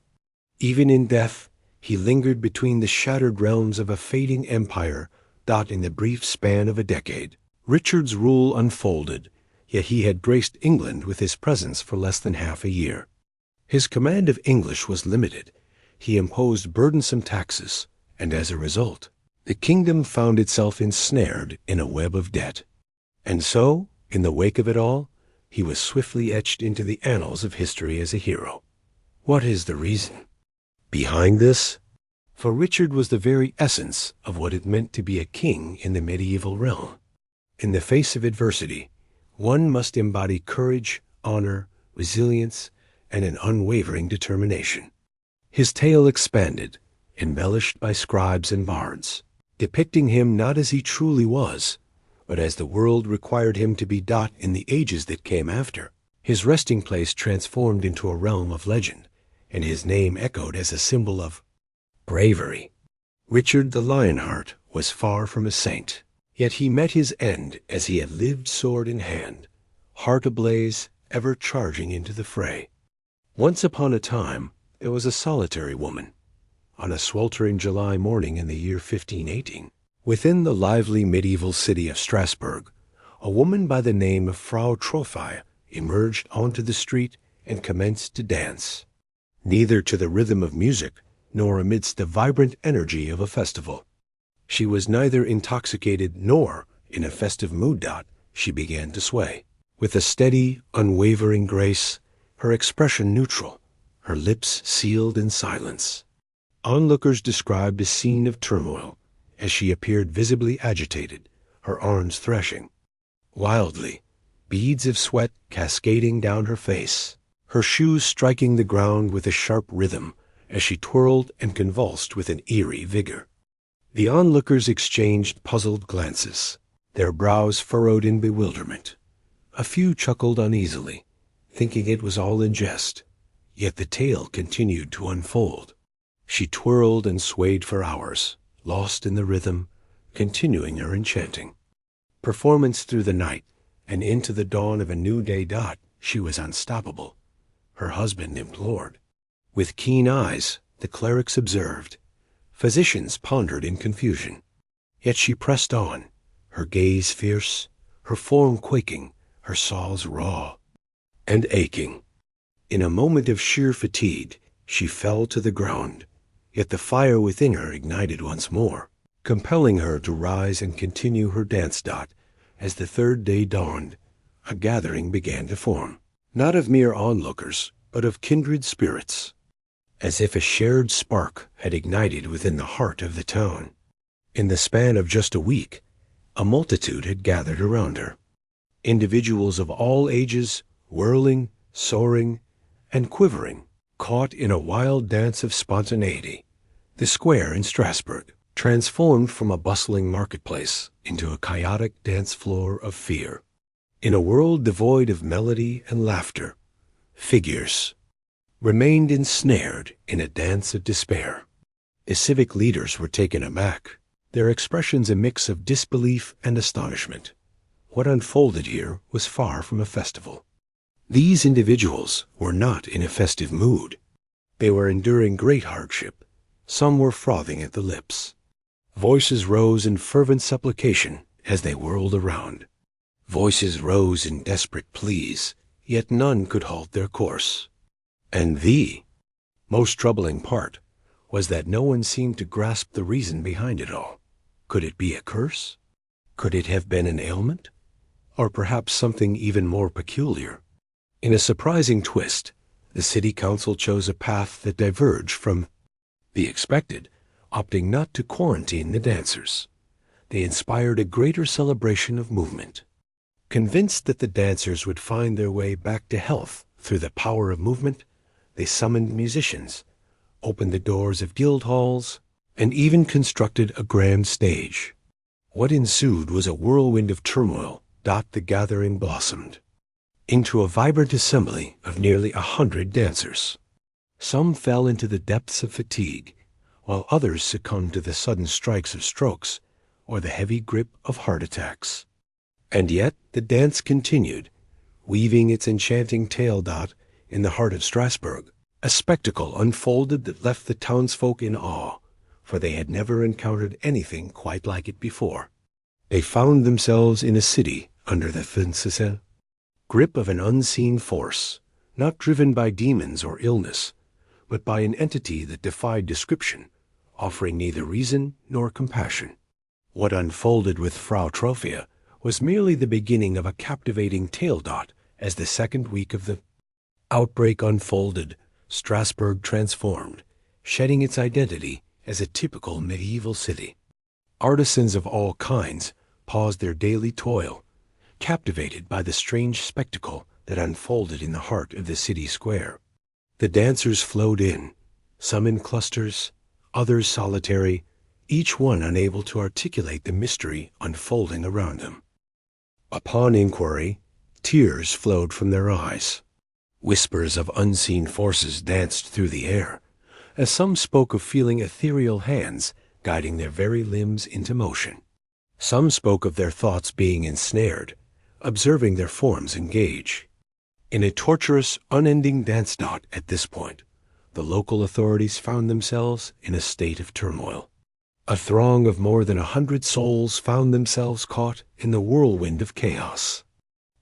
Even in death, he lingered between the shattered realms of a fading empire. In the brief span of a decade, Richard's rule unfolded, yet he had graced England with his presence for less than half a year. His command of English was limited. He imposed burdensome taxes, and as a result, The kingdom found itself ensnared in a web of debt. And so, in the wake of it all, he was swiftly etched into the annals of history as a hero. What is the reason behind this? For Richard was the very essence of what it meant to be a king in the medieval realm. In the face of adversity, one must embody courage, honor, resilience, and an unwavering determination. His tale expanded, embellished by scribes and bards, depicting him not as he truly was, but as the world required him to be. In the ages that came after, his resting place transformed into a realm of legend, and his name echoed as a symbol of bravery. Richard the Lionheart was far from a saint, yet he met his end as he had lived sword in hand, heart ablaze, ever charging into the fray. Once upon a time, there was a solitary woman. On a sweltering July morning in the year 1518, within the lively medieval city of Strasbourg, a woman by the name of Frau Trophy emerged onto the street and commenced to dance, neither to the rhythm of music nor amidst the vibrant energy of a festival. She was neither intoxicated nor in a festive mood. She began to sway. With a steady, unwavering grace, her expression neutral, her lips sealed in silence. Onlookers described a scene of turmoil as she appeared visibly agitated, her arms threshing wildly, beads of sweat cascading down her face, her shoes striking the ground with a sharp rhythm as she twirled and convulsed with an eerie vigor. The onlookers exchanged puzzled glances, their brows furrowed in bewilderment. A few chuckled uneasily, thinking it was all in jest, yet the tale continued to unfold. She twirled and swayed for hours, lost in the rhythm, continuing her enchanting performance through the night and into the dawn of a new day. She was unstoppable, her husband implored. With keen eyes, the clerics observed. Physicians pondered in confusion. Yet she pressed on, her gaze fierce, her form quaking, her saws raw and aching. In a moment of sheer fatigue, she fell to the ground, yet the fire within her ignited once more, compelling her to rise and continue her dance. As the third day dawned, a gathering began to form, not of mere onlookers, but of kindred spirits, as if a shared spark had ignited within the heart of the town. In the span of just a week, a multitude had gathered around her, individuals of all ages, whirling, soaring, and quivering, caught in a wild dance of spontaneity. The square in Strasbourg transformed from a bustling marketplace into a chaotic dance floor of fear. In a world devoid of melody and laughter, figures remained ensnared in a dance of despair. The civic leaders were taken aback, their expressions a mix of disbelief and astonishment. What unfolded here was far from a festival. These individuals were not in a festive mood. They were enduring great hardship. Some were frothing at the lips. Voices rose in fervent supplication as they whirled around. Voices rose in desperate pleas, yet none could halt their course. And the most troubling part was that no one seemed to grasp the reason behind it all. Could it be a curse? Could it have been an ailment? Or perhaps something even more peculiar? In a surprising twist, the city council chose a path that diverged from the expected, opting not to quarantine the dancers. They inspired a greater celebration of movement. Convinced that the dancers would find their way back to health through the power of movement, they summoned musicians, opened the doors of guild halls, and even constructed a grand stage. What ensued was a whirlwind of turmoil. The gathering blossomed into a vibrant assembly of nearly 100 dancers. Some fell into the depths of fatigue, while others succumbed to the sudden strikes of strokes or the heavy grip of heart attacks. And yet the dance continued, weaving its enchanting tale. In the heart of Strasbourg, a spectacle unfolded that left the townsfolk in awe, for they had never encountered anything quite like it before. They found themselves in a city under the Vincent grip of an unseen force, not driven by demons or illness, but by an entity that defied description, offering neither reason nor compassion. What unfolded with Frau Trophia was merely the beginning of a captivating tale. As the second week of the outbreak unfolded, Strasbourg transformed, shedding its identity as a typical medieval city. Artisans of all kinds paused their daily toil, captivated by the strange spectacle that unfolded in the heart of the city square. The dancers flowed in, some in clusters, others solitary, each one unable to articulate the mystery unfolding around them. Upon inquiry, tears flowed from their eyes. Whispers of unseen forces danced through the air, as some spoke of feeling ethereal hands guiding their very limbs into motion. Some spoke of their thoughts being ensnared, observing their forms engage. In a torturous, unending dance. At this point, the local authorities found themselves in a state of turmoil. A throng of more than 100 souls found themselves caught in the whirlwind of chaos.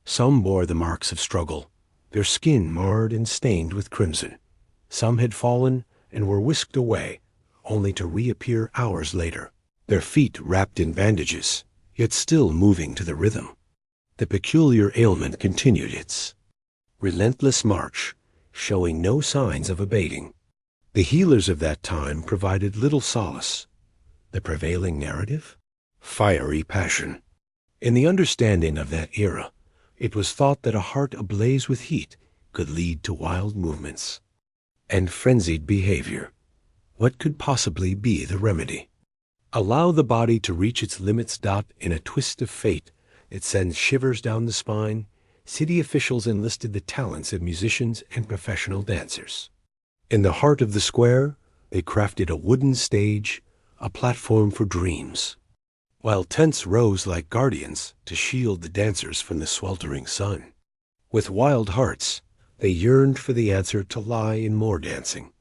Some bore the marks of struggle, their skin marred and stained with crimson. Some had fallen and were whisked away, only to reappear hours later, their feet wrapped in bandages, yet still moving to the rhythm. The peculiar ailment continued its relentless march, showing no signs of abating. The healers of that time provided little solace. The prevailing narrative? Fiery passion. In the understanding of that era, it was thought that a heart ablaze with heat could lead to wild movements and frenzied behavior. What could possibly be the remedy? Allow the body to reach its limits. In a twist of fate, it sends shivers down the spine. City officials enlisted the talents of musicians and professional dancers. In the heart of the square, they crafted a wooden stage, a platform for dreams, while tents rose like guardians to shield the dancers from the sweltering sun. With wild hearts, they yearned for the answer to lie in more dancing.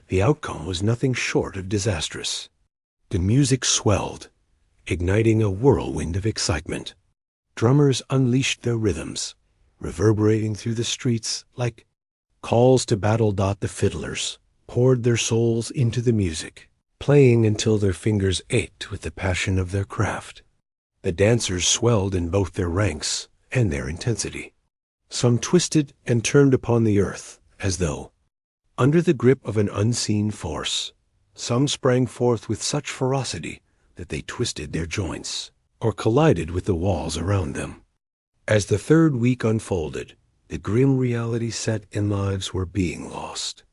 The outcome was nothing short of disastrous. The music swelled, igniting a whirlwind of excitement. Drummers unleashed their rhythms, reverberating through the streets like calls to battle. The fiddlers poured their souls into the music, playing until their fingers ached with the passion of their craft. The dancers swelled in both their ranks and their intensity. Some twisted and turned upon the earth, as though under the grip of an unseen force. Some sprang forth with such ferocity that they twisted their joints, or collided with the walls around them. As the third week unfolded, the grim reality set in lives were being lost.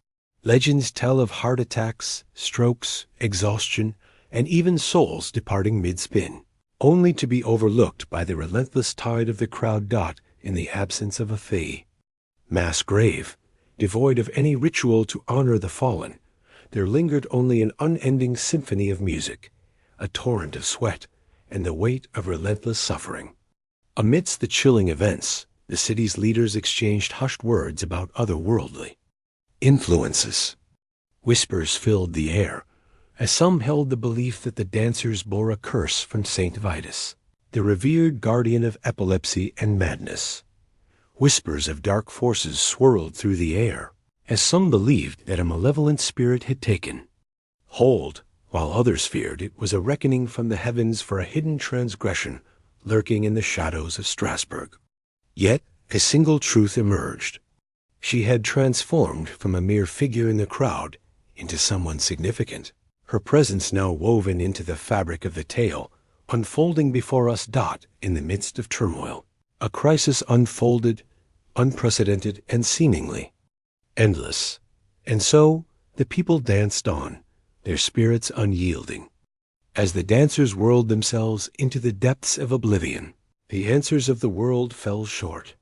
Legends tell of heart attacks, strokes, exhaustion, and even souls departing mid-spin, only to be overlooked by the relentless tide of the crowd. In the absence of a fee, mass grave, devoid of any ritual to honor the fallen, there lingered only an unending symphony of music, a torrent of sweat, and the weight of relentless suffering. Amidst the chilling events, the city's leaders exchanged hushed words about otherworldly influences. Whispers filled the air, as some held the belief that the dancers bore a curse from Saint Vitus, the revered guardian of epilepsy and madness. Whispers of dark forces swirled through the air, as some believed that a malevolent spirit had taken hold, while others feared it was a reckoning from the heavens for a hidden transgression lurking in the shadows of Strasbourg. Yet a single truth emerged. She had transformed from a mere figure in the crowd into someone significant, her presence now woven into the fabric of the tale, unfolding before us. In the midst of turmoil, a crisis unfolded, unprecedented and seemingly endless. And so the people danced on, their spirits unyielding. As the dancers whirled themselves into the depths of oblivion, the answers of the world fell short.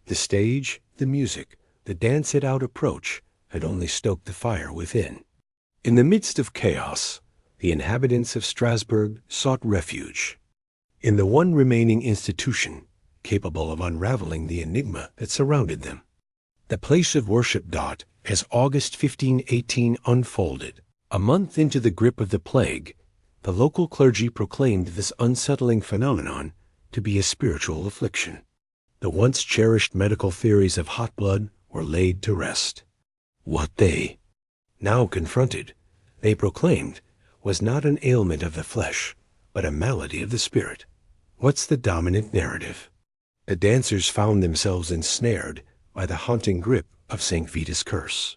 The stage, the music, the dance-it-out approach had only stoked the fire within. In the midst of chaos, the inhabitants of Strasbourg sought refuge in the one remaining institution capable of unraveling the enigma that surrounded them. The place of worship. As August 1518 unfolded, a month into the grip of the plague, the local clergy proclaimed this unsettling phenomenon to be a spiritual affliction. The once cherished medical theories of hot blood were laid to rest. What they now confronted, they proclaimed, was not an ailment of the flesh, but a malady of the spirit. What's the dominant narrative? The dancers found themselves ensnared by the haunting grip of St. Vitus' curse.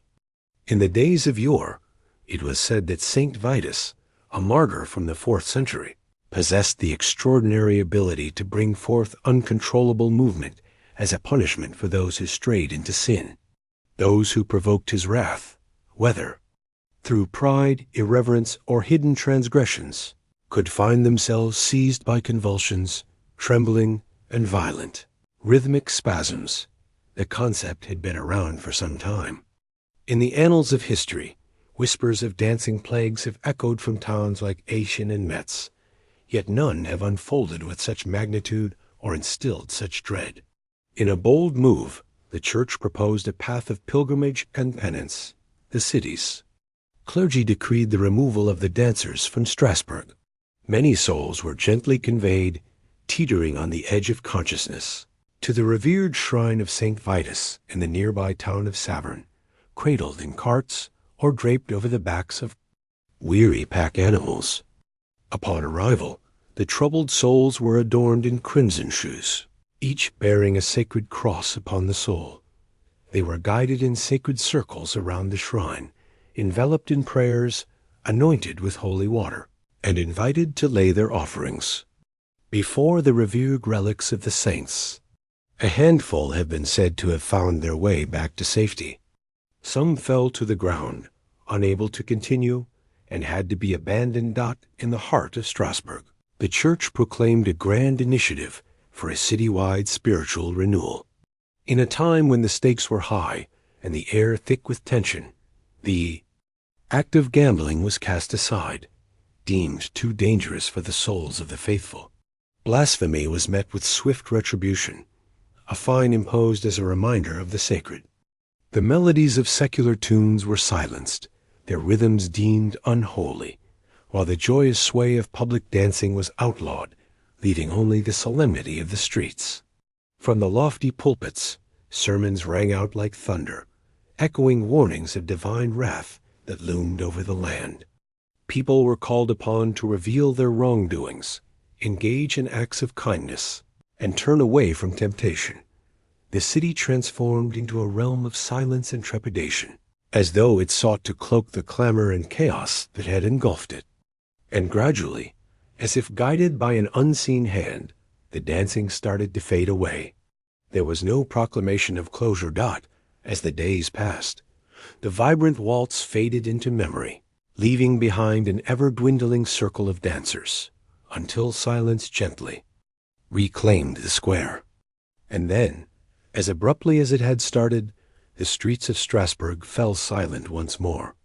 In the days of yore, it was said that St. Vitus, a martyr from the 4th century, possessed the extraordinary ability to bring forth uncontrollable movement as a punishment for those who strayed into sin, those who provoked his wrath, whether through pride, irreverence, or hidden transgressions, could find themselves seized by convulsions, trembling, and violent, rhythmic spasms. The concept had been around for some time. In the annals of history, whispers of dancing plagues have echoed from towns like Aachen and Metz, yet none have unfolded with such magnitude or instilled such dread. In a bold move, the Church proposed a path of pilgrimage and penance, the cities. Clergy decreed the removal of the dancers from Strasbourg. Many souls were gently conveyed, teetering on the edge of consciousness, to the revered shrine of St. Vitus in the nearby town of Saverne, cradled in carts or draped over the backs of weary pack animals. Upon arrival, the troubled souls were adorned in crimson shoes, each bearing a sacred cross upon the sole. They were guided in sacred circles around the shrine, enveloped in prayers, anointed with holy water, and invited to lay their offerings before the revered relics of the saints. A handful have been said to have found their way back to safety. Some fell to the ground, unable to continue, and had to be abandoned. In the heart of Strasbourg, the Church proclaimed a grand initiative for a citywide spiritual renewal. In a time when the stakes were high and the air thick with tension, the act of gambling was cast aside, deemed too dangerous for the souls of the faithful. Blasphemy was met with swift retribution, a fine imposed as a reminder of the sacred. The melodies of secular tunes were silenced, their rhythms deemed unholy, while the joyous sway of public dancing was outlawed, leaving only the solemnity of the streets. From the lofty pulpits, sermons rang out like thunder, echoing warnings of divine wrath that loomed over the land. People were called upon to reveal their wrongdoings, engage in acts of kindness, and turn away from temptation. The city transformed into a realm of silence and trepidation, as though it sought to cloak the clamor and chaos that had engulfed it. And gradually, as if guided by an unseen hand, the dancing started to fade away. There was no proclamation of closure. As the days passed, the vibrant waltz faded into memory, leaving behind an ever-dwindling circle of dancers, until silence gently reclaimed the square. And then, as abruptly as it had started, the streets of Strasbourg fell silent once more.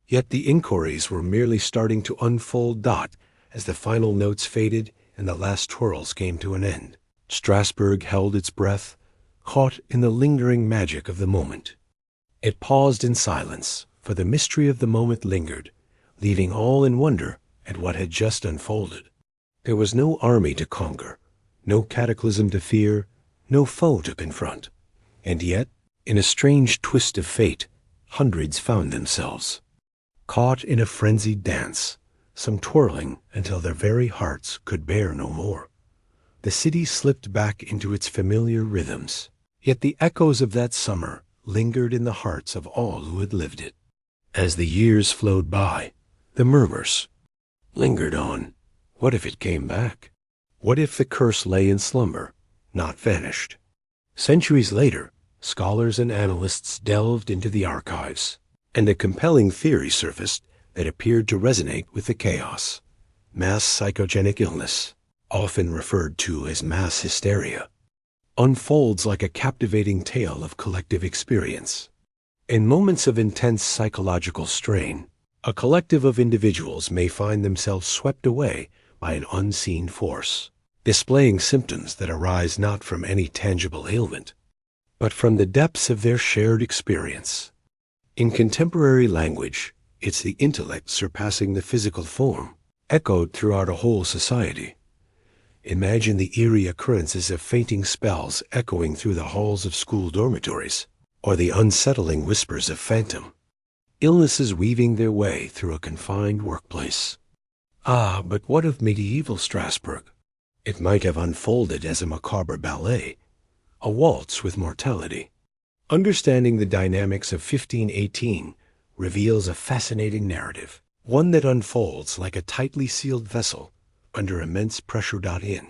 Yet the inquiries were merely starting to unfold. As the final notes faded and the last twirls came to an end, Strasbourg held its breath, caught in the lingering magic of the moment. It paused in silence, for the mystery of the moment lingered, leaving all in wonder at what had just unfolded. There was no army to conquer, no cataclysm to fear, no foe to confront. And yet, in a strange twist of fate, hundreds found themselves caught in a frenzied dance, some twirling until their very hearts could bear no more. The city slipped back into its familiar rhythms, yet the echoes of that summer lingered in the hearts of all who had lived it. As the years flowed by, the murmurs lingered on. What if it came back? What if the curse lay in slumber, not vanished? Centuries later, scholars and analysts delved into the archives, and a compelling theory surfaced that appeared to resonate with the chaos. Mass psychogenic illness, often referred to as mass hysteria, unfolds like a captivating tale of collective experience. In moments of intense psychological strain, a collective of individuals may find themselves swept away by an unseen force, displaying symptoms that arise not from any tangible ailment, but from the depths of their shared experience. In contemporary language, it's the intellect surpassing the physical form, echoed throughout a whole society. Imagine the eerie occurrences of fainting spells echoing through the halls of school dormitories, or the unsettling whispers of phantom illnesses weaving their way through a confined workplace. Ah, but what of medieval Strasbourg? It might have unfolded as a macabre ballet, a waltz with mortality. Understanding the dynamics of 1518 reveals a fascinating narrative, one that unfolds like a tightly sealed vessel under immense pressure. In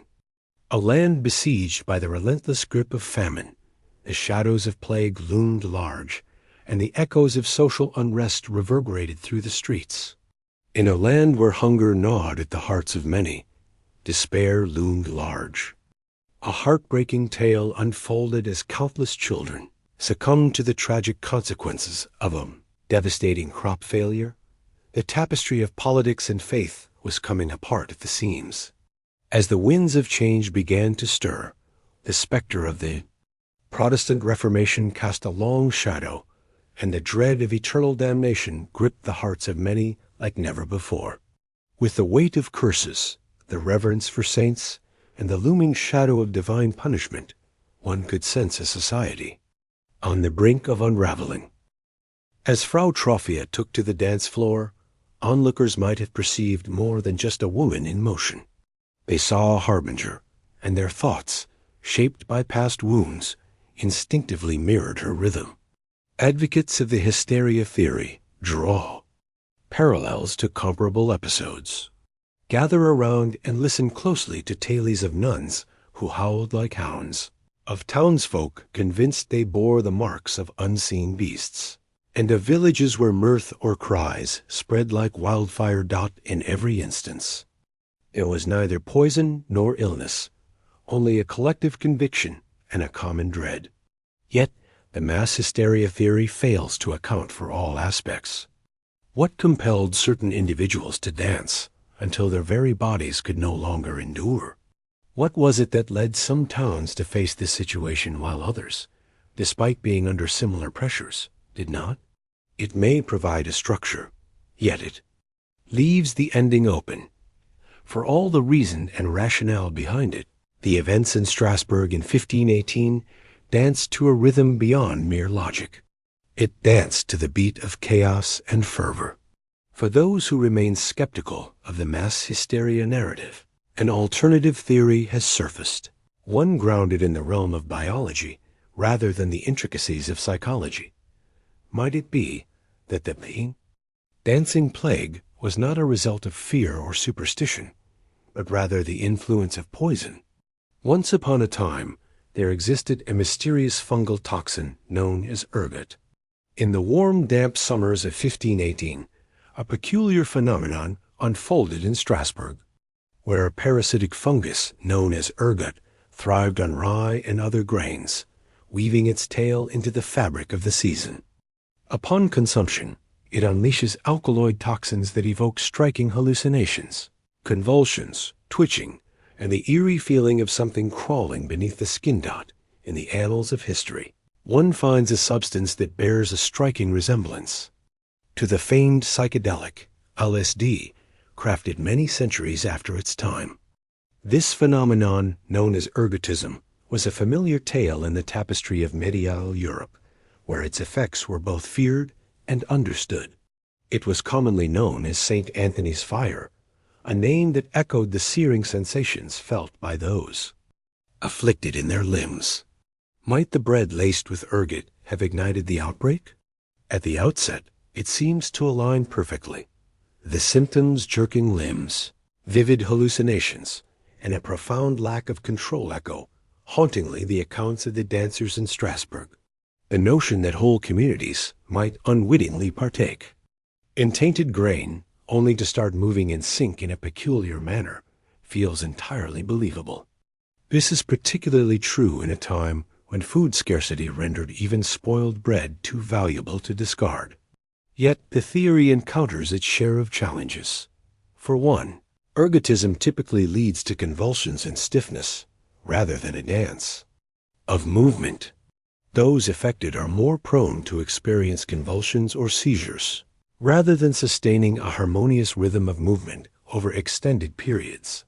a land besieged by the relentless grip of famine, the shadows of plague loomed large, and the echoes of social unrest reverberated through the streets. In a land where hunger gnawed at the hearts of many, despair loomed large. A heartbreaking tale unfolded as countless children succumbed to the tragic consequences of a devastating crop failure. The tapestry of politics and faith was coming apart at the seams. As the winds of change began to stir, the specter of the Protestant Reformation cast a long shadow, and the dread of eternal damnation gripped the hearts of many like never before. With the weight of curses, the reverence for saints, and the looming shadow of divine punishment, one could sense a society on the brink of unraveling. As Frau Trophia took to the dance floor, onlookers might have perceived more than just a woman in motion. They saw a harbinger, and their thoughts, shaped by past wounds, instinctively mirrored her rhythm. Advocates of the hysteria theory draw parallels to comparable episodes. Gather around and listen closely to tales of nuns who howled like hounds, of townsfolk convinced they bore the marks of unseen beasts, and of villages where mirth or cries spread like wildfire. In every instance, it was neither poison nor illness, only a collective conviction and a common dread. Yet the mass hysteria theory fails to account for all aspects. What compelled certain individuals to dance until their very bodies could no longer endure? What was it that led some towns to face this situation while others, despite being under similar pressures, did not? It may provide a structure, yet it leaves the ending open. For all the reason and rationale behind it, the events in Strasbourg in 1518 danced to a rhythm beyond mere logic. It danced to the beat of chaos and fervor. For those who remain skeptical of the mass hysteria narrative, an alternative theory has surfaced, one grounded in the realm of biology rather than the intricacies of psychology. Might it be that the dancing plague was not a result of fear or superstition, but rather the influence of poison? Once upon a time, there existed a mysterious fungal toxin known as ergot. In the warm, damp summers of 1518, a peculiar phenomenon unfolded in Strasbourg, where a parasitic fungus known as ergot thrived on rye and other grains, weaving its tail into the fabric of the season. Upon consumption, it unleashes alkaloid toxins that evoke striking hallucinations, convulsions, twitching, and the eerie feeling of something crawling beneath the skin. In the annals of history, one finds a substance that bears a striking resemblance to the famed psychedelic LSD, crafted many centuries after its time. This phenomenon, known as ergotism, was a familiar tale in the tapestry of medieval Europe, where its effects were both feared and understood. It was commonly known as St. Anthony's fire, a name that echoed the searing sensations felt by those afflicted in their limbs. Might the bread laced with ergot have ignited the outbreak? At the outset, it seems to align perfectly. The symptoms: jerking limbs, vivid hallucinations, and a profound lack of control echo hauntingly the accounts of the dancers in Strasbourg. The notion that whole communities might unwittingly partake in tainted grain only to start moving in sync in a peculiar manner feels entirely believable. This is particularly true in a time when food scarcity rendered even spoiled bread too valuable to discard. Yet the theory encounters its share of challenges. For one, ergotism typically leads to convulsions and stiffness, rather than a dance of movement. Those affected are more prone to experience convulsions or seizures, rather than sustaining a harmonious rhythm of movement over extended periods.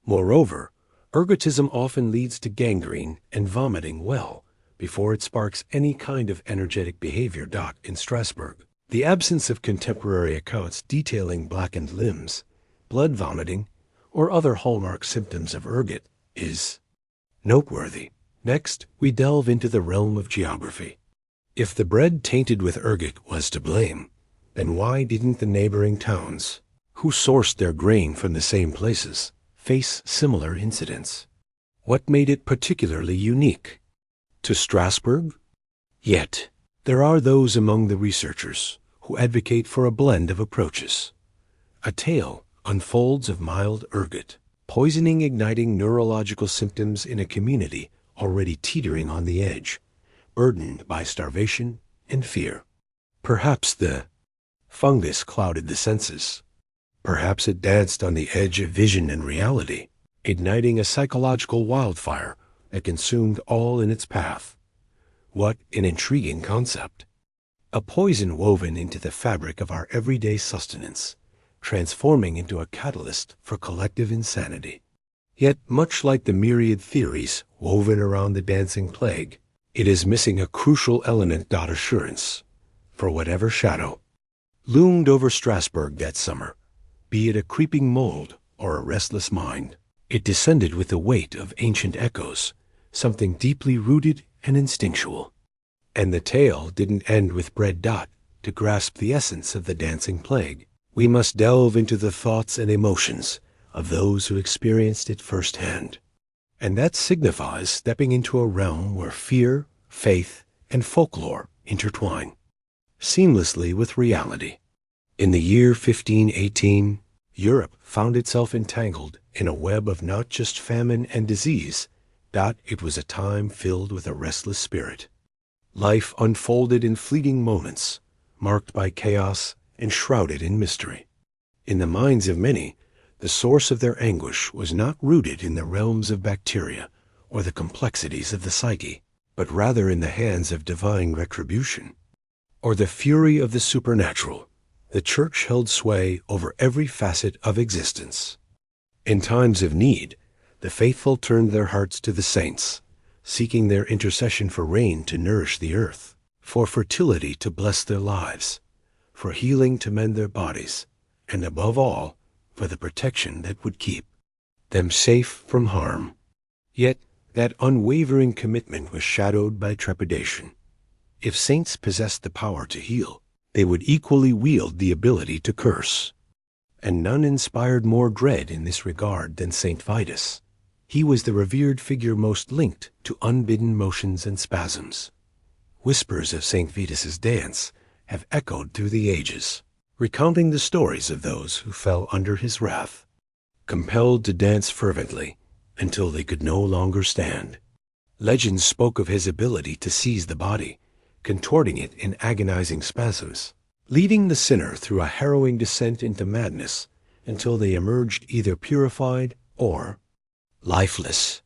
Moreover, ergotism often leads to gangrene and vomiting well before it sparks any kind of energetic behavior. In Strasbourg, the absence of contemporary accounts detailing blackened limbs blood vomiting, or other hallmark symptoms of ergot, is noteworthy. Next, we delve into the realm of geography. If the bread tainted with ergot was to blame, then why didn't the neighboring towns, who sourced their grain from the same places, face similar incidents? What made it particularly unique to Strasbourg? Yet, there are those among the researchers who advocate for a blend of approaches. A tale unfolds of mild ergot, poisoning igniting neurological symptoms in a community already teetering on the edge, burdened by starvation and fear. Perhaps the fungus clouded the senses. Perhaps it danced on the edge of vision and reality, igniting a psychological wildfire that consumed all in its path. What an intriguing concept. A poison woven into the fabric of our everyday sustenance, transforming into a catalyst for collective insanity. Yet, much like the myriad theories woven around the dancing plague, it is missing a crucial element. Assurance. For whatever shadow loomed over Strasbourg that summer, be it a creeping mold or a restless mind, it descended with the weight of ancient echoes, something deeply rooted and instinctual. And the tale didn't end with bread. To grasp the essence of the dancing plague, we must delve into the thoughts and emotions of those who experienced it firsthand. And that signifies stepping into a realm where fear, faith, and folklore intertwine seamlessly with reality. In the year 1518, Europe found itself entangled in a web of not just famine and disease. It was a time filled with a restless spirit. Life unfolded in fleeting moments, marked by chaos and shrouded in mystery. In the minds of many, the source of their anguish was not rooted in the realms of bacteria or the complexities of the psyche, but rather in the hands of divine retribution, or the fury of the supernatural. The Church held sway over every facet of existence. In times of need, the faithful turned their hearts to the saints, seeking their intercession for rain to nourish the earth, for fertility to bless their lives, for healing to mend their bodies, and above all, for the protection that would keep them safe from harm. Yet that unwavering commitment was shadowed by trepidation. If saints possessed the power to heal, they would equally wield the ability to curse. And none inspired more dread in this regard than Saint Vitus. He was the revered figure most linked to unbidden motions and spasms. Whispers of Saint Vitus's dance have echoed through the ages, recounting the stories of those who fell under his wrath, compelled to dance fervently until they could no longer stand. Legends spoke of his ability to seize the body, contorting it in agonizing spasms, leading the sinner through a harrowing descent into madness until they emerged either purified or lifeless.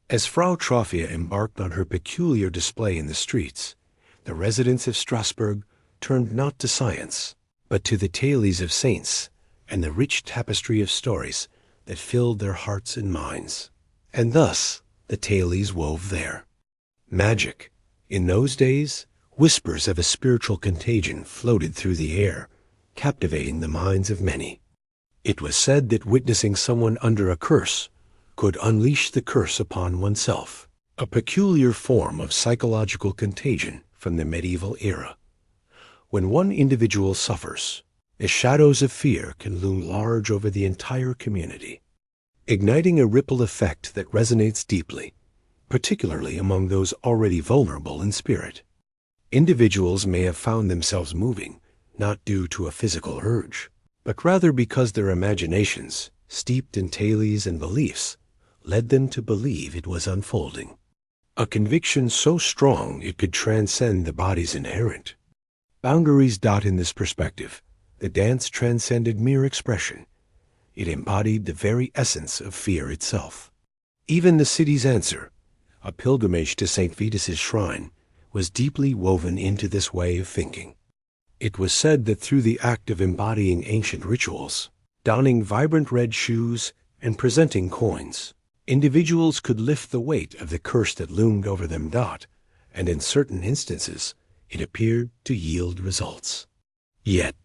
As Frau Trophia embarked on her peculiar display in the streets, the residents of Strasbourg turned not to science, but to the tales of saints and the rich tapestry of stories that filled their hearts and minds. And thus the tales wove there. Magic. In those days, whispers of a spiritual contagion floated through the air, captivating the minds of many. It was said that witnessing someone under a curse could unleash the curse upon oneself, a peculiar form of psychological contagion from the medieval era. When one individual suffers, the shadows of fear can loom large over the entire community, igniting a ripple effect that resonates deeply, particularly among those already vulnerable in spirit. Individuals may have found themselves moving, not due to a physical urge, but rather because their imaginations, steeped in tales and beliefs, led them to believe it was unfolding. A conviction so strong it could transcend the body's inherent boundaries. In this perspective, the dance transcended mere expression. It embodied the very essence of fear itself. Even the city's answer, a pilgrimage to St. Vitus's shrine, was deeply woven into this way of thinking. It was said that through the act of embodying ancient rituals, donning vibrant red shoes, and presenting coins, individuals could lift the weight of the curse that loomed over them. And in certain instances, it appeared to yield results. Yet,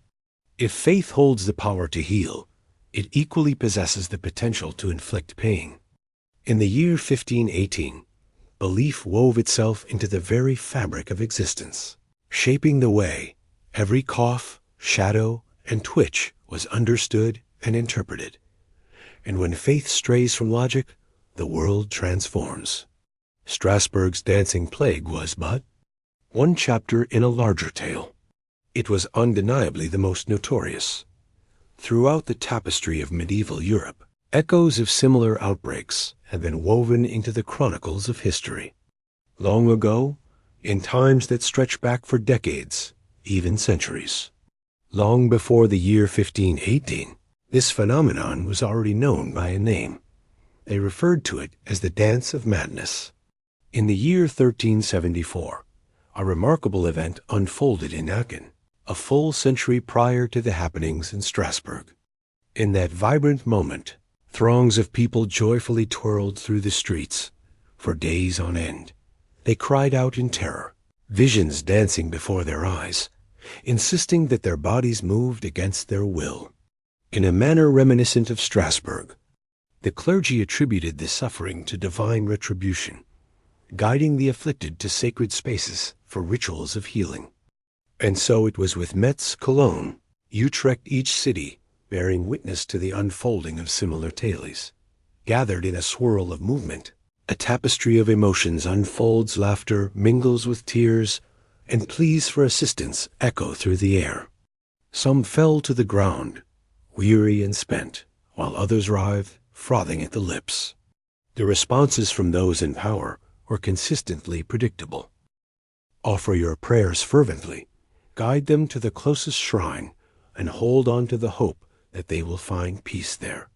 if faith holds the power to heal, it equally possesses the potential to inflict pain. In the year 1518, belief wove itself into the very fabric of existence, shaping the way every cough, shadow, and twitch was understood and interpreted. And when faith strays from logic, the world transforms. Strasbourg's dancing plague was but one chapter in a larger tale. It was undeniably the most notorious. Throughout the tapestry of medieval Europe, echoes of similar outbreaks have been woven into the chronicles of history. Long ago, in times that stretch back for decades, even centuries. Long before the year 1518, this phenomenon was already known by a name. They referred to it as the Dance of Madness. In the year 1374, a remarkable event unfolded in Aachen, a full century prior to the happenings in Strasbourg. In that vibrant moment, throngs of people joyfully twirled through the streets. For days on end, they cried out in terror, visions dancing before their eyes, insisting that their bodies moved against their will. In a manner reminiscent of Strasbourg, the clergy attributed this suffering to divine retribution, guiding the afflicted to sacred spaces for rituals of healing. And so it was with Metz, Cologne, Utrecht, each city bearing witness to the unfolding of similar tales. Gathered in a swirl of movement, a tapestry of emotions unfolds. Laughter mingles with tears, and pleas for assistance echo through the air. Some fell to the ground, weary and spent, while others writhed, frothing at the lips. The responses from those in power were consistently predictable. Offer your prayers fervently, guide them to the closest shrine, and hold on to the hope that they will find peace there.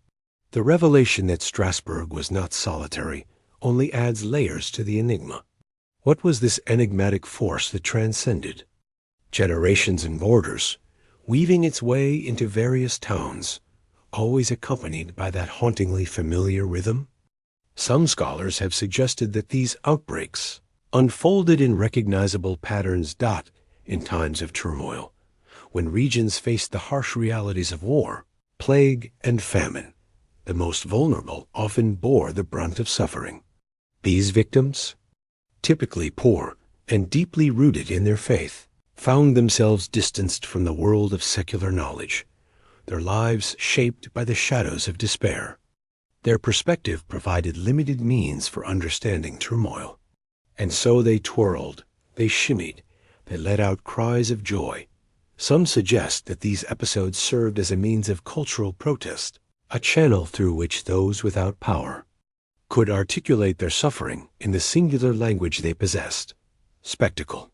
The revelation that Strasbourg was not solitary only adds layers to the enigma. What was this enigmatic force that transcended generations and borders, weaving its way into various towns, always accompanied by that hauntingly familiar rhythm? Some scholars have suggested that these outbreaks unfolded in recognizable patterns. In times of turmoil, when regions faced the harsh realities of war, plague, and famine, the most vulnerable often bore the brunt of suffering. These victims, typically poor and deeply rooted in their faith, found themselves distanced from the world of secular knowledge, their lives shaped by the shadows of despair. Their perspective provided limited means for understanding turmoil. And so they twirled, they shimmied, they let out cries of joy. Some suggest that these episodes served as a means of cultural protest, a channel through which those without power could articulate their suffering in the singular language they possessed, spectacle.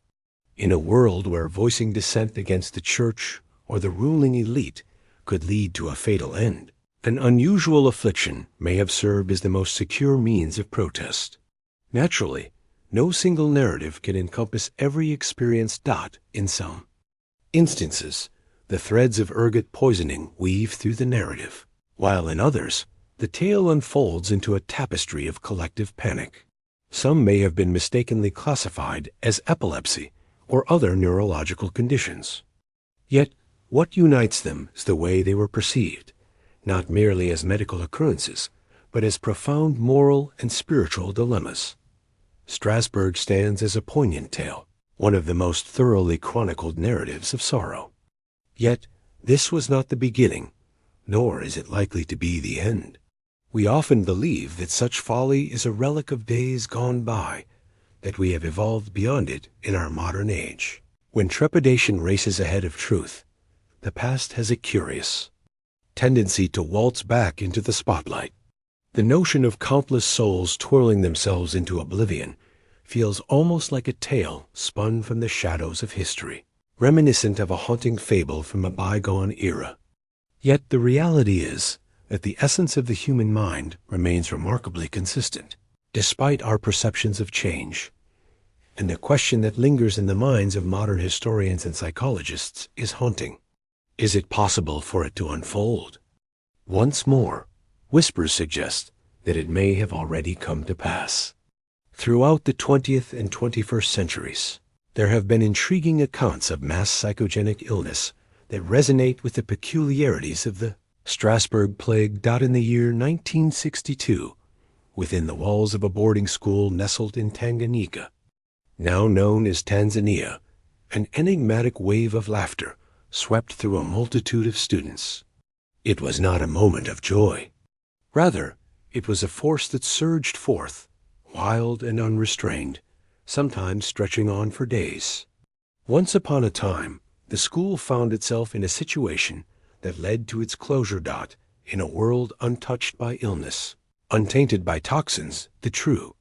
In a world where voicing dissent against the church or the ruling elite could lead to a fatal end, an unusual affliction may have served as the most secure means of protest. Naturally, no single narrative can encompass every experience. In some instances, the threads of ergot poisoning weave through the narrative, while in others, the tale unfolds into a tapestry of collective panic. Some may have been mistakenly classified as epilepsy or other neurological conditions. Yet, what unites them is the way they were perceived, not merely as medical occurrences, but as profound moral and spiritual dilemmas. Strasbourg stands as a poignant tale, one of the most thoroughly chronicled narratives of sorrow. Yet, this was not the beginning, nor is it likely to be the end. We often believe that such folly is a relic of days gone by, that we have evolved beyond it in our modern age. When trepidation races ahead of truth, the past has a curious tendency to waltz back into the spotlight. The notion of countless souls twirling themselves into oblivion feels almost like a tale spun from the shadows of history, reminiscent of a haunting fable from a bygone era. Yet the reality is that the essence of the human mind remains remarkably consistent, despite our perceptions of change. And the question that lingers in the minds of modern historians and psychologists is haunting. Is it possible for it to unfold? Once more, whispers suggest that it may have already come to pass. Throughout the 20th and 21st centuries, there have been intriguing accounts of mass psychogenic illness that resonate with the peculiarities of the Strasbourg plague. In the year 1962, within the walls of a boarding school nestled in Tanganyika, now known as Tanzania, an enigmatic wave of laughter swept through a multitude of students. It was not a moment of joy. Rather, it was a force that surged forth, wild and unrestrained, sometimes stretching on for days. Once upon a time, the school found itself in a situation that led to its closure. In a world untouched by illness, untainted by toxins, the true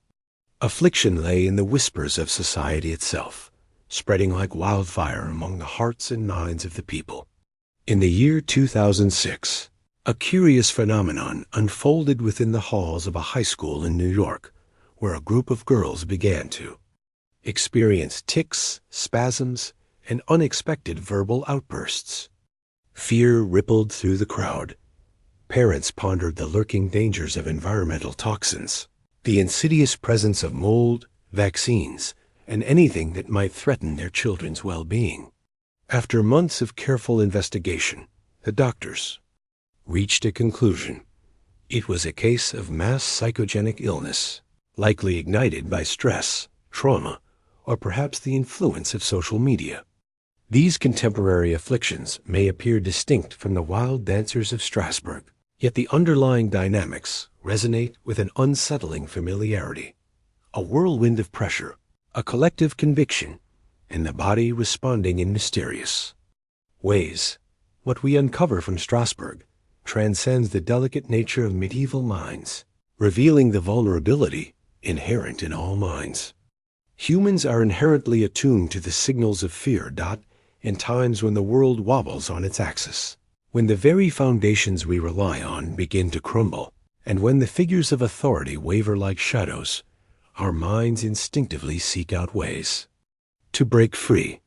affliction lay in the whispers of society itself, spreading like wildfire among the hearts and minds of the people. In the year 2006, a curious phenomenon unfolded within the halls of a high school in New York, where a group of girls began to experience tics, spasms, and unexpected verbal outbursts. Fear rippled through the crowd. Parents pondered the lurking dangers of environmental toxins, the insidious presence of mold, vaccines, and anything that might threaten their children's well-being. After months of careful investigation, the doctors reached a conclusion. It was a case of mass psychogenic illness, likely ignited by stress, trauma, or perhaps the influence of social media. These contemporary afflictions may appear distinct from the wild dancers of Strasbourg, yet the underlying dynamics resonate with an unsettling familiarity, a whirlwind of pressure, a collective conviction, and the body responding in mysterious ways. What we uncover from Strasbourg transcends the delicate nature of medieval minds, revealing the vulnerability inherent in all minds. Humans are inherently attuned to the signals of fear. In times when the world wobbles on its axis, when the very foundations we rely on begin to crumble, and when the figures of authority waver like shadows, our minds instinctively seek out ways to break free.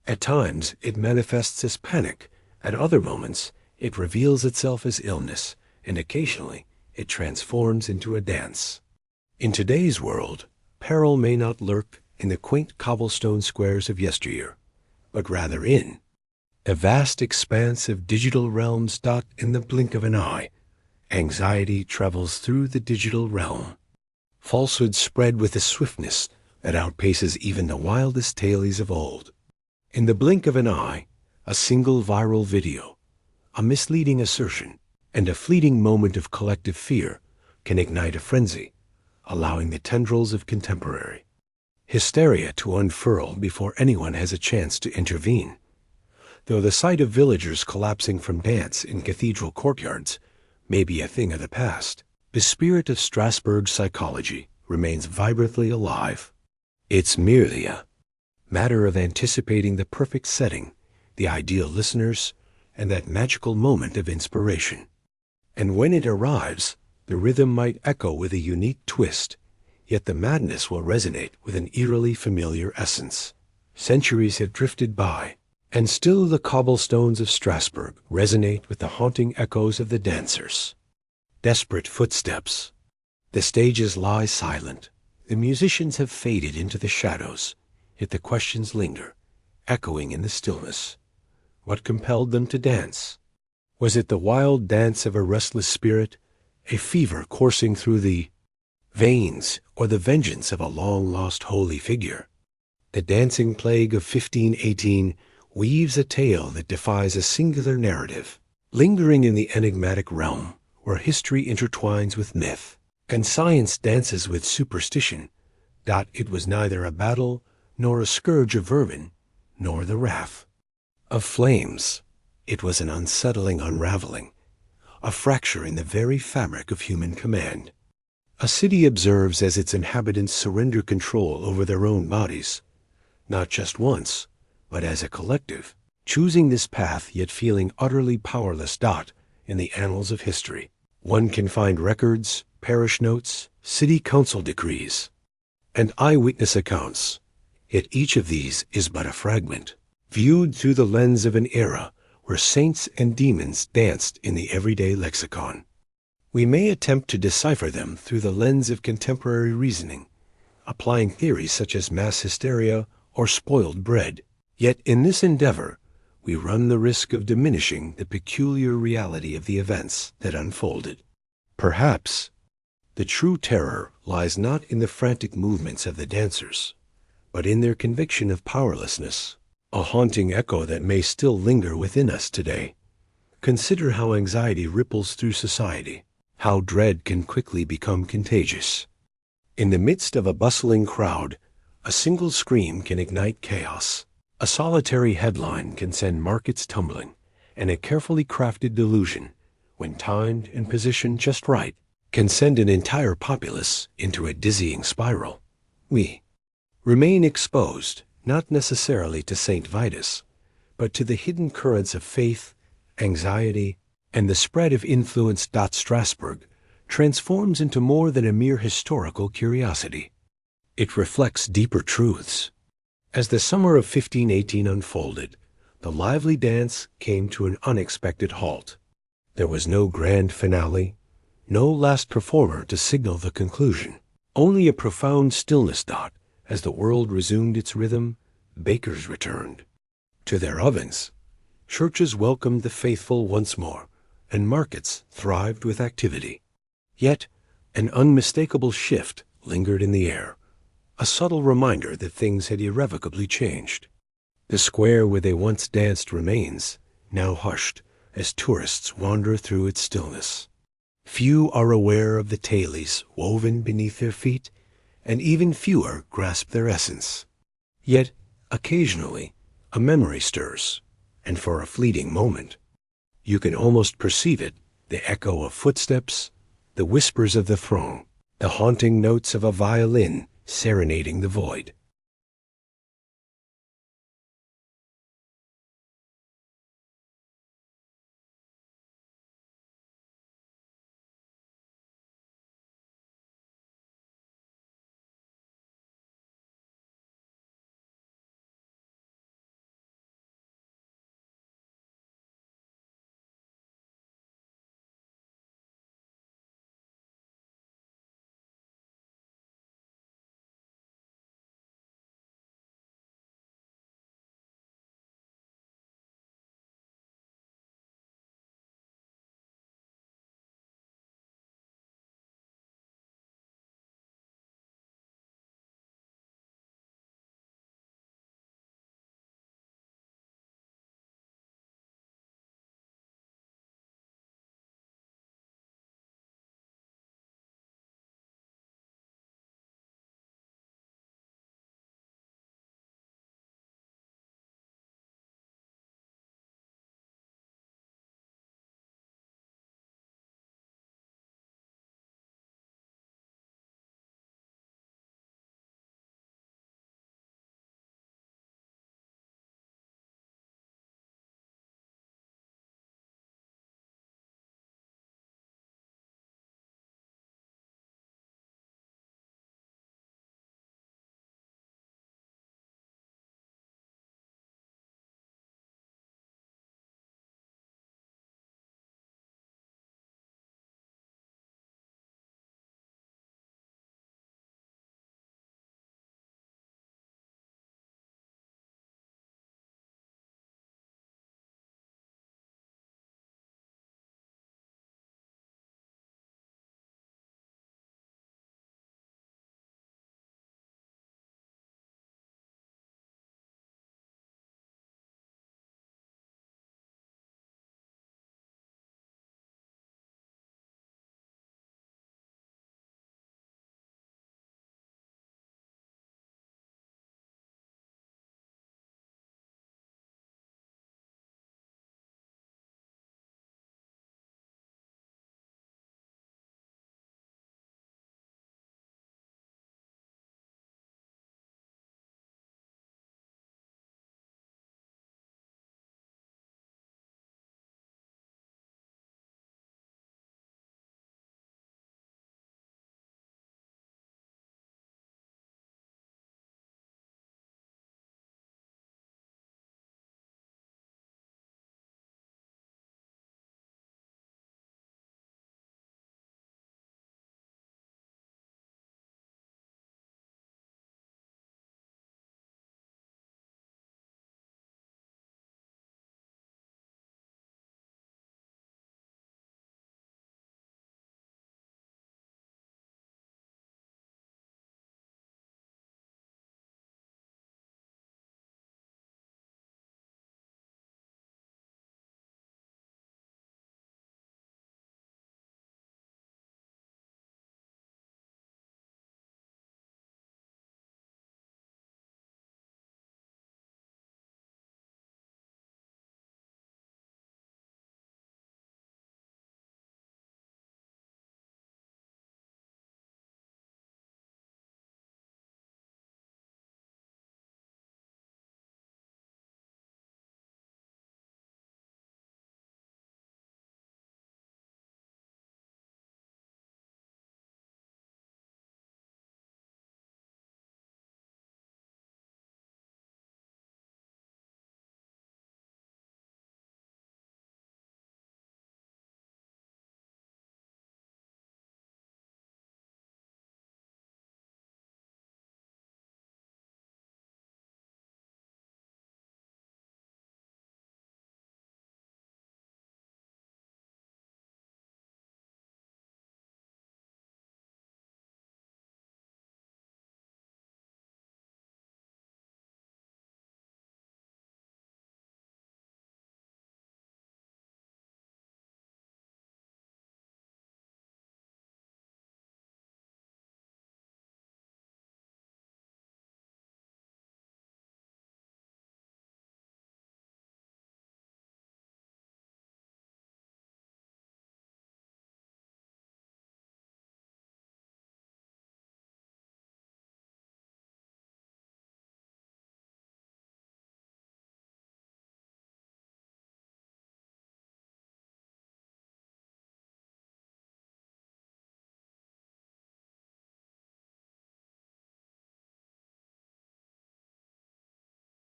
At times, it manifests as panic. At other moments, it reveals itself as illness, and occasionally, it transforms into a dance. In today's world, peril may not lurk in the quaint cobblestone squares of yesteryear, but rather in a vast expanse of digital realms. In the blink of an eye, anxiety travels through the digital realm. Falsehoods spread with a swiftness that outpaces even the wildest tales of old. In the blink of an eye, a single viral video, a misleading assertion, and a fleeting moment of collective fear can ignite a frenzy, allowing the tendrils of contemporary hysteria to unfurl before anyone has a chance to intervene. Though the sight of villagers collapsing from dance in cathedral courtyards may be a thing of the past, the spirit of Strasbourg psychology remains vibrantly alive. It's merely a matter of anticipating the perfect setting, the ideal listeners, and that magical moment of inspiration. And when it arrives, the rhythm might echo with a unique twist, yet the madness will resonate with an eerily familiar essence. Centuries have drifted by, and still the cobblestones of Strasbourg resonate with the haunting echoes of the dancers. Desperate footsteps. The stages lie silent. The musicians have faded into the shadows, yet the questions linger, echoing in the stillness. What compelled them to dance? Was it the wild dance of a restless spirit, a fever coursing through the veins, or the vengeance of a long-lost holy figure? The dancing plague of 1518 weaves a tale that defies a singular narrative, lingering in the enigmatic realm where history intertwines with myth, and science dances with superstition. It was neither a battle, nor a scourge of vermin, nor the wrath of flames. It was an unsettling unraveling, a fracture in the very fabric of human command. A city observes as its inhabitants surrender control over their own bodies, not just once, but as a collective, choosing this path yet feeling utterly powerless. In the annals of history, one can find records, parish notes, city council decrees, and eyewitness accounts. Yet each of these is but a fragment, viewed through the lens of an era where saints and demons danced in the everyday lexicon. We may attempt to decipher them through the lens of contemporary reasoning, applying theories such as mass hysteria or spoiled bread. Yet in this endeavor, we run the risk of diminishing the peculiar reality of the events that unfolded. Perhaps the true terror lies not in the frantic movements of the dancers, but in their conviction of powerlessness, a haunting echo that may still linger within us today. Consider how anxiety ripples through society, how dread can quickly become contagious. In the midst of a bustling crowd, a single scream can ignite chaos. A solitary headline can send markets tumbling, and a carefully crafted delusion, when timed and positioned just right, can send an entire populace into a dizzying spiral. We remain exposed, not necessarily to St. Vitus, but to the hidden currents of faith, anxiety, and the spread of influence. Strasbourg transforms into more than a mere historical curiosity. It reflects deeper truths. As the summer of 1518 unfolded, the lively dance came to an unexpected halt. There was no grand finale, no last performer to signal the conclusion. Only a profound stillness. As the world resumed its rhythm, bakers returned to their ovens, churches welcomed the faithful once more, and markets thrived with activity. Yet an unmistakable shift lingered in the air, a subtle reminder that things had irrevocably changed. The square where they once danced remains, now hushed, as tourists wander through its stillness. Few are aware of the tailies woven beneath their feet, and even fewer grasp their essence. Yet, occasionally, a memory stirs, and for a fleeting moment, you can almost perceive it, the echo of footsteps, the whispers of the throng, the haunting notes of a violin serenading the void.